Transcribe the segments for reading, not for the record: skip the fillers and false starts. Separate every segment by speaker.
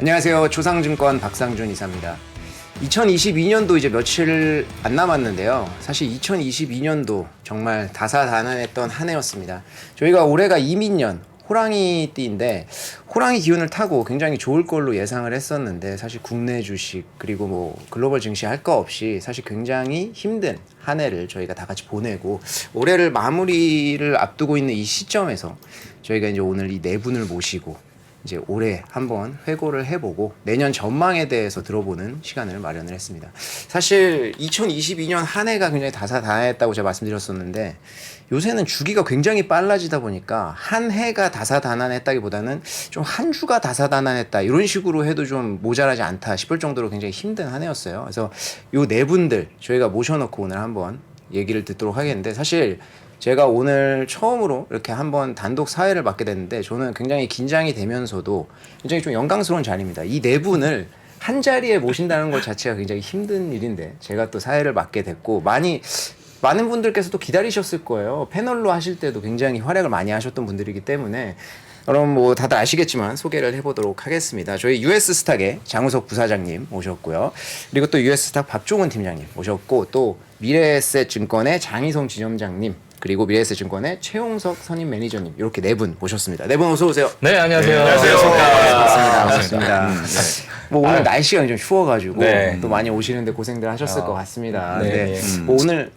Speaker 1: 안녕하세요. 초상증권 박상준 이사입니다. 2022년도 이제 며칠 안 남았는데요. 사실 2022년도 정말 다사다난했던 한 해였습니다. 저희가 올해가 이민년 호랑이띠인데 호랑이 기운을 타고 굉장히 좋을 걸로 예상을 했었는데 사실 국내 주식 그리고 뭐 글로벌 증시 할 거 없이 사실 굉장히 힘든 한 해를 저희가 다 같이 보내고 올해를 마무리를 앞두고 있는 이 시점에서 저희가 이제 오늘 이 네 분을 모시고 이제 올해 한번 회고를 해보고 내년 전망에 대해서 들어보는 시간을 마련을 했습니다. 사실 2022년 한 해가 굉장히 다사다난했다고 제가 말씀드렸었는데 요새는 주기가 굉장히 빨라지다 보니까 한 해가 다사다난했다기보다는 좀 한 주가 다사다난했다 이런 식으로 해도 좀 모자라지 않다 싶을 정도로 굉장히 힘든 한 해였어요. 그래서 요 네 분들 저희가 모셔놓고 오늘 한번 얘기를 듣도록 하겠는데 사실 제가 오늘 처음으로 이렇게 한번 단독 사회를 맡게 됐는데 저는 굉장히 긴장이 되면서도 굉장히 좀 영광스러운 자리입니다. 이 네 분을 한 자리에 모신다는 것 자체가 굉장히 힘든 일인데 제가 또 사회를 맡게 됐고 많은 분들께서도 기다리셨을 거예요. 패널로 하실 때도 굉장히 활약을 많이 하셨던 분들이기 때문에 그럼 뭐 다들 아시겠지만 소개를 해보도록 하겠습니다. 저희 US스탁의 장우석 부사장님 모셨고요. 그리고 또 US스탁 박종훈 팀장님 모셨고 또 미래에셋증권의 장희성 지점장님 그리고 미래에셋증권의 최용석 선임 매니저님 이렇게 네 분 모셨습니다. 네 분 어서 오세요.
Speaker 2: 네, 안녕하세요.
Speaker 1: 안녕하세요. 반갑습니다. 뭐 오늘 날씨가 좀 추워가지고
Speaker 2: 네.
Speaker 1: 또 많이 오시는데 고생들 하셨을 것 같습니다.
Speaker 2: 네.
Speaker 1: 뭐 오늘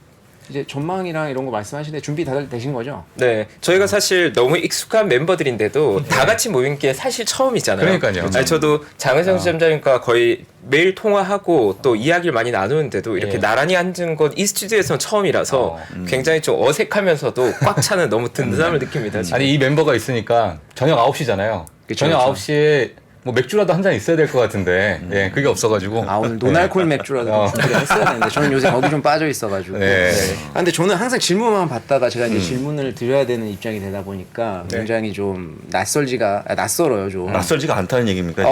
Speaker 1: 이제 전망이랑 이런 거 말씀하시는데 준비 다들 되신 거죠?
Speaker 3: 네, 저희가 사실 너무 익숙한 멤버들인데도 다 같이 모인 게 사실 처음이잖아요.
Speaker 2: 그러니까요.
Speaker 3: 아니, 저도 장은성 지점장님과 거의 매일 통화하고 또 이야기를 많이 나누는데도 이렇게 나란히 앉은 건 이 스튜디오에서는 처음이라서 굉장히 좀 어색하면서도 꽉 차는 너무 든든함을 느낍니다. 지금.
Speaker 2: 아니 이 멤버가 있으니까 저녁 9시잖아요.
Speaker 1: 그쵸,
Speaker 2: 저녁
Speaker 1: 그쵸.
Speaker 2: 9시에 뭐 맥주라도 한 잔 있어야 될 것 같은데 예, 그게 없어가지고
Speaker 1: 아 오늘 노날콜 맥주라도 좀 준비를 했어야 되는데 저는 요새 거기 좀 빠져 있어가지고
Speaker 2: 네.
Speaker 1: 아, 근데 저는 항상 질문만 받다가 제가 이제 질문을 드려야 되는 입장이 되다 보니까 굉장히 좀 낯설어요 좀.
Speaker 4: 낯설지가 않다는 얘기입니까?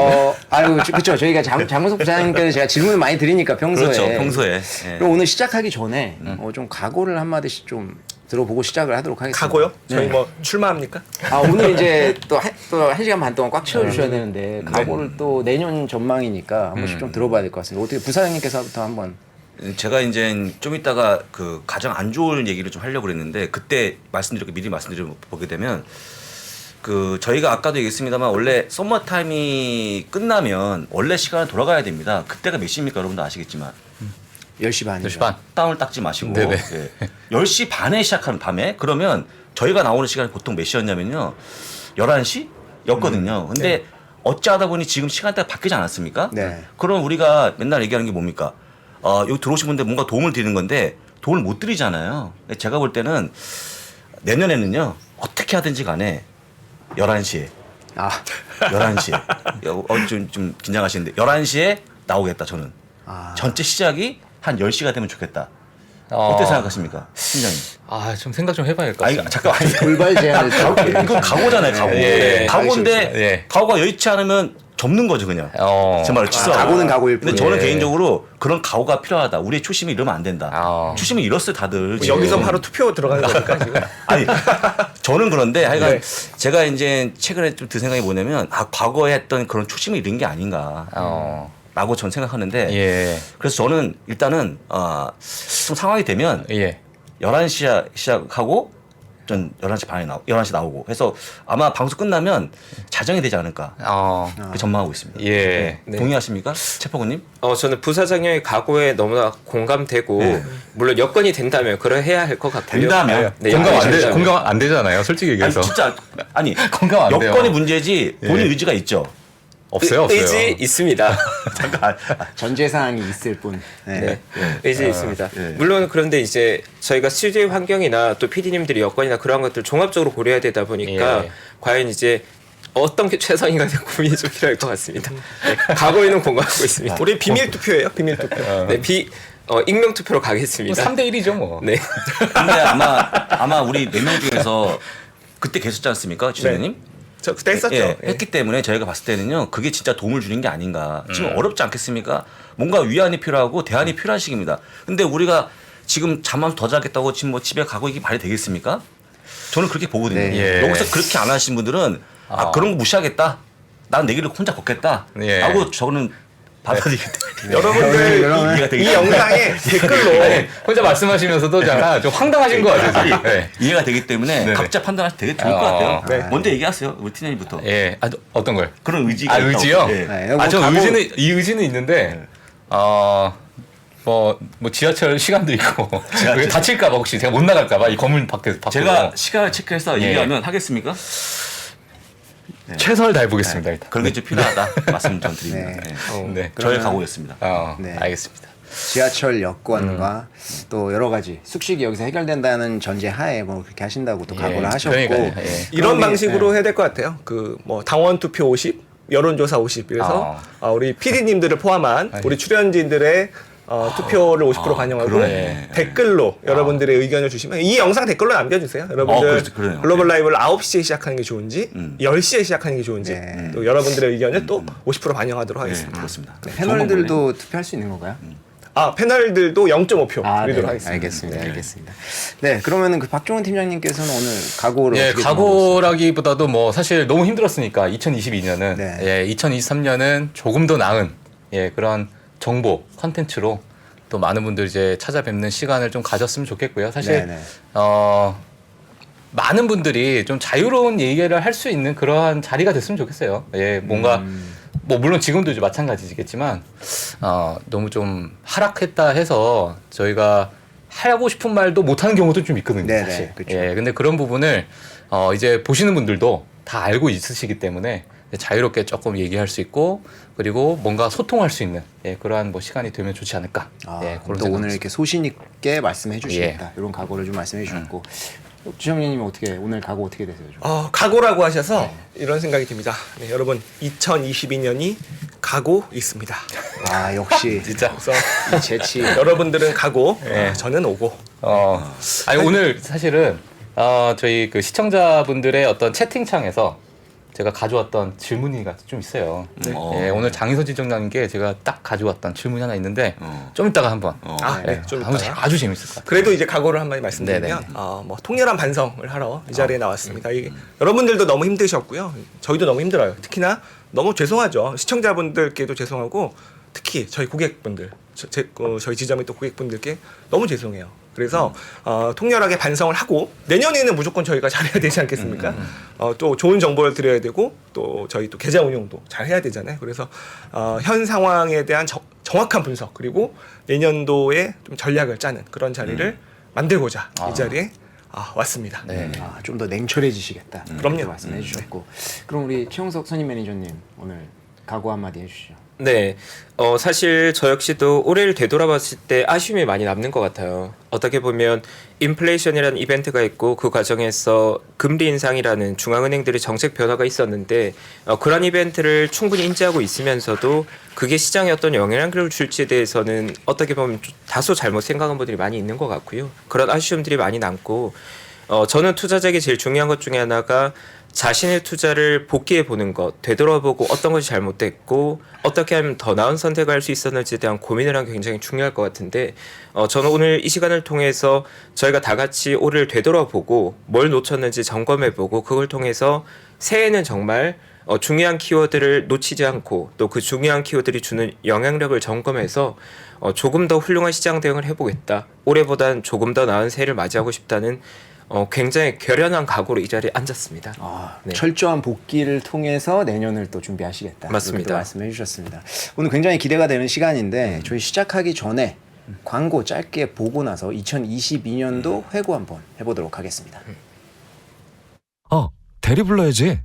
Speaker 1: 아이고 그쵸 저희가 장우석 부장님께는 제가 질문을 많이 드리니까 평소에
Speaker 4: 그렇죠, 평소에. 예.
Speaker 1: 그럼 오늘 시작하기 전에 좀 각오를 한 마디씩 좀 들어보고 시작을 하도록 하겠습니다.
Speaker 3: 가고요?
Speaker 1: 네.
Speaker 3: 저희 뭐 출마합니까?
Speaker 1: 아 오늘 이제 또 한 시간 반 동안 꽉 채워주셔야 되는데 각오를 또 내년 전망이니까 한 번씩 좀 들어봐야 될 것 같습니다. 어떻게 부사장님께서부터 한번.
Speaker 4: 제가 이제 좀 이따가 그 가장 안 좋은 얘기를 좀 하려고 그랬는데 그때 미리 말씀드려 보게 되면 그 저희가 아까도 얘기했습니다만 원래 썸머 타임이 끝나면 원래 시간은 돌아가야 됩니다. 그때가 몇 시입니까? 여러분도 아시겠지만
Speaker 1: 10시 반이죠.
Speaker 2: 10시 반.
Speaker 4: 땀을 닦지 마시고
Speaker 2: 네네.
Speaker 4: 예. 10시 반에 시작하는 밤에 그러면 저희가 나오는 시간이 보통 몇 시였냐면요 11시였거든요. 근데 어찌하다 보니 지금 시간대가 바뀌지 않았습니까?
Speaker 1: 네.
Speaker 4: 그럼 우리가 맨날 얘기하는 게 뭡니까? 여기 들어오신 분들 뭔가 도움을 드리는 건데 도움을 못 드리잖아요. 제가 볼 때는 내년에는요 어떻게 하든지 간에 11시에
Speaker 1: 아
Speaker 4: 11시에 좀 긴장하시는데 11시에 나오겠다 저는. 전체 시작이 한 10시가 되면 좋겠다. 어떻게 생각하십니까? 팀장님.
Speaker 2: 좀 생각 좀 해봐야 될 것
Speaker 4: 아니,
Speaker 2: 같습니다.
Speaker 4: 잠깐만.
Speaker 1: 돌발 제안을
Speaker 4: 이건 각오잖아요, 각오.
Speaker 2: 예,
Speaker 4: 각오인데,
Speaker 1: 알겠습니다.
Speaker 2: 예.
Speaker 4: 각오가 여의치 않으면 접는 거죠, 그냥. 제 말을 취소하고.
Speaker 1: 각오는 각오일 뿐.
Speaker 4: 근데 저는
Speaker 2: 예.
Speaker 4: 개인적으로 그런 각오가 필요하다. 우리의 초심을 잃으면 안 된다. 초심을 잃었어요, 다들. 지금.
Speaker 3: 여기서 바로 투표 들어가는 거니까 지금.
Speaker 4: 아니, 저는 그런데 하여간 제가 이제 최근에 좀 드 생각이 뭐냐면, 과거에 했던 그런 초심을 잃은 게 아닌가. 라고 전 생각하는데,
Speaker 2: 예.
Speaker 4: 그래서 저는 일단은, 좀 상황이 되면,
Speaker 2: 예.
Speaker 4: 11시 시작하고 전 11시 반에 11시 나오고 해서 아마 방송 끝나면 자정이 되지 않을까 그렇게 전망하고 있습니다.
Speaker 2: 예.
Speaker 4: 네. 동의하십니까? 최포구님?
Speaker 3: 저는 부사장님의 각오에 너무나 공감되고 물론 여건이 된다면 그래야 할 것 같고요.
Speaker 4: 된다면?
Speaker 3: 네,
Speaker 2: 공감 안 되잖아요. 솔직히 얘기해서.
Speaker 4: 아니
Speaker 2: 공감 안 돼요.
Speaker 4: 여건이 문제지 본인 의지가 있죠.
Speaker 2: 없어요.
Speaker 3: 의지 있습니다.
Speaker 4: 잠깐.
Speaker 1: 전제 사항이 있을 뿐.
Speaker 3: 네, 의지 있습니다.
Speaker 4: 예.
Speaker 3: 물론 그런데 이제 저희가 스튜디오 환경이나 또 PD님들이 여건이나 그런 것들 종합적으로 고려해야 되다 보니까
Speaker 2: 예.
Speaker 3: 과연 이제 어떤 게 최선인가 고민이 좀 필요할 것 같습니다. 네, 각오에는 공감하고 있습니다.
Speaker 5: 우리 비밀 투표예요, 비밀 투표.
Speaker 3: 네, 익명 투표로 가겠습니다.
Speaker 2: 3대 1이죠 뭐.
Speaker 3: 네.
Speaker 4: 근데 아마 우리 4명 중에서 그때 계셨지 않습니까? 주장님?
Speaker 5: 저 그때 했었죠.
Speaker 4: 예, 했기 때문에 저희가 봤을 때는요 그게 진짜 도움을 주는 게 아닌가. 지금 어렵지 않겠습니까? 뭔가 위안이 필요하고 대안이 필요한 시기입니다. 근데 우리가 지금 잠만 더 자겠다고 지금 뭐 집에 가고 이게 말이 되겠습니까? 저는 그렇게 보거든요.
Speaker 1: 네.
Speaker 2: 예.
Speaker 4: 여기서 그렇게 안 하신 분들은 그런 거 무시하겠다. 난 내 길을 혼자 걷겠다.
Speaker 2: 예.
Speaker 4: 라고 저는 받아들이기 때문에
Speaker 5: 여러분들
Speaker 4: 이해가 되기
Speaker 5: 이 영상에 댓글로
Speaker 2: 아니, 혼자 말씀하시면서도 약간 좀 황당하신 것 같아요. 지금. 네.
Speaker 4: 이해가 되기 때문에
Speaker 2: 네네.
Speaker 4: 각자 판단하시 되게 좋을 것 같아요.
Speaker 5: 네.
Speaker 4: 먼저 얘기하세요. 우리 티나님부터.
Speaker 2: 예,
Speaker 4: 어떤
Speaker 2: 걸?
Speaker 4: 그런 의지가 있다고.
Speaker 2: 의지요?
Speaker 4: 예.
Speaker 1: 네,
Speaker 2: 아, 저
Speaker 1: 가고-
Speaker 2: 이 의지는 있는데, 뭐 지하철 시간도 있고, 여기 다칠까봐 혹시 제가 못 나갈까봐 이 건물 밖에서
Speaker 4: 제가 시간을 체크해서
Speaker 2: 예.
Speaker 4: 얘기하면 하겠습니까?
Speaker 2: 최선을 다해보겠습니다. 일단.
Speaker 4: 그런 게 좀 필요하다 말씀 좀 드립니다.
Speaker 1: 네.
Speaker 4: 네.
Speaker 2: 네.
Speaker 4: 저의
Speaker 1: 그러면-
Speaker 4: 각오였습니다.
Speaker 1: 네.
Speaker 2: 알겠습니다.
Speaker 1: 지하철 여권과 또 여러 가지 숙식이 여기서 해결된다는 전제 하에 뭐 그렇게 하신다고 또 각오를 하셨고
Speaker 2: 그러니까요. 예.
Speaker 5: 이런
Speaker 1: 그러니-
Speaker 5: 방식으로 해야 될 것 같아요. 그 뭐 당원 투표 50, 여론조사 50. 그래서 우리 PD님들을 포함한 우리 출연진들의 투표를 50% 반영하고
Speaker 4: 그러네.
Speaker 5: 댓글로 여러분들의 의견을 주시면 이 영상 댓글로 남겨주세요. 여러분들
Speaker 4: 그러네요.
Speaker 5: 글로벌 라이브를 9시에 시작하는 게 좋은지 10시에 시작하는 게 좋은지
Speaker 1: 네.
Speaker 5: 또 여러분들의 의견을 또 50% 반영하도록
Speaker 4: 네,
Speaker 5: 하겠습니다.
Speaker 4: 그렇습니다.
Speaker 1: 패널들도 투표할 수 있는 건가요?
Speaker 5: 패널들도 0.5표
Speaker 1: 네.
Speaker 5: 드리도록 하겠습니다.
Speaker 1: 알겠습니다. 알겠습니다. 네, 그러면은 그 박종훈 팀장님께서는 오늘 각오를
Speaker 2: 예,
Speaker 1: 어떻게
Speaker 2: 각오라기보다도 뭐 사실 너무 힘들었으니까 2022년은
Speaker 1: 네.
Speaker 2: 예, 2023년은 조금 더 나은 그런 정보 컨텐츠로 또 많은 분들 이제 찾아뵙는 시간을 좀 가졌으면 좋겠고요. 사실
Speaker 1: 네네.
Speaker 2: 많은 분들이 좀 자유로운 얘기를 할 수 있는 그러한 자리가 됐으면 좋겠어요. 예, 뭔가 뭐 물론 지금도 이제 마찬가지겠지만 너무 좀 하락했다 해서 저희가 하고 싶은 말도 못하는 경우도 좀 있거든요.
Speaker 1: 네네,
Speaker 2: 사실.
Speaker 1: 그쵸.
Speaker 2: 예, 근데 그런 부분을 이제 보시는 분들도 다 알고 있으시기 때문에 자유롭게 조금 얘기할 수 있고 그리고 뭔가 소통할 수 있는 그러한 뭐 시간이 되면 좋지 않을까. 그런
Speaker 1: 또 오늘
Speaker 2: 생각을
Speaker 1: 이렇게 소신 있게 말씀해 주시겠다. 이런 각오를 좀 말씀해 주셨고 주정님은 어떻게 오늘 각오 어떻게 되세요? 좀?
Speaker 5: 각오라고 하셔서 이런 생각이 듭니다. 네, 여러분 2022년이 가고 있습니다.
Speaker 1: 아 역시
Speaker 2: 진짜.
Speaker 5: 그래서
Speaker 1: 이 재치.
Speaker 5: 여러분들은 가고 저는 오고.
Speaker 2: 아니 오늘 사실은 저희 그 시청자분들의 어떤 채팅창에서 제가 가져왔던 질문이 좀 있어요. 예, 오늘 장희선 지점장님께 제가 딱 가져왔던 질문이 하나 있는데 좀 이따가 한번
Speaker 5: 좀
Speaker 2: 아주,
Speaker 5: 이따가.
Speaker 2: 아주 재밌을 것 같아요.
Speaker 5: 그래도 이제 각오를 한마디 말씀드리면
Speaker 2: 네네네.
Speaker 5: 뭐 통렬한 반성을 하러 이 자리에 나왔습니다. 여러분들도 너무 힘드셨고요. 저희도 너무 힘들어요. 특히나 너무 죄송하죠. 시청자분들께도 죄송하고 특히 저희 고객분들, 저희 지점의 또 고객분들께 너무 죄송해요. 그래서 통렬하게 반성을 하고 내년에는 무조건 저희가 잘해야 되지 않겠습니까? 또 좋은 정보를 드려야 되고 또 저희 또 계좌 운용도 잘 해야 되잖아요. 그래서 현 상황에 대한 정확한 분석 그리고 내년도에 좀 전략을 짜는 그런 자리를 만들고자 이 자리에 왔습니다.
Speaker 2: 네.
Speaker 1: 좀 더 냉철해지시겠다.
Speaker 5: 그럼요.
Speaker 1: 이렇게 말씀해 주셨고 그럼 우리 최용석 선임 매니저님 오늘 각오 한마디 해주시죠.
Speaker 3: 네, 사실 저 역시도 올해를 되돌아봤을 때 아쉬움이 많이 남는 것 같아요. 어떻게 보면 인플레이션이라는 이벤트가 있고 그 과정에서 금리 인상이라는 중앙은행들의 정책 변화가 있었는데 그런 이벤트를 충분히 인지하고 있으면서도 그게 시장에 어떤 영향을 줄지에 대해서는 어떻게 보면 다소 잘못 생각한 분들이 많이 있는 것 같고요. 그런 아쉬움들이 많이 남고 저는 투자자에게 제일 중요한 것 중에 하나가 자신의 투자를 복귀해 보는 것, 되돌아보고 어떤 것이 잘못됐고 어떻게 하면 더 나은 선택을 할 수 있었는지에 대한 고민을 하는 게 굉장히 중요할 것 같은데 저는 오늘 이 시간을 통해서 저희가 다 같이 올해를 되돌아보고 뭘 놓쳤는지 점검해보고 그걸 통해서 새해에는 정말 중요한 키워드를 놓치지 않고 또 그 중요한 키워드들이 주는 영향력을 점검해서 조금 더 훌륭한 시장 대응을 해보겠다. 올해보단 조금 더 나은 새해를 맞이하고 싶다는 굉장히 결연한 각오로 이 자리에 앉았습니다. 네.
Speaker 1: 철저한 복귀를 통해서 내년을 또 준비하시겠다.
Speaker 3: 맞습니다.
Speaker 1: 이렇게 또 말씀해 주셨습니다. 오늘 굉장히 기대가 되는 시간인데 저희 시작하기 전에 광고 짧게 보고 나서 2022년도 회고 한번 해보도록 하겠습니다.
Speaker 6: 대리 불러야지.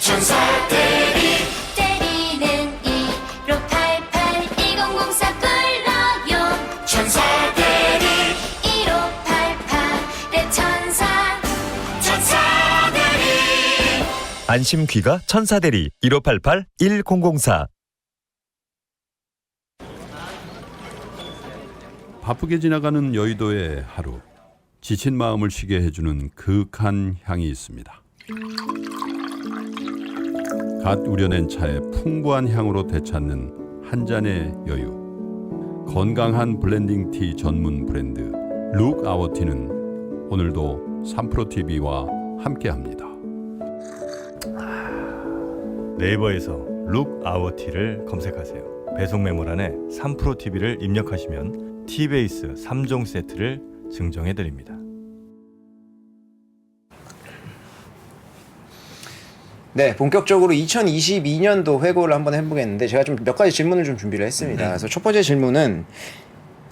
Speaker 7: 천사들이 때리는 1588 2004 불러요. 천사들이 1588의 천사들이
Speaker 6: 안심 귀가 천사대리 1588 1004.
Speaker 8: 바쁘게 지나가는 여의도의 하루. 지친 마음을 쉬게 해주는 그윽한 향이 있습니다. 갓 우려낸 차에 풍부한 향으로 되찾는 한 잔의 여유. 건강한 블렌딩 티 전문 브랜드 룩 아워 티는 오늘도 3프로 TV와 함께합니다.
Speaker 9: 네이버에서 룩아워티를 검색하세요. 배송 메모란에 3프로TV를 입력하시면 티베이스 3종 세트를 증정해드립니다.
Speaker 1: 네, 본격적으로 2022년도 회고를 한번 해보겠는데 제가 좀 몇 가지 질문을 좀 준비를 했습니다. 그래서 첫 번째 질문은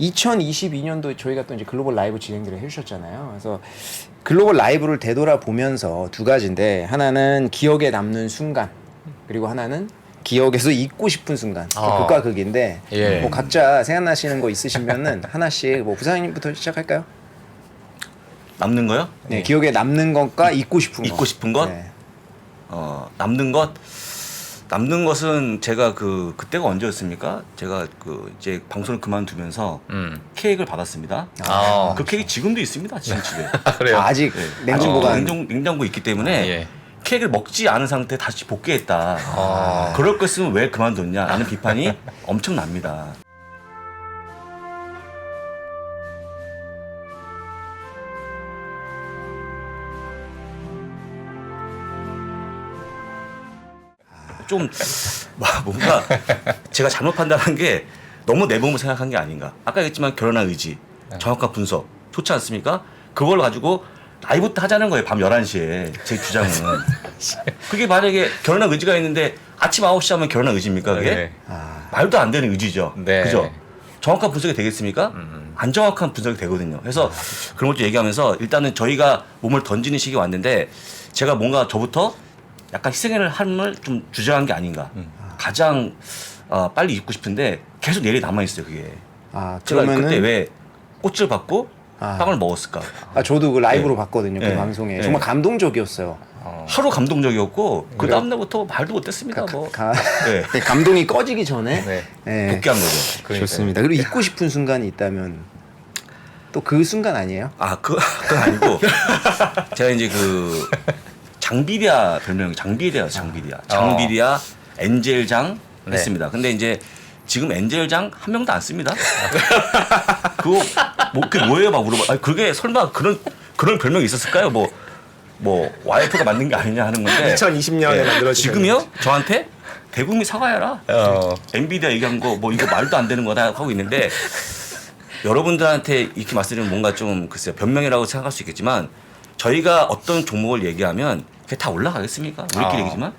Speaker 1: 2022년도 저희가 또 이제 글로벌 라이브 진행들을 해주셨잖아요. 그래서 글로벌 라이브를 되돌아보면서 두 가지인데 하나는 기억에 남는 순간 그리고 하나는 기억에서 잊고 싶은 순간 극과 극인데
Speaker 2: 예.
Speaker 1: 뭐 각자 생각나시는 거 있으시면은 하나씩 뭐 부사장님부터 시작할까요?
Speaker 4: 남는 거요?
Speaker 1: 네, 기억에 남는 것과 잊고 싶은 거.
Speaker 4: 잊고 싶은 것?
Speaker 1: 네.
Speaker 4: 남는 것은 제가 그때가 언제였습니까? 제가 이제 방송을 그만두면서 케이크를 받았습니다.
Speaker 2: 아.
Speaker 4: 그 케이크 지금도 있습니다, 지금 집에.
Speaker 2: 그래요.
Speaker 1: 아, 아직
Speaker 4: 네.
Speaker 1: 냉장고가
Speaker 4: 냉장고 있기 때문에
Speaker 2: 예.
Speaker 4: 케이크를 먹지 않은 상태에 다시 복귀했다.
Speaker 2: 아.
Speaker 4: 그럴 거였으면 왜 그만뒀냐라는 비판이 엄청납니다. 좀 뭔가 제가 잘못 판단한 게 너무 내 몸을 생각한 게 아닌가. 아까 얘기했지만 결혼한 의지, 정확한 분석 좋지 않습니까? 그걸 가지고 라이브 때 하자는 거예요. 밤 11시에 제 주장은. 그게 만약에 결혼한 의지가 있는데 아침 9시 하면 결혼한 의지입니까 그게?
Speaker 2: 네.
Speaker 4: 말도 안 되는 의지죠.
Speaker 2: 네.
Speaker 4: 그죠? 정확한 분석이 되겠습니까? 안 정확한 분석이 되거든요. 그래서 그런 것도 얘기하면서 일단은 저희가 몸을 던지는 시기가 왔는데 제가 뭔가 저부터 약간 희생을 함을 좀 주장한 게 아닌가. 가장 빨리 잊고 싶은데 계속 내일이 남아있어요 그게.
Speaker 1: 아,
Speaker 4: 제가
Speaker 1: 그러면은
Speaker 4: 그때 왜 꽃을 받고
Speaker 1: 아.
Speaker 4: 빵을 먹었을까.
Speaker 1: 저도 그 라이브로
Speaker 4: 네.
Speaker 1: 봤거든요. 그
Speaker 4: 네.
Speaker 1: 방송에
Speaker 4: 네.
Speaker 1: 정말 감동적이었어요.
Speaker 4: 하루 감동적이었고 그 다음날부터 말도 못했습니다. 뭐. 네.
Speaker 1: 네, 감동이 꺼지기 전에
Speaker 2: 네.
Speaker 1: 네.
Speaker 4: 복귀한 거죠.
Speaker 1: 좋습니다. 그리고 잊고 싶은 순간이 있다면 또 그 순간 아니에요?
Speaker 4: 그건 아니고 제가 이제 장비리아 별명이 장비리아 엔젤장
Speaker 2: 네.
Speaker 4: 했습니다. 근데 이제 지금 엔젤장 한 명도 안 씁니다. 그거 그게 뭐예요? 막 물어봐. 아니 그게 설마 그런 별명이 있었을까요? 뭐 와이프가 만든 게 아니냐 하는 건데
Speaker 5: 2020년에 만들어진
Speaker 4: 지금요? 저한테 대국민 사과해라. 엔비디아 얘기한 거 뭐 이거 말도 안 되는 거다 하고 있는데 여러분들한테 이렇게 말씀드리면 뭔가 좀 글쎄요 변명이라고 생각할 수 있겠지만 저희가 어떤 종목을 얘기하면 그게 다 올라가겠습니까? 우리끼리 얘기지만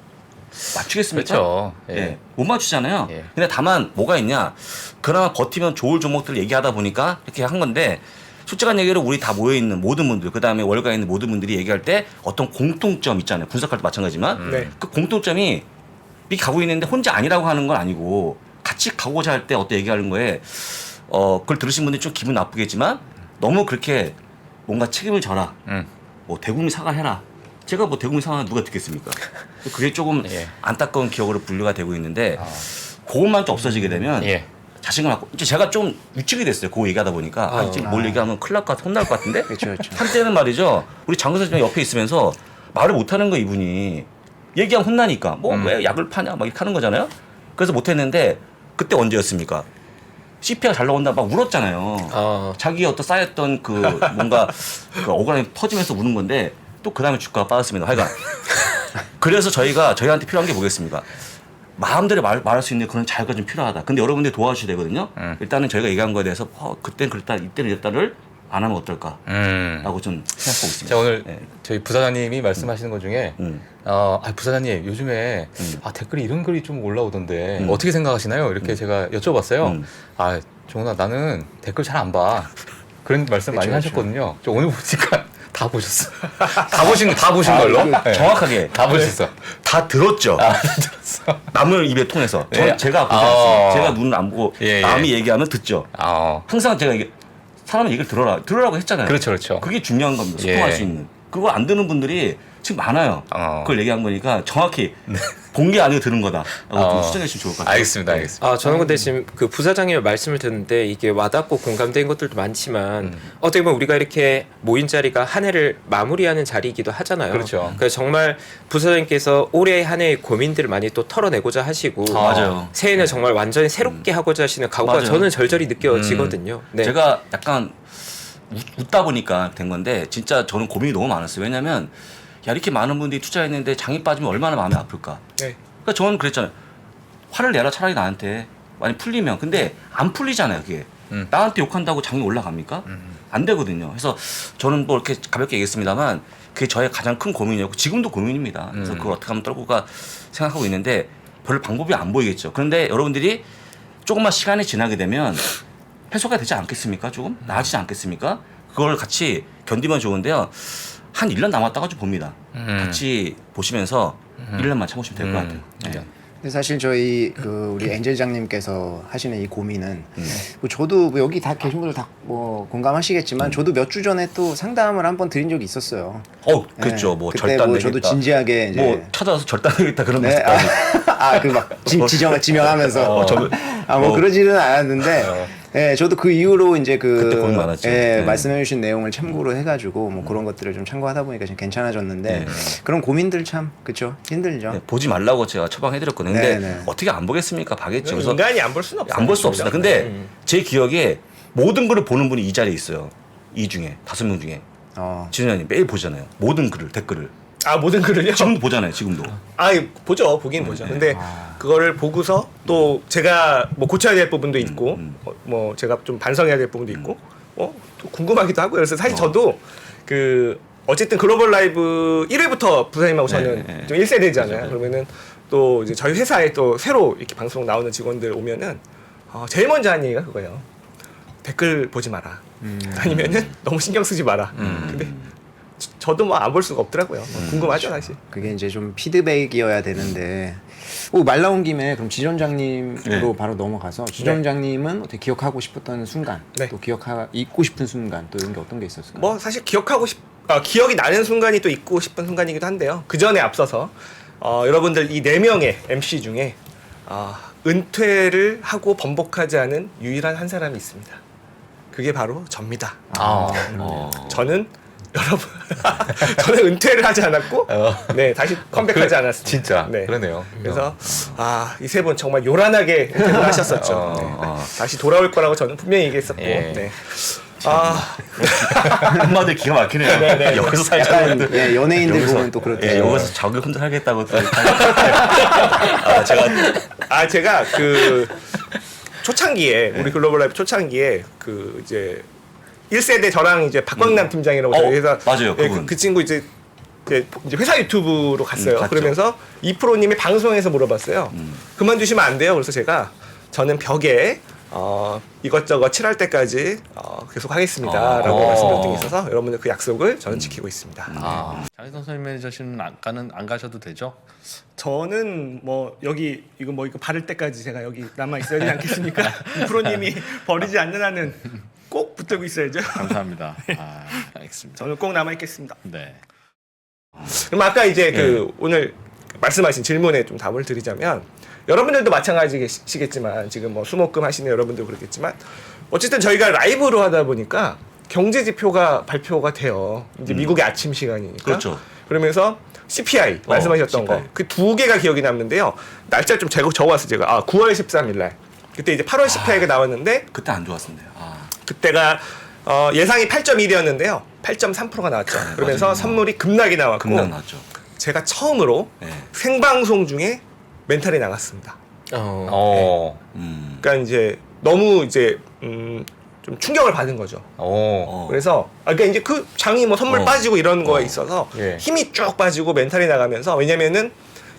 Speaker 4: 맞추겠습니까?
Speaker 2: 그렇죠. 예.
Speaker 4: 예. 못 맞추잖아요.
Speaker 2: 예.
Speaker 4: 근데 다만 뭐가 있냐? 그나마 버티면 좋을 종목들 얘기하다 보니까 이렇게 한 건데 솔직한 얘기로 우리 다 모여 있는 모든 분들 그다음에 월가에 있는 모든 분들이 얘기할 때 어떤 공통점 있잖아요. 분석할 때 마찬가지지만
Speaker 5: 네.
Speaker 4: 그 공통점이 이 가고 있는데 혼자 아니라고 하는 건 아니고 같이 가고자 할 때 어떤 얘기하는 거에 그걸 들으신 분들이 좀 기분 나쁘겠지만 너무 그렇게 뭔가 책임을 져라. 뭐 대국민 사과해라. 제가 뭐 대국민 사과 누가 듣겠습니까? 그게 조금
Speaker 2: 예.
Speaker 4: 안타까운 기억으로 분류가 되고 있는데 그것만 좀 없어지게 되면
Speaker 2: 예.
Speaker 4: 자신감 갖고 이제 제가 좀 위축이 됐어요. 그거 얘기하다 보니까 이제 뭘 얘기하면 큰일 날 것 같아 혼날 것 같은데
Speaker 1: 그렇죠.
Speaker 4: 한때는 말이죠. 우리 장근석 선생님 옆에 있으면서 말을 못하는 거 이분이 얘기하면 혼나니까 뭐 왜 약을 파냐 막 이렇게 하는 거잖아요. 그래서 못했는데 그때 언제였습니까? CP가 잘 나온다 막 울었잖아요. 자기 어떤 쌓였던 그 뭔가 그 억울함이 터지면서 우는 건데 또 그 다음에 주가가 빠졌습니다. 하여간 그래서 저희한테 필요한 게 뭐겠습니까? 마음대로 말할 수 있는 그런 자유가 좀 필요하다. 근데 여러분들이 도와주셔야 되거든요. 일단은 저희가 얘기한 거에 대해서 그때는 그랬다 이때는 이랬다를 안 하면 어떨까 라고 좀 생각하고 있습니다.
Speaker 2: 자, 오늘
Speaker 4: 네.
Speaker 2: 저희 부사장님이 말씀하시는 것 중에 부사장님 요즘에 댓글이 이런 글이 좀 올라오던데 어떻게 생각하시나요? 이렇게 제가 여쭤봤어요. 정훈아 나는 댓글 잘 안 봐. 그런 말씀 많이 하셨거든요. 저 오늘 보니까 다 보셨어. 다 보신 걸로? 네.
Speaker 4: 정확하게
Speaker 2: 다 보셨어.
Speaker 4: 다 들었죠.
Speaker 2: 들었어.
Speaker 4: 남을 입에 통해서.
Speaker 2: 네.
Speaker 4: 제가 보지 않습니다. 제가 눈을 안 보고
Speaker 2: 예,
Speaker 4: 남이 얘기하면 듣죠.
Speaker 2: 아,
Speaker 4: 항상 제가 사람의 얘기를 들으라고 했잖아요.
Speaker 2: 그렇죠.
Speaker 4: 그게 중요한 겁니다. 소통할
Speaker 2: 예.
Speaker 4: 수 있는. 그걸 안 듣는 분들이 지금 많아요. 그걸 얘기한 거니까 정확히 본 게 아니고 들은 거다라고 좀 수정해 주시면 좋을 것 같아요.
Speaker 2: 알겠습니다.
Speaker 3: 저는 근데 지금 그 부사장님의 말씀을 듣는데 이게 와닿고 공감된 것들도 많지만 어떻게 보면 우리가 이렇게 모인 자리가 한 해를 마무리하는 자리이기도 하잖아요.
Speaker 2: 그렇죠.
Speaker 3: 그래서 정말 부사장님께서 올해 한 해의 고민들을 많이 또 털어내고자 하시고
Speaker 4: 맞아요.
Speaker 3: 새해는 정말 완전히 새롭게 하고자 하시는 각오가
Speaker 4: 맞아요.
Speaker 3: 저는 절절히 느껴지거든요. 네.
Speaker 4: 제가 약간 웃다 보니까 된 건데 진짜 저는 고민이 너무 많았어요. 왜냐면 야 이렇게 많은 분들이 투자했는데 장이 빠지면 얼마나 마음이 아플까.
Speaker 5: 네.
Speaker 4: 그러니까 저는 그랬잖아요. 화를 내라 차라리 나한테 많이 풀리면. 근데 안 풀리잖아요 그게. 나한테 욕한다고 장이 올라갑니까? 안 되거든요. 그래서 저는 뭐 이렇게 가볍게 얘기했습니다만 그게 저의 가장 큰 고민이었고 지금도 고민입니다. 그래서 그걸 어떻게 하면 떨고가 생각하고 있는데 별 방법이 안 보이겠죠. 그런데 여러분들이 조금만 시간이 지나게 되면 해소가 되지 않겠습니까? 조금 나아지지 않겠습니까? 그걸 같이 견디면 좋은데요. 한 1년 남았다가 좀 봅니다. 같이 보시면서 1년만 참으시면 될 것 같아요. 네.
Speaker 1: 근데 사실 저희 우리 엔젤장님께서 하시는 이 고민은 뭐 저도 뭐 여기 다 계신 분들 다 뭐 공감하시겠지만 저도 몇 주 전에 또 상담을 한번 드린 적이 있었어요.
Speaker 4: 그렇죠. 뭐
Speaker 1: 그때
Speaker 4: 절단
Speaker 1: 뭐
Speaker 4: 되겠다.
Speaker 1: 저도 진지하게 이제
Speaker 4: 뭐 찾아서 절단되겠다 그런
Speaker 1: 네,
Speaker 4: 말씀까지.
Speaker 1: 그막 지명하면서 뭐
Speaker 4: 뭐.
Speaker 1: 그러지는 않았는데 예, 저도 그 이후로 이제
Speaker 4: 그때 고민 많았죠. 네.
Speaker 1: 말씀해주신 내용을 참고로 해가지고 뭐 그런 것들을 좀 참고하다 보니까 좀 괜찮아졌는데
Speaker 4: 네.
Speaker 1: 그런 고민들 참 그쵸 힘들죠.
Speaker 4: 네, 보지 말라고 제가 처방해드렸거든요. 근데
Speaker 1: 네, 네.
Speaker 4: 어떻게 안 보겠습니까? 봐겠죠. 그래서
Speaker 5: 인간이 안 볼 수는 없어요.
Speaker 4: 안 볼 수 없습니다. 근데 제 기억에 모든 글을 보는 분이 이 자리에 있어요. 이 중에 5명 중에 진현님 매일 보잖아요. 모든 글을 댓글을
Speaker 5: 모든 글을요?
Speaker 4: 지금도 보잖아요. 지금도.
Speaker 5: 보죠. 보긴 보죠. 근데 그거를 보고서 또 제가 뭐 고쳐야 될 부분도 있고 뭐 제가 좀 반성해야 될 부분도 있고 또 궁금하기도 하고요. 그래서 사실 저도 어쨌든 글로벌 라이브 1회부터 부사님하고 저는
Speaker 4: 네.
Speaker 5: 좀 1세대잖아요. 그러면은 또 이제 저희 회사에 또 새로 이렇게 방송 나오는 직원들 오면은 제일 먼저 하는 얘기가 그거예요. 댓글 보지 마라. 아니면은 너무 신경 쓰지 마라. 근데 저도 뭐 안 볼 수가 없더라고요. 궁금하죠 사실.
Speaker 1: 그게 이제 좀 피드백이어야 되는데 말 나온 김에 그럼 지점장님으로 바로 넘어가서 지점장님은 어떻게 기억하고 싶었던 순간 또 잊고 싶은 순간 또 이런 게 어떤 게 있었을까요?
Speaker 5: 뭐 사실 기억이 나는 순간이 또 있고 싶은 순간이기도 한데요. 그 전에 앞서서 여러분들 이 4명의 MC 중에 은퇴를 하고 번복하지 않은 유일한 한 사람이 있습니다. 그게 바로 접니다. 저는 저는 은퇴를 하지 않았고 다시 컴백하지 않았습니다.
Speaker 2: 진짜
Speaker 5: 네.
Speaker 2: 그러네요.
Speaker 5: 그래서 이 세 분 정말 요란하게 은퇴를 하셨었죠. 다시 돌아올 거라고 저는 분명히 얘기했었고
Speaker 4: 한마디 기가 막히네요. 여기서 살짝
Speaker 1: 연예인들 보면 또 그렇대요.
Speaker 4: 여기서 자기 혼자 하겠다고 또
Speaker 5: 제가 그 초창기에 우리 글로벌 라이브 초창기에 이제 1세대 저랑 이제 박광남 팀장이라고 저희 회사
Speaker 4: 맞아요.
Speaker 5: 그 친구 이제 회사 유튜브로 갔어요.
Speaker 4: 갔죠.
Speaker 5: 그러면서 이프로님이 방송에서 물어봤어요. 그만두시면 안 돼요. 그래서 제가 저는 벽에 이것저것 칠할 때까지 계속 하겠습니다라고 말씀드린 게 있어서 여러분들 그 약속을 저는 지키고 있습니다.
Speaker 10: 장희성 선임 매니저씨는 안 가셔도 되죠?
Speaker 5: 저는 뭐 여기 이거 바를 때까지 제가 여기 남아 있어야 되지 않겠습니까? 이프로님이 버리지 않는 한은 꼭 붙들고 있어야죠.
Speaker 10: 감사합니다. 알겠습니다.
Speaker 5: 저는 꼭 남아 있겠습니다.
Speaker 10: 네.
Speaker 5: 그럼 아까 이제 오늘 말씀하신 질문에 좀 답을 드리자면 여러분들도 마찬가지시겠지만 지금 뭐 수목금 하시는 여러분도 그렇겠지만 어쨌든 저희가 라이브로 하다 보니까 경제 지표가 발표가 돼요. 이제 미국의 아침 시간이니까.
Speaker 4: 그렇죠.
Speaker 5: 그러면서 CPI 말씀하셨던 거 그 2개가 기억이 남는데요. 날짜 좀 적어왔어요 제가. 9월 13일 날. 그때 이제 8월 CPI가 나왔는데
Speaker 4: 그때 안 좋았습니다.
Speaker 5: 그때가 예상이 8.1이었는데요. 8.3%가 나왔죠. 그러면서
Speaker 4: 맞아요.
Speaker 5: 선물이 급락이 나왔고
Speaker 4: 급락 나왔죠.
Speaker 5: 제가 처음으로 생방송 중에 멘탈이 나갔습니다. 그러니까 이제 너무 이제 좀 충격을 받은 거죠. 그래서 그러니까 이제 그 장이 뭐 선물 빠지고 이런 거에 있어서 힘이 쭉 빠지고 멘탈이 나가면서 왜냐면은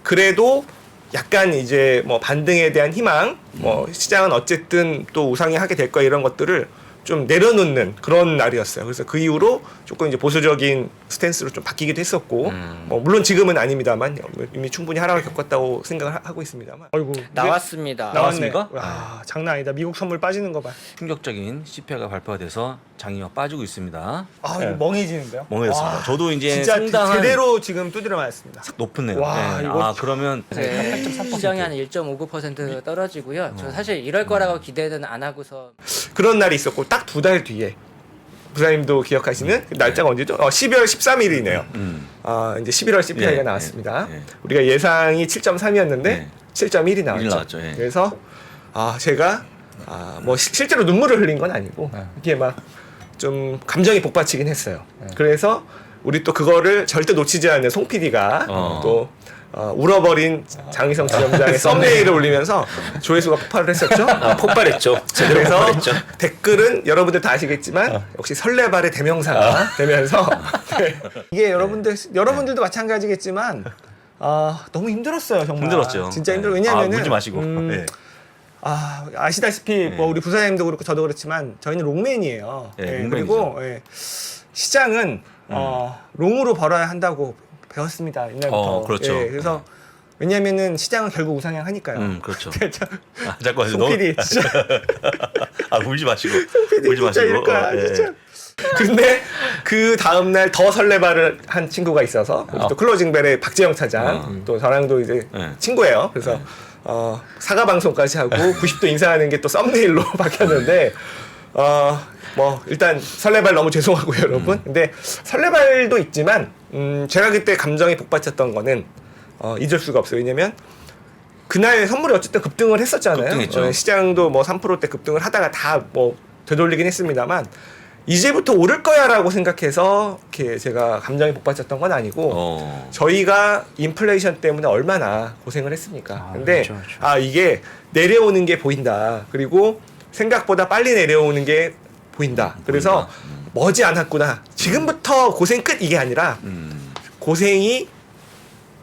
Speaker 5: 그래도 약간 이제 뭐 반등에 대한 희망, 뭐 시장은 어쨌든 또 우상이 하게 될 거야 이런 것들을 좀 내려놓는 그런 날이었어요. 그래서 그 이후로 조금 이제 보수적인 스탠스로 좀 바뀌기도 했었고, 뭐 물론 지금은 아닙니다만 이미 충분히 하락을 겪었다고 생각을 하고 있습니다만. 아이고
Speaker 11: 나왔습니다.
Speaker 5: 나왔습니까? 와, 장난 아니다. 미국 선물 빠지는 거 봐.
Speaker 4: 충격적인 CPI가 발표가 돼서 장이가 빠지고 있습니다.
Speaker 5: 이거 멍해지는데요?
Speaker 4: 멍해졌습니다. 저도 이제
Speaker 5: 진짜
Speaker 4: 상당한
Speaker 5: 제대로 지금 두드려 맞았습니다.
Speaker 4: 높네요.
Speaker 5: 와, 이거
Speaker 4: 그러면
Speaker 11: 시장이 한 1.59% 떨어지고요. 저 사실 이럴 거라고 기대는 안 하고서
Speaker 5: 그런 날이 있었고 딱 2달 뒤에 부사님도 기억하시는 그 날짜가 언제죠? 12월 13일이네요. 이제 11월 CPI가 나왔습니다. 우리가 예상이 7.3이었는데 7.1이 나왔죠. 그래서 제가 뭐 실제로 눈물을 흘린 건 아니고 이게 막 좀 감정이 복받치긴 했어요. 그래서 우리 또 그거를 절대 놓치지 않는 송 PD가 또 울어버린 장희성 지점장의 썸네일을 올리면서 조회수가 폭발을 했었죠.
Speaker 3: 폭발했죠. 제대로
Speaker 5: 그래서
Speaker 3: 폭발했죠.
Speaker 5: 댓글은 여러분들 다 아시겠지만 역시 설레발의 대명사가 되면서 네. 이게 여러분들도 마찬가지겠지만 너무 힘들었어요. 정말
Speaker 4: 힘들었죠.
Speaker 5: 진짜 힘들어.
Speaker 4: 네.
Speaker 5: 왜냐하면은
Speaker 4: 울지 마시고. 네.
Speaker 5: 아시다시피 뭐 우리 부사장님도 그렇고 저도 그렇지만 저희는 롱맨이에요.
Speaker 4: 네,
Speaker 5: 예,
Speaker 4: 롱맨이죠.
Speaker 5: 그리고 시장은 롱으로 벌어야 한다고 배웠습니다. 옛날부터.
Speaker 4: 그렇죠.
Speaker 5: 예, 그래서 왜냐면은 시장은 결국 우상향하니까요.
Speaker 4: 그렇죠. 잠깐
Speaker 5: 송 PD 진짜
Speaker 4: 울지 마시고.
Speaker 5: PD 진짜 이럴 거야 진짜. 근데 그 다음날 더 설레발을 한 친구가 있어서 또 클로징벨의 박재영 차장 또 저랑도 이제 친구예요. 그래서 사과 방송까지 하고 90도 인사하는 게 또 썸네일로 바뀌었는데 뭐 일단 설레발 너무 죄송하고요 여러분. 근데 설레발도 있지만 제가 그때 감정이 복받쳤던 거는 잊을 수가 없어요. 왜냐면 그날 선물이 어쨌든 급등을 했었잖아요.
Speaker 4: 급등했죠.
Speaker 5: 시장도 뭐 3%대 급등을 하다가 다 뭐 되돌리긴 했습니다만 이제부터 오를 거야라고 생각해서 이렇게 제가 감정이 복받쳤던 건 아니고 저희가 인플레이션 때문에 얼마나 고생을 했습니까. 근데
Speaker 1: 그렇죠, 그렇죠.
Speaker 5: 이게 내려오는 게 보인다. 그리고 생각보다 빨리 내려오는 게 보인다. 그래서 머지 않았구나. 지금부터 고생 끝 이게 아니라 고생이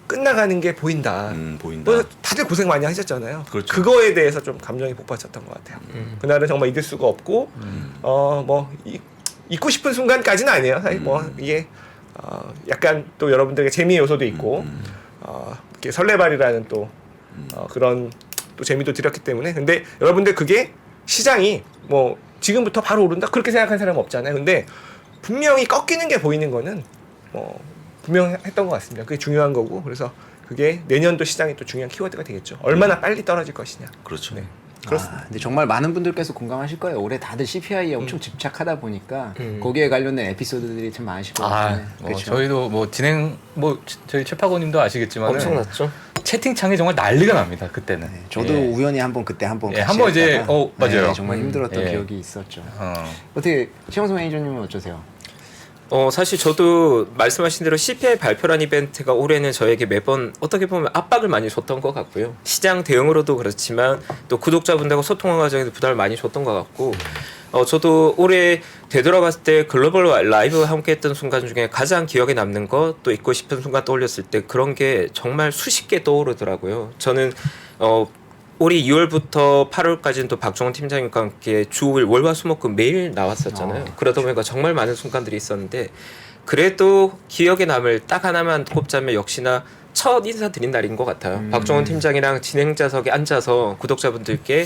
Speaker 5: 끝나가는 게 보인다.
Speaker 4: 보인다.
Speaker 5: 뭐 다들 고생 많이 하셨잖아요.
Speaker 4: 그렇죠.
Speaker 5: 그거에 대해서 좀 감정이 복받쳤던 것 같아요. 그날은 정말 잊을 수가 없고 뭐 잊고 싶은 순간까지는 아니에요. 사실 뭐 이게 약간 또 여러분들에게 재미 요소도 있고 이렇게 설레발이라는 또 그런 또 재미도 드렸기 때문에. 근데 여러분들 그게 시장이 뭐 지금부터 바로 오른다 그렇게 생각하는 사람은 없잖아요. 근데 분명히 꺾이는 게 보이는 거는 뭐 분명했던 것 같습니다. 그게 중요한 거고. 그래서 그게 내년도 시장이 또 중요한 키워드가 되겠죠. 얼마나 빨리 떨어질 것이냐.
Speaker 4: 그렇죠.
Speaker 5: 네.
Speaker 1: 근데 정말 많은 분들께서 공감하실 거예요. 올해 다들 CPI에 엄청 집착하다 보니까 거기에 관련된 에피소드들이 참 많으실 것 같아요. 그렇죠.
Speaker 2: 저희도 뭐 저희 최파고님도 아시겠지만
Speaker 3: 엄청났죠.
Speaker 2: 채팅창이 정말 난리가 납니다. 그때는.
Speaker 1: 네, 저도
Speaker 2: 예.
Speaker 1: 우연히 한번 그때 한번
Speaker 2: 예, 한번 이제 맞아요.
Speaker 1: 네, 정말 힘들었던
Speaker 2: 예.
Speaker 1: 기억이 있었죠. 어떻게 최영수 매니저님은 어쩌세요?
Speaker 3: 사실 저도 말씀하신 대로 CPI 발표란 이벤트가 올해는 저에게 매번 어떻게 보면 압박을 많이 줬던 것 같고요. 시장 대응으로도 그렇지만 또 구독자분들과 소통하는 과정에서 부담을 많이 줬던 것 같고 저도 올해 되돌아봤을 때 글로벌 라이브와 함께했던 순간 중에 가장 기억에 남는 것 또 잊고 싶은 순간 떠올렸을 때 그런 게 정말 수십 개 떠오르더라고요. 저는 올해 2월부터 8월까지는 또 박종원 팀장님과 함께 주 5일 월화수목금 매일 나왔었잖아요. 그러다 보니까 정말 많은 순간들이 있었는데 그래도 기억에 남을 딱 하나만 꼽자면 역시나 첫 인사드린 날인 것 같아요. 박종원 팀장이랑 진행자석에 앉아서 구독자분들께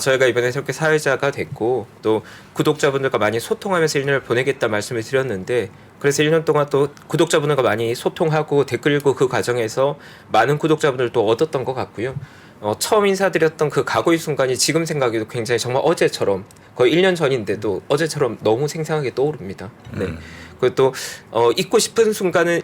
Speaker 3: 저희가 이번에 새롭게 사회자가 됐고 또 구독자분들과 많이 소통하면서 1년을 보내겠다 말씀을 드렸는데 그래서 1년 동안 또 구독자분들과 많이 소통하고 댓글 읽고 그 과정에서 많은 구독자분들도 얻었던 것 같고요. 처음 인사드렸던 그 과거의 순간이 지금 생각해도 굉장히 정말 어제처럼 거의 1년 전인데도 어제처럼 너무 생생하게 떠오릅니다. 네. 그리고 또 잊고 싶은 순간은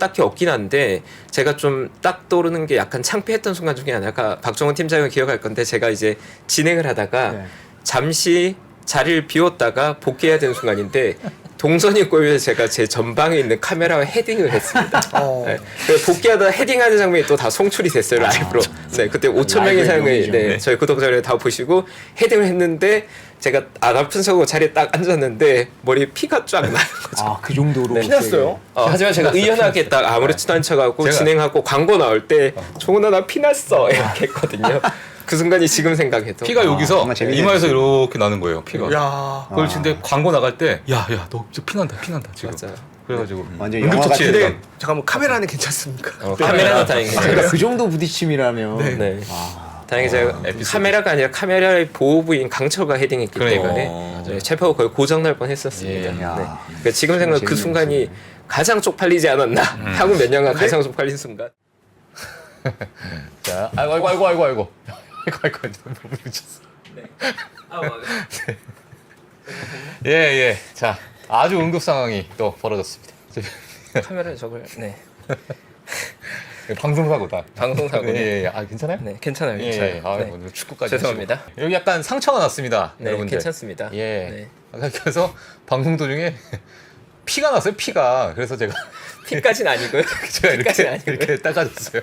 Speaker 3: 딱히 없긴 한데 제가 좀 딱 떠오르는 게 약간 창피했던 순간 중에 하나가 박종원 팀장을 기억할 건데 제가 이제 진행을 하다가 잠시 자리를 비웠다가 복귀해야 되는 순간인데 동선이 꼬여서 제가 제 전방에 있는 카메라와 헤딩을 했습니다. 네. 복귀하다 헤딩하는 장면이 또 다 송출이 됐어요 라이브로. 네, 그때 5천 명 이상의 저희 구독자를 다 보시고 헤딩을 했는데 제가 안 아픈 척하고 자리에 딱 앉았는데 머리에 피가 쫙 나는 거죠.
Speaker 1: 그 정도로
Speaker 5: 피났어요?
Speaker 3: 하지만 제가 의연하게 딱 아무렇지도 않은 척하고 진행하고 광고 나올 때 종훈아 나 피났어 이렇게 했거든요. 그 순간이 지금 생각해도
Speaker 2: 피가 여기서
Speaker 1: 정말 재밌네요.
Speaker 2: 이마에서 이렇게 나는 거예요. 피가.
Speaker 5: 야.
Speaker 2: 그걸 근데 광고 나갈 때 야야 너 피난다 지금.
Speaker 3: 맞아요.
Speaker 2: 그래가지고
Speaker 1: 완전 영화 같은데.
Speaker 2: 응급처치에
Speaker 5: 잠깐만 카메라는 괜찮습니까?
Speaker 3: 카메라는 다행이죠.
Speaker 1: 그 정도 부딪힘이라면
Speaker 3: 네. 다행히 제가 카메라가 아니라 카메라의 보호 부인 강철과 헤딩했기 때문에 체포가 거의 고장 날 뻔했었습니다. 네. 그러니까 지금 생각 그 순간이 가장 쪽팔리지 않았나 하고 몇 년간 가장 쪽팔린 순간.
Speaker 2: 자, 아이고. 너무 미쳤어. 예. 자, 아주 응급 상황이 또 벌어졌습니다.
Speaker 3: 카메라 저걸
Speaker 2: 방송사고다.
Speaker 3: 방송사고.
Speaker 2: 예. 괜찮아요?
Speaker 3: 네, 괜찮아요.
Speaker 2: 예.
Speaker 3: 네.
Speaker 2: 오늘 축구까지.
Speaker 3: 죄송합니다.
Speaker 2: 하시고. 여기 약간 상처가 났습니다.
Speaker 3: 네,
Speaker 2: 여러분들.
Speaker 3: 괜찮습니다.
Speaker 2: 예.
Speaker 3: 네.
Speaker 2: 그래서 방송 도중에 피가 났어요. 피가. 그래서 제가
Speaker 3: 피까지는 아니고요.
Speaker 2: 제가
Speaker 3: 피까지는
Speaker 2: 이렇게
Speaker 3: 아니고요.
Speaker 2: 이렇게 닦아줬어요.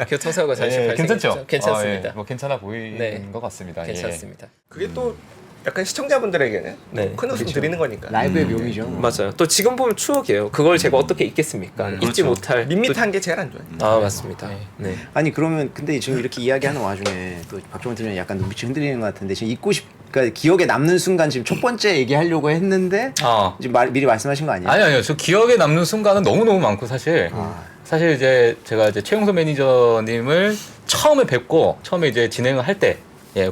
Speaker 3: 교통사고가 잠시
Speaker 2: 예,
Speaker 3: 발생했죠.
Speaker 2: 괜찮죠?
Speaker 3: 괜찮습니다.
Speaker 2: 뭐 괜찮아 보이는
Speaker 3: 네.
Speaker 2: 것 같습니다.
Speaker 3: 괜찮습니다.
Speaker 5: 그게 또 약간 시청자분들에게는
Speaker 3: 네.
Speaker 5: 큰 웃음 드리는 거니까.
Speaker 1: 라이브의 묘미죠.
Speaker 3: 맞아요. 또 지금 보면 추억이에요. 그걸 제가 어떻게 잊겠습니까? 잊지 못할
Speaker 5: 밋밋한 게 제일 안 좋아요.
Speaker 3: 아 맞습니다. 네.
Speaker 1: 아니 그러면 근데 지금 이렇게 이야기하는 와중에 또 박종원 팀장님 약간 눈빛이 흔들리는 것 같은데 지금 그러니까 기억에 남는 순간 지금 첫 번째 얘기하려고 했는데 지금 미리 말씀하신 거 아니에요?
Speaker 2: 아니요. 저 기억에 남는 순간은 너무너무 많고 사실 이제 제가 이제 최용서 매니저님을 처음에 뵙고 처음에 이제 진행을 할 때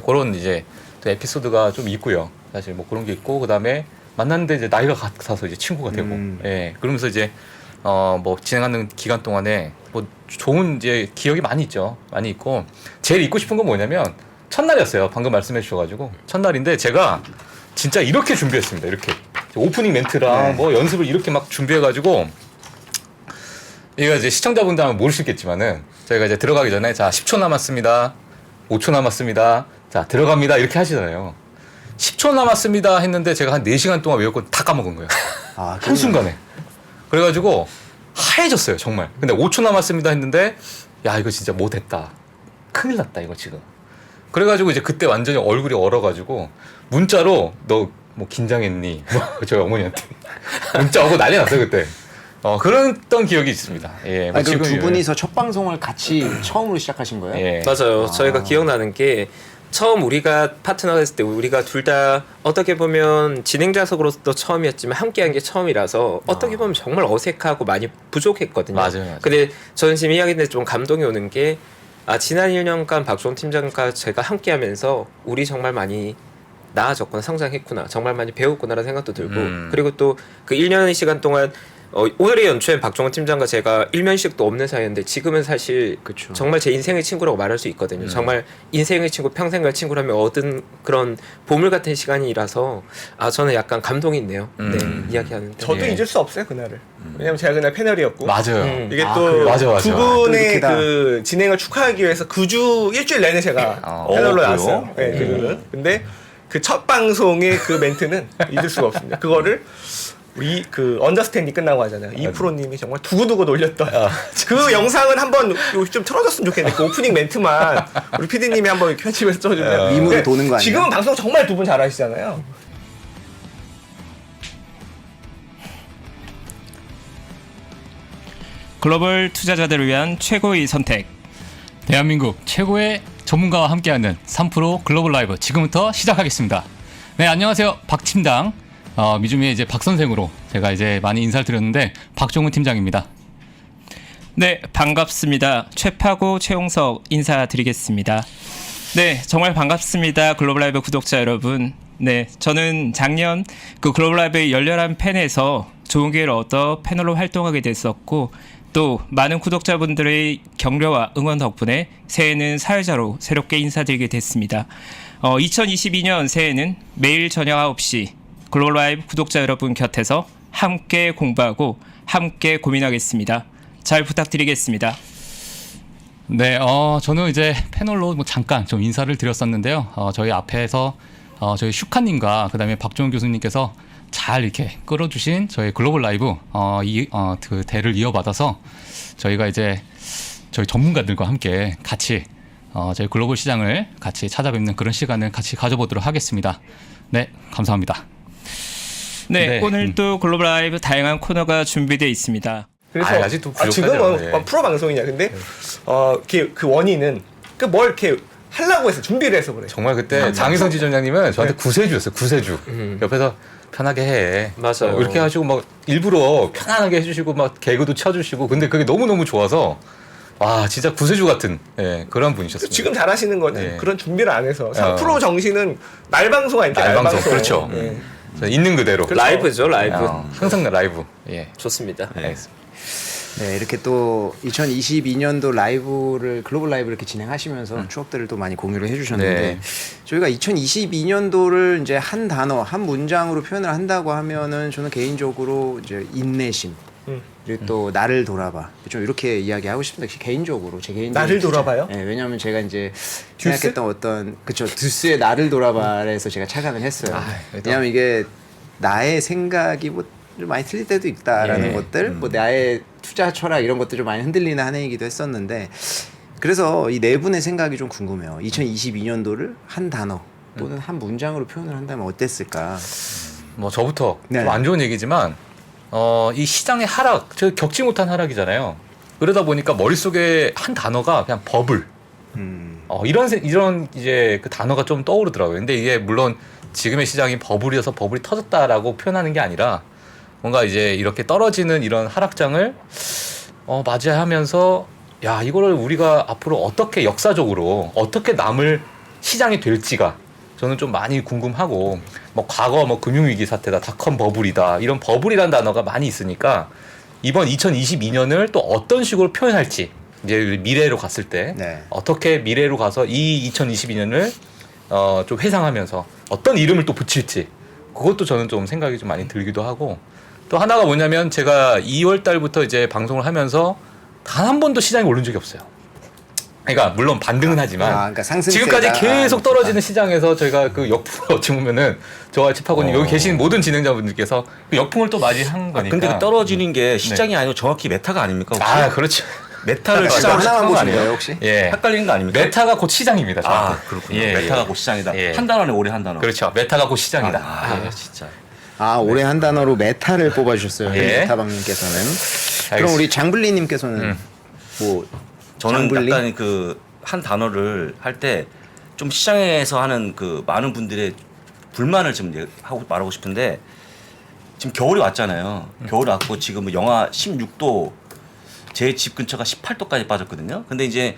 Speaker 2: 그런 이제 또 에피소드가 좀 있고요. 사실 뭐 그런 게 있고 그다음에 만났는데 이제 나이가 같아서 이제 친구가 되고 그러면서 이제 뭐 진행하는 기간 동안에 뭐 좋은 이제 기억이 많이 있죠. 많이 있고 제일 잊고 싶은 건 뭐냐면 첫날이었어요. 방금 말씀해 주셔가지고 첫날인데 제가 진짜 이렇게 준비했습니다. 이렇게 오프닝 멘트랑 뭐 연습을 이렇게 막 준비해가지고 이거 이제 시청자분들은 모르시겠지만은 저희가 이제 들어가기 전에 자 10초 남았습니다. 5초 남았습니다. 자 들어갑니다. 이렇게 하시잖아요. 10초 남았습니다 했는데 제가 한 4시간 동안 외웠고 다 까먹은 거예요. 한순간에. 그래가지고 하얘졌어요. 정말. 근데 5초 남았습니다 했는데 야 이거 진짜 못했다. 큰일 났다 이거 지금. 그래가지고 이제 그때 완전히 얼굴이 얼어가지고 문자로 너 뭐 긴장했니? 뭐 저희 어머니한테 문자 오고 난리 났어요 그때. 그랬던 기억이 있습니다. 예, 뭐
Speaker 1: 그럼 두 분이서 첫 방송을 같이 처음으로 시작하신 거예요?
Speaker 2: 예.
Speaker 3: 맞아요. 저희가 기억나는 게 처음 우리가 파트너가 됐을 때 우리가 둘 다 어떻게 보면 진행자석으로도 처음이었지만 함께한 게 처음이라서 어떻게 보면 정말 어색하고 많이 부족했거든요.
Speaker 2: 맞아요.
Speaker 3: 근데 저는 지금 이야기인데 좀 감동이 오는 게 지난 1년간 박종원 팀장과 제가 함께하면서 우리 정말 많이 나아졌구나, 성장했구나, 정말 많이 배웠구나라는 생각도 들고 그리고 또 그 1년의 시간 동안 오늘의 연초엔 박종원 팀장과 제가 일면식도 없는 사이였는데 지금은 사실 정말 제 인생의 친구라고 말할 수 있거든요. 정말 인생의 친구, 평생 갈 친구라면 얻은 그런 보물 같은 시간이라서 저는 약간 감동이 있네요. 네, 이야기하는데.
Speaker 5: 저도 잊을 수 없어요 그날을. 왜냐면 제가 그날 패널이었고.
Speaker 2: 맞아요.
Speaker 5: 이게
Speaker 2: 그래.
Speaker 5: 또
Speaker 2: 맞아.
Speaker 5: 두 분의 그 진행을 축하하기 위해서 그 주 일주일 내내 제가 패널로 나왔어요. 네, 그 주는. 근데 그 첫 방송의 그 멘트는 잊을 수가 없습니다. 그거를 우리 그 언더스탠딩 끝나고 하잖아요. 이 프로님이 정말 두고두고 놀렸던 그 영상은 한번 좀 틀어줬으면 좋겠는데 그 오프닝 멘트만 우리 PD님이 한번 편집해서 써주면
Speaker 1: 미모로 도는 거 아니에요?
Speaker 5: 지금은 방송 정말 두 분 잘하시잖아요.
Speaker 12: 글로벌 투자자들을 위한 최고의 선택.
Speaker 13: 대한민국 최고의 전문가와 함께하는 3프로 글로벌 라이브 지금부터 시작하겠습니다. 네, 안녕하세요. 박팀장. 미주미의 이제 박 선생으로 제가 이제 많이 인사를 드렸는데 박종훈 팀장입니다.
Speaker 12: 네, 반갑습니다. 최파고 최용석 인사드리겠습니다. 네, 정말 반갑습니다. 글로벌 라이브 구독자 여러분. 네, 저는 작년 그 글로벌 라이브의 열렬한 팬에서 좋은 기회를 얻어 패널로 활동하게 됐었고 또 많은 구독자분들의 격려와 응원 덕분에 새해는 사회자로 새롭게 인사드리게 됐습니다. 2022년 새해는 매일 저녁 9시 글로벌 라이브 구독자 여러분 곁에서 함께 공부하고 함께 고민하겠습니다. 잘 부탁드리겠습니다.
Speaker 13: 네, 저는 이제 패널로 뭐 잠깐 좀 인사를 드렸었는데요. 저희 앞에서 저희 슈카님과 그다음에 박종훈 교수님께서 잘 이렇게 끌어주신 저희 글로벌 라이브 그 대를 이어받아서 저희가 이제 저희 전문가들과 함께 같이 저희 글로벌 시장을 같이 찾아뵙는 그런 시간을 같이 가져보도록 하겠습니다. 네, 감사합니다.
Speaker 12: 네, 오늘도 글로벌 라이브 다양한 코너가 준비되어 있습니다.
Speaker 5: 그래서
Speaker 2: 아직도 부족하죠.
Speaker 5: 지금은 프로 방송이냐? 근데 그 원인은 그 뭘 이렇게 하려고 해서 준비를 해서 그래.
Speaker 2: 정말 그때 장희성 지점장님은 저한테 구세주였어요. 구세주. 옆에서 편하게 해.
Speaker 3: 맞아요.
Speaker 2: 이렇게 하시고 막 일부러 편안하게 해주시고 막 개그도 쳐주시고 근데 그게 너무너무 좋아서 와 진짜 구세주 같은 그런 분이셨습니다.
Speaker 5: 지금 잘하시는 거는 그런 준비를 안 해서 프로 정신은 날방송 아닙니까?
Speaker 2: 날방송. 그렇죠. 있는 그대로.
Speaker 5: 그렇죠.
Speaker 3: 라이브죠, 라이브.
Speaker 2: 항상 라이브. 예.
Speaker 3: 좋습니다.
Speaker 2: 알겠습니다.
Speaker 1: 네, 이렇게 또 2022년도 라이브를 글로벌 라이브를 이렇게 진행하시면서 추억들을 또 많이 공유를 해주셨는데
Speaker 2: 네.
Speaker 1: 저희가 2022년도를 이제 한 단어, 한 문장으로 표현을 한다고 하면은 저는 개인적으로 이제 인내심 그리고 또 나를 돌아봐 좀 이렇게 이야기하고 싶습니다. 개인적으로 제 개인적인
Speaker 5: 나를 돌아봐요?
Speaker 1: 네, 왜냐하면 제가 이제 생각했던 어떤 듀스의 나를 돌아봐에서 제가 착안을 했어요. 왜냐하면 이게 나의 생각이 뭐 좀 많이 틀릴 때도 있다라는
Speaker 2: 예.
Speaker 1: 것들, 뭐 나의 투자 철학 이런 것들 좀 많이 흔들리는 한 해이기도 했었는데, 그래서 이 네 분의 생각이 좀 궁금해요. 2022년도를 한 단어 또는 한 문장으로 표현을 한다면 어땠을까?
Speaker 2: 뭐 저부터
Speaker 1: 네.
Speaker 2: 좀 안 좋은 얘기지만 이 시장의 하락, 저 겪지 못한 하락이잖아요. 그러다 보니까 머릿속에 한 단어가 그냥 버블. 이런 이제 그 단어가 좀 떠오르더라고요. 근데 이게 물론 지금의 시장이 버블이어서 버블이 터졌다라고 표현하는 게 아니라 뭔가 이제 이렇게 떨어지는 이런 하락장을 맞이하면서 야, 이거를 우리가 앞으로 어떻게 역사적으로 어떻게 남을 시장이 될지가 저는 좀 많이 궁금하고, 뭐 과거 뭐 금융위기 사태다, 닷컴 버블이다, 이런 버블이라는 단어가 많이 있으니까 이번 2022년을 또 어떤 식으로 표현할지, 이제 미래로 갔을 때
Speaker 1: 네.
Speaker 2: 어떻게 미래로 가서 이 2022년을 좀 회상하면서 어떤 이름을 또 붙일지, 그것도 저는 좀 생각이 좀 많이 들기도 하고, 또 하나가 뭐냐면 제가 2월 달부터 이제 방송을 하면서 단 한 번도 시장이 오른 적이 없어요. 그러니까 물론 반등은 하지만
Speaker 1: 그러니까 상승세다.
Speaker 2: 지금까지 계속 떨어지는 시장에서 저희가 그 역풍을 어찌 보면은 저와 치파고님 여기 계신 모든 진행자분들께서 그 역풍을 또 맞이한 거니까.
Speaker 4: 근데 그 떨어지는 게 시장이 아니고 정확히 메타가 아닙니까? 혹시?
Speaker 2: 아, 그렇죠.
Speaker 4: 메타를
Speaker 1: 진짜
Speaker 4: 시장으로
Speaker 1: 하나만
Speaker 4: 착각한 거
Speaker 1: 보신
Speaker 4: 아니에요?
Speaker 1: 거예요 혹시?
Speaker 2: 예.
Speaker 4: 헷갈리는 거 아닙니까?
Speaker 2: 메타가 곧 시장입니다.
Speaker 4: 아,
Speaker 2: 저한테.
Speaker 4: 그렇군요.
Speaker 2: 예,
Speaker 4: 메타가
Speaker 2: 예.
Speaker 4: 곧 시장이다.
Speaker 2: 예.
Speaker 4: 한 단어네, 올해 한 단어.
Speaker 2: 그렇죠. 메타가 곧 시장이다.
Speaker 4: 진짜.
Speaker 1: 올해 한 단어로 메타를 뽑아주셨어요.
Speaker 2: 예.
Speaker 1: 메타방님께서는. 그럼
Speaker 2: 알겠습니다.
Speaker 1: 우리 장블리님께서는 뭐
Speaker 4: 저는
Speaker 1: 장블리?
Speaker 4: 약간 그 한 단어를 할 때 좀 시장에서 하는 그 많은 분들의 불만을 좀 말하고 싶은데, 지금 겨울이 왔잖아요. 겨울이 왔고 지금 영하 16도, 제 집 근처가 18도까지 빠졌거든요. 근데 이제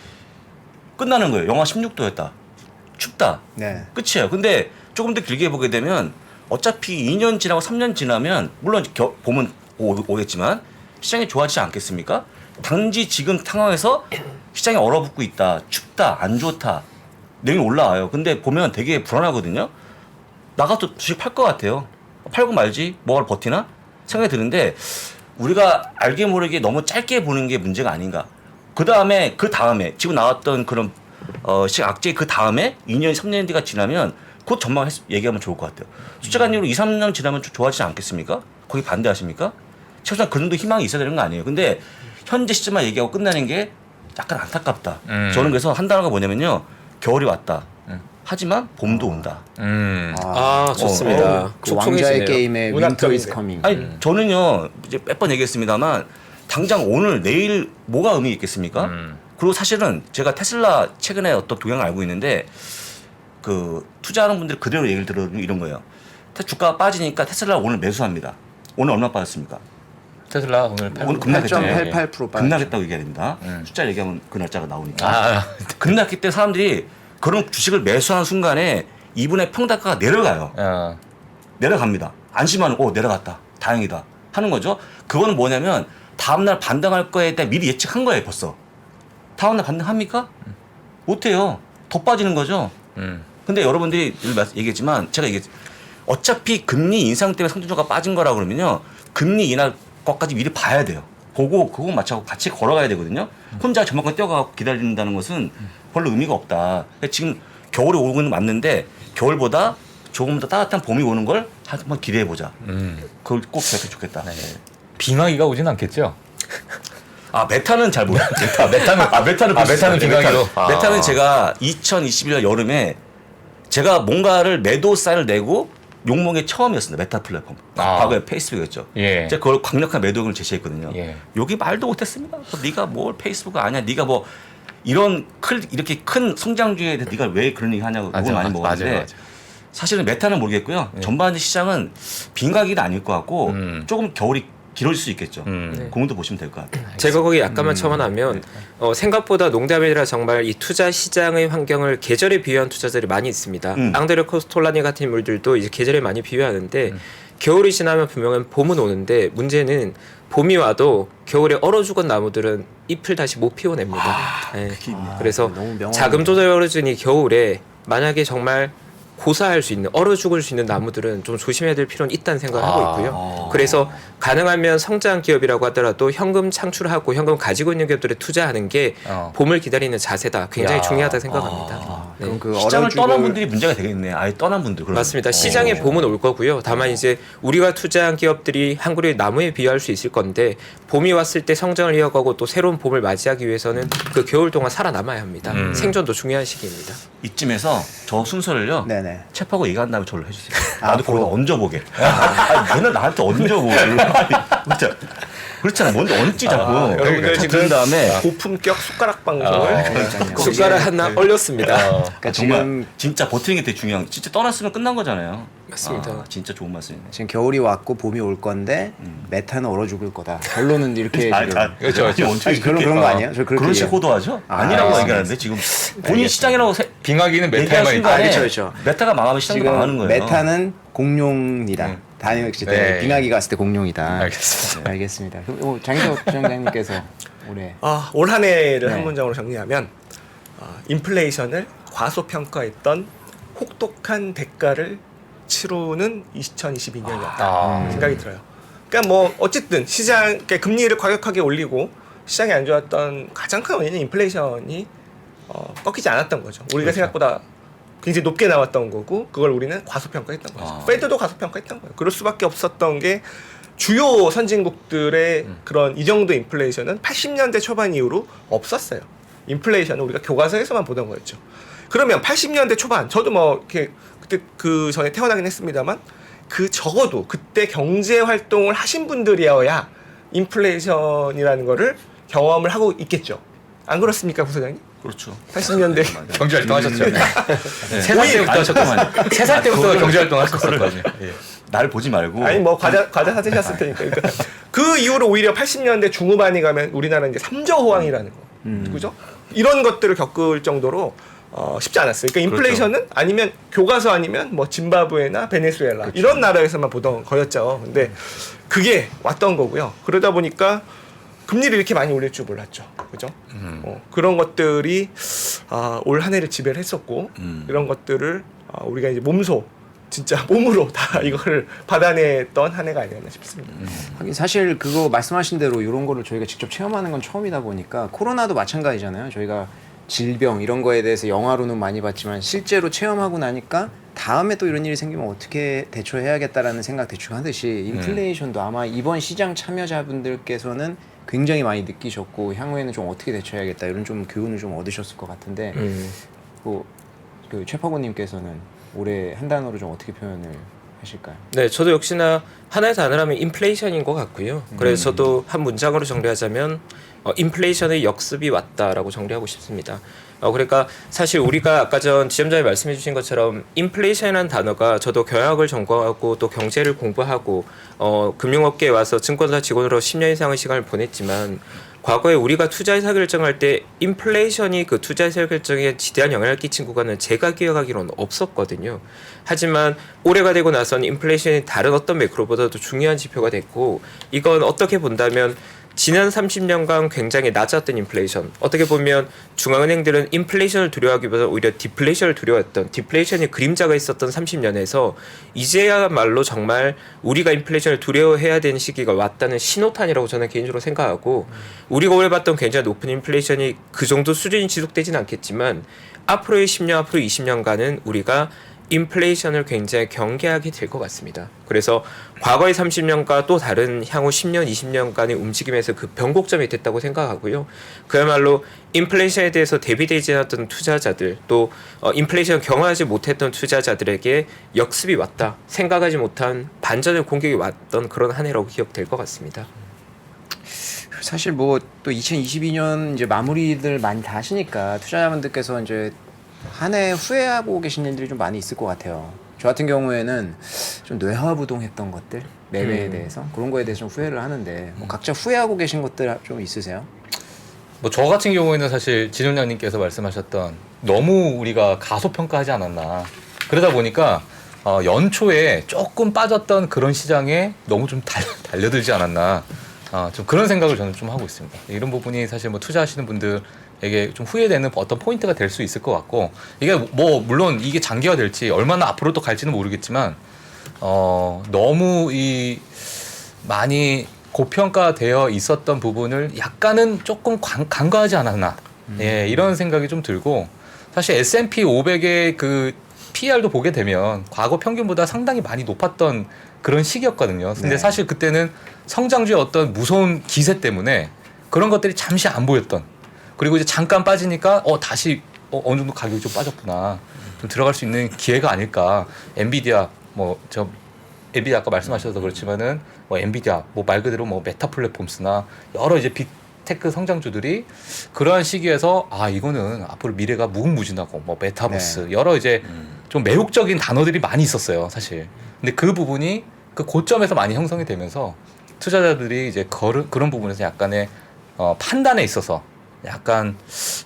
Speaker 4: 끝나는 거예요. 영하 16도였다. 춥다.
Speaker 1: 네.
Speaker 4: 끝이에요. 근데 조금 더 길게 보게 되면 어차피 2년 지나고 3년 지나면 물론 봄은 오겠지만 시장이 좋아지지 않겠습니까? 단지 지금 상황에서 시장이 얼어붙고 있다, 춥다, 안 좋다, 내용이 올라와요. 근데 보면 되게 불안하거든요. 나가도 주식 팔 것 같아요. 팔고 말지, 뭐가 버티나? 생각이 드는데, 우리가 알게 모르게 너무 짧게 보는 게 문제가 아닌가. 그 다음에 지금 나왔던 그런 악재 그 다음에 2년, 3년 뒤가 지나면 곧 전망 얘기하면 좋을 것 같아요. 숫자간으로 2, 3년 지나면 좀 좋아지지 않겠습니까? 거기 반대하십니까? 최소한 그 정도 희망이 있어야 되는 거 아니에요. 근데 현재 시점만 얘기하고 끝나는 게 약간 안타깝다. 저는 그래서 한 단어가 뭐냐면요, 겨울이 왔다. 하지만 봄도 온다.
Speaker 3: 좋습니다.
Speaker 1: 그 왕자의 게임의 윈터 이즈 커밍.
Speaker 4: 아니 저는요 이제 몇 번 얘기했습니다만 당장 오늘 내일 뭐가 의미 있겠습니까? 그리고 사실은 제가 테슬라 최근에 어떤 동향을 알고 있는데, 그 투자하는 분들 그대로 얘기를 들어보면 이런 거예요. 주가가 빠지니까 테슬라 오늘 매수합니다. 오늘 얼마 빠졌습니까?
Speaker 2: 테슬라 오늘
Speaker 4: 급락했죠.
Speaker 1: 8.88% 빠졌죠.
Speaker 4: 급락했다고 얘기해야 됩니다. 숫자 얘기하면 그 날짜가 나오니까. 급락했기 때문에 사람들이 그런 주식을 매수하는 순간에 이분의 평단가가 내려가요. 내려갑니다. 안심하는, 내려갔다, 다행이다 하는 거죠. 그거는 뭐냐면 다음날 반등할 거에 대해 미리 예측한 거예요. 벌써 다음날 반등합니까? 못해요. 더 빠지는 거죠. 근데 여러분들이 얘기했지만 제가 어차피 금리 인상 때문에 성장주가 빠진 거라 그러면요, 금리 인하 것까지 미리 봐야 돼요. 그거 맞춰서 같이 걸어가야 되거든요. 혼자 저만큼 뛰어가고 기다린다는 것은 별로 의미가 없다. 지금 겨울이 오는 건 맞는데 겨울보다 조금 더 따뜻한 봄이 오는 걸 한번 기대해 보자. 그걸 꼭 기억했으면 좋겠다.
Speaker 2: 빙하기가 오진 않겠죠?
Speaker 4: 메타는 잘 모르겠어요.
Speaker 2: 메타는 빙하기로.
Speaker 4: 메타는 제가 2021년 여름에 제가 뭔가를 매도 사인을 내고 용목의 처음이었습니다. 메타 플랫폼. 과거에 페이스북이었죠.
Speaker 2: 예.
Speaker 4: 제가 그걸 강력한 매도 의견을 제시했거든요.
Speaker 2: 예.
Speaker 4: 여기 말도 못했습니다. 네가 뭘 페이스북 아니야? 네가 뭐 이렇게 큰 성장주에 대해 네가 왜 그런 얘기 하냐고 욕을 많이 먹었는데,
Speaker 2: 맞아요.
Speaker 4: 사실은 메타는 모르겠고요. 전반 시장은 빈가기는 아닐 것 같고 조금 겨울이 길어질 수 있겠죠. 그것도 보시면 될 것 같아요.
Speaker 3: 제가 거기 약간만 첨언하면 생각보다 농담이 아니라 정말 이 투자 시장의 환경을 계절에 비유한 투자들이 많이 있습니다. 앙드레 코스톨라니 같은 인물들도 이제 계절에 많이 비유하는데 겨울이 지나면 분명히 봄은 오는데 문제는 봄이 와도 겨울에 얼어 죽은 나무들은 잎을 다시 못 피워냅니다. 그래서 자금 조절해주니 겨울에 만약에 정말 고사할 수 있는, 얼어 죽을 수 있는 나무들은 좀 조심해야 될 필요는 있다는 생각을 하고 있고요. 그래서 가능하면 성장 기업이라고 하더라도 현금 창출하고 현금 가지고 있는 기업들에 투자하는 게 봄을 기다리는 자세다. 굉장히 중요하다 생각합니다.
Speaker 1: 그럼 그
Speaker 4: 시장을
Speaker 1: 얼어죽을-
Speaker 4: 떠난 분들이 문제가 되겠네. 아예 떠난 분들. 그러면.
Speaker 3: 맞습니다. 시장에 봄은 올 거고요. 다만 이제 우리가 투자한 기업들이 한국의 나무에 비유할 수 있을 건데 봄이 왔을 때 성장을 이어가고 또 새로운 봄을 맞이하기 위해서는 그 겨울 동안 살아남아야 합니다. 생존도 중요한 시기입니다.
Speaker 4: 이쯤에서 저 순서를요.
Speaker 1: 네네.
Speaker 4: 챕하고 얘기한 다음에 저를 해주세요.
Speaker 1: 아,
Speaker 4: 나도 거기서 얹어보게. 아니, 맨날 나한테 얹어보게. 진짜 그렇잖아. 먼저 얹지 자꾸.
Speaker 5: 여러분들
Speaker 4: 자,
Speaker 5: 지금
Speaker 4: 그런 다음에
Speaker 5: 고품격 숟가락 방송을
Speaker 3: 숟가락 하나 얼렸습니다.
Speaker 1: 그러니까
Speaker 4: 정말
Speaker 1: 지금
Speaker 4: 진짜 버티는 게 되게 중요한. 진짜 떠났으면 끝난 거잖아요.
Speaker 3: 맞습니다.
Speaker 4: 진짜 좋은 말씀이네.
Speaker 1: 지금 겨울이 왔고 봄이 올 건데 메타는 얼어 죽을 거다. 결론은 이렇게
Speaker 4: 아니,
Speaker 1: 지금.
Speaker 4: 그렇죠.
Speaker 1: 아니, 그런 거 아니에요? 저 그렇게
Speaker 4: 그런 식으로
Speaker 1: 이해해요.
Speaker 4: 호도하죠?
Speaker 1: 아,
Speaker 4: 아니라고
Speaker 1: 알겠습니다.
Speaker 4: 얘기하는데 지금 본인 시장이라고
Speaker 2: 빙하기는
Speaker 4: 얘기한
Speaker 2: 메타에만
Speaker 4: 순간에
Speaker 1: 있다. 그렇죠.
Speaker 4: 메타가 망하면 시장도
Speaker 1: 지금
Speaker 4: 망하는 거예요.
Speaker 1: 메타는 공룡이다. 다이렉시 때
Speaker 2: 네.
Speaker 1: 빙하기 갔을 때 공룡이다.
Speaker 2: 알겠습니다.
Speaker 1: 알겠습니다. 그럼 장인석 부장님께서 올해
Speaker 5: 올 한 해를
Speaker 1: 네.
Speaker 5: 한 문장으로 정리하면 인플레이션을 과소평가했던 혹독한 대가를 치르는 2022년이었다 생각이 들어요. 그러니까 뭐 어쨌든 시장 그러니까 금리를 과격하게 올리고 시장이 안 좋았던 가장 큰 원인은 인플레이션이 꺾이지 않았던 거죠. 우리가 생각보다 굉장히 높게 나왔던 거고 그걸 우리는 과소평가했던 거죠. 페드도 과소평가했던 거예요. 그럴 수밖에 없었던 게 주요 선진국들의 그런 이 정도 인플레이션은 80년대 초반 이후로 없었어요. 인플레이션은 우리가 교과서에서만 보던 거였죠. 그러면 80년대 초반 저도 뭐 이렇게 그때 그 전에 태어나긴 했습니다만 그 적어도 그때 경제 활동을 하신 분들이어야 인플레이션이라는 거를 경험을 하고 있겠죠. 안 그렇습니까, 부사장님?
Speaker 4: 그렇죠.
Speaker 5: 80년대
Speaker 2: 경제활동 하셨죠?
Speaker 4: 네.
Speaker 2: 3살 때부터 하셨거든요. 3살 때부터 경제활동 하셨었거든요. 예.
Speaker 4: 날 보지 말고.
Speaker 5: 아니 뭐 과자 사드셨을 테니까. 그러니까 그 이후로 오히려 80년대 중후반이 가면 우리나라는 이제 3저 호황이라는 거, 그죠? 이런 것들을 겪을 정도로 쉽지 않았어요. 그러니까 인플레이션은 아니면 교과서 아니면 뭐 짐바브웨나 베네수엘라 이런 나라에서만 보던 거였죠. 근데 그게 왔던 거고요. 그러다 보니까 금리를 이렇게 많이 올릴 줄 몰랐죠. 그죠? 그런 것들이 올 한 해를 지배를 했었고 이런 것들을 우리가 이제 몸소 진짜 몸으로 다 이거를 받아냈던 한 해가 아니었나 싶습니다.
Speaker 1: 하긴 사실 그거 말씀하신 대로 이런 거를 저희가 직접 체험하는 건 처음이다 보니까 코로나도 마찬가지잖아요. 저희가 질병 이런 거에 대해서 영화로는 많이 봤지만 실제로 체험하고 나니까 다음에 또 이런 일이 생기면 어떻게 대처해야겠다라는 생각 대충 하듯이 인플레이션도 아마 이번 시장 참여자분들께서는 굉장히 많이 느끼셨고 향후에는 좀 어떻게 대처해야겠다 이런 좀 교훈을 좀 얻으셨을 것 같은데 그 최파고님께서는 올해 한 단어로 좀 어떻게 표현을 하실까요?
Speaker 3: 네, 저도 역시나 하나의 단어라면 인플레이션인 것 같고요. 그래서 저도 한 문장으로 정리하자면 인플레이션의 역습이 왔다라고 정리하고 싶습니다. 그러니까 사실 우리가 아까 전 지점장이 말씀해 주신 것처럼 인플레이션이라는 단어가 저도 경영학을 전공하고 또 경제를 공부하고 금융업계에 와서 증권사 직원으로 10년 이상의 시간을 보냈지만 과거에 우리가 투자 의사결정할 때 인플레이션이 그 투자 의사결정에 지대한 영향을 끼친 구간은 제가 기억하기로는 없었거든요. 하지만 올해가 되고 나서는 인플레이션이 다른 어떤 매크로보다도 중요한 지표가 됐고 이건 어떻게 본다면 지난 30년간 굉장히 낮았던 인플레이션 어떻게 보면 중앙은행들은 인플레이션을 두려워하기보다 오히려 디플레이션을 두려워했던 디플레이션의 그림자가 있었던 30년에서 이제야말로 정말 우리가 인플레이션을 두려워해야 되는 시기가 왔다는 신호탄이라고 저는 개인적으로 생각하고 우리가 올해 봤던 굉장히 높은 인플레이션이 그 정도 수준이 지속되지는 않겠지만 앞으로의 10년 앞으로 20년간은 우리가 인플레이션을 굉장히 경계하게 될 것 같습니다. 그래서 과거의 30년과 또 다른 향후 10년, 20년간의 움직임에서 그 변곡점이 됐다고 생각하고요. 그야말로 인플레이션에 대해서 대비되지 않았던 투자자들 또 인플레이션 경험하지 못했던 투자자들에게 역습이 왔다. 생각하지 못한 반전의 공격이 왔던 그런 한 해라고 기억될 것 같습니다.
Speaker 1: 사실 뭐 또 2022년 이제 마무리들 많이 다 하시니까 투자자분들께서 이제 한 해 후회하고 계신 일들이 좀 많이 있을 것 같아요. 저 같은 경우에는 좀 뇌화부동했던 것들 매매에 대해서 그런 거에 대해서 좀 후회를 하는데 뭐 각자 후회하고 계신 것들 좀 있으세요?
Speaker 2: 뭐 저 같은 경우에는 사실 진원장님께서 말씀하셨던 너무 우리가 가소평가하지 않았나 그러다 보니까 연초에 조금 빠졌던 그런 시장에 너무 좀 달려들지 않았나 좀 그런 생각을 저는 좀 하고 있습니다. 이런 부분이 사실 뭐 투자하시는 분들에게 좀 후회되는 어떤 포인트가 될 수 있을 것 같고 이게 뭐 물론 이게 장기화될지 얼마나 앞으로 또 갈지는 모르겠지만 너무 이 많이 고평가되어 있었던 부분을 약간은 조금 간과하지 않았나 예, 이런 생각이 좀 들고 사실 S&P 500의 그 PER도 보게 되면 과거 평균보다 상당히 많이 높았던 그런 시기였거든요. 근데
Speaker 1: 네.
Speaker 2: 사실 그때는 성장주의 어떤 무서운 기세 때문에 그런 것들이 잠시 안 보였던, 그리고 이제 잠깐 빠지니까 다시 어느 정도 가격이 좀 빠졌구나, 좀 들어갈 수 있는 기회가 아닐까. 엔비디아 엔비디아 아까 말씀하셔서 그렇지만은 뭐 엔비디아 말 그대로 뭐 메타 플랫폼스나 여러 이제 빅테크 성장주들이 그러한 시기에서 이거는 앞으로 미래가 무궁무진하고 뭐 메타버스 여러 이제 좀 매혹적인 단어들이 많이 있었어요, 사실. 근데 그 부분이 그 고점에서 많이 형성이 되면서 투자자들이 이제 그런 부분에서 약간의 판단에 있어서 약간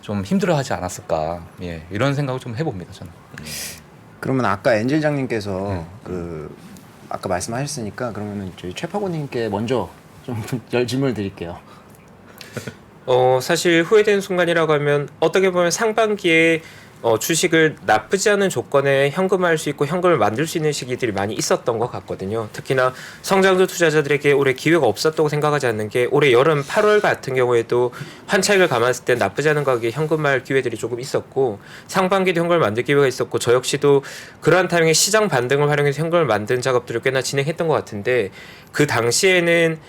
Speaker 2: 좀 힘들어하지 않았을까, 예, 이런 생각을 좀 해봅니다, 저는.
Speaker 1: 그러면 아까 엔젤장님께서 그 아까 말씀하셨으니까 그러면은 저희 최파고님께 먼저 좀 질문을 드릴게요.
Speaker 3: 사실 후회되는 순간이라고 하면 어떻게 보면 상반기에 주식을 나쁘지 않은 조건에 현금화할 수 있고 현금을 만들 수 있는 시기들이 많이 있었던 것 같거든요. 특히나 성장주 투자자들에게 올해 기회가 없었다고 생각하지 않는 게 올해 여름 8월 같은 경우에도 환차익을 감안했을 때 나쁘지 않은 가격에 현금화할 기회들이 조금 있었고 상반기도 현금을 만들 기회가 있었고 저 역시도 그러한 타이밍에 시장 반등을 활용해서 현금을 만든 작업들을 꽤나 진행했던 것 같은데 그 당시에는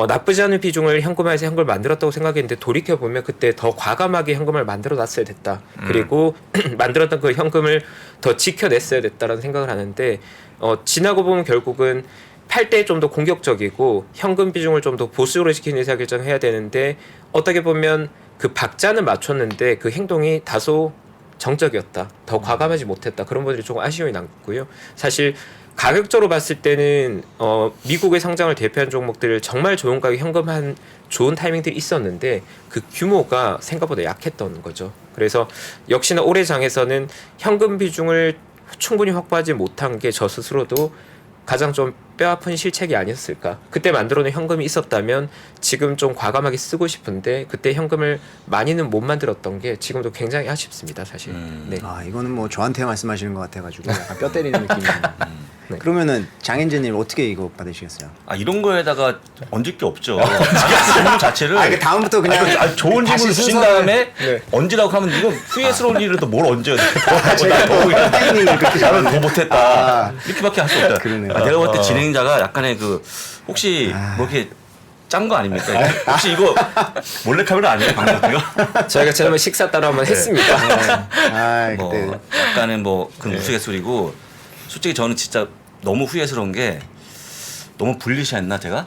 Speaker 3: 나쁘지 않은 비중을 현금화해서 현금을 만들었다고 생각했는데 돌이켜보면 그때 더 과감하게 현금을 만들어놨어야 됐다. 그리고 만들었던 그 현금을 더 지켜냈어야 됐다라는 생각을 하는데 지나고 보면 결국은 팔 때 좀 더 공격적이고 현금 비중을 좀 더 보수적으로 시키는 의사결정을 해야 되는데 어떻게 보면 그 박자는 맞췄는데 그 행동이 다소 정적이었다. 더 과감하지 못했다. 그런 부분들이 조금 아쉬움이 남고요. 사실 가격적으로 봤을 때는 미국의 상장을 대표한 종목들을 정말 좋은 가격 현금한 좋은 타이밍들이 있었는데 그 규모가 생각보다 약했던 거죠. 그래서 역시나 올해 장에서는 현금 비중을 충분히 확보하지 못한 게 저 스스로도 가장 좀 뼈아픈 실책이 아니었을까. 그때 만들어놓은 현금이 있었다면 지금 좀 과감하게 쓰고 싶은데 그때 현금을 많이는 못 만들었던 게 지금도 굉장히 아쉽습니다, 사실. 네.
Speaker 1: 이거는 뭐 저한테 말씀하시는 것 같아가지고 약간 뼈 때리는 느낌이에요. 네. 그러면은 장현재님 어떻게 이거 받으시겠어요?
Speaker 4: 이런 거에다가 얹을 게 없죠. 질문 자체를.
Speaker 1: 다음부터 그냥
Speaker 4: 좋은 질문을 주신 다음에 얹으라고 하면 이건 후회스러운 일을 또 뭘 얹어야 돼.
Speaker 1: 제가 타이밍을 그렇게
Speaker 4: 나는 더 못했다. 이렇게밖에 할 수 없다.
Speaker 1: 그러네요.
Speaker 4: 내가 볼 때 진행자가 약간의 혹시 뭐 이렇게 짠 거 아닙니까? 혹시 이거 몰래카메라 아니에요, 방금 이거?
Speaker 3: 저희가 지난번 식사 따로 한번 했습니다.
Speaker 4: 뭐 약간은 그런 우스갯소리고 솔직히 저는 진짜 너무 후회스러운 게 너무 불리시했나 제가?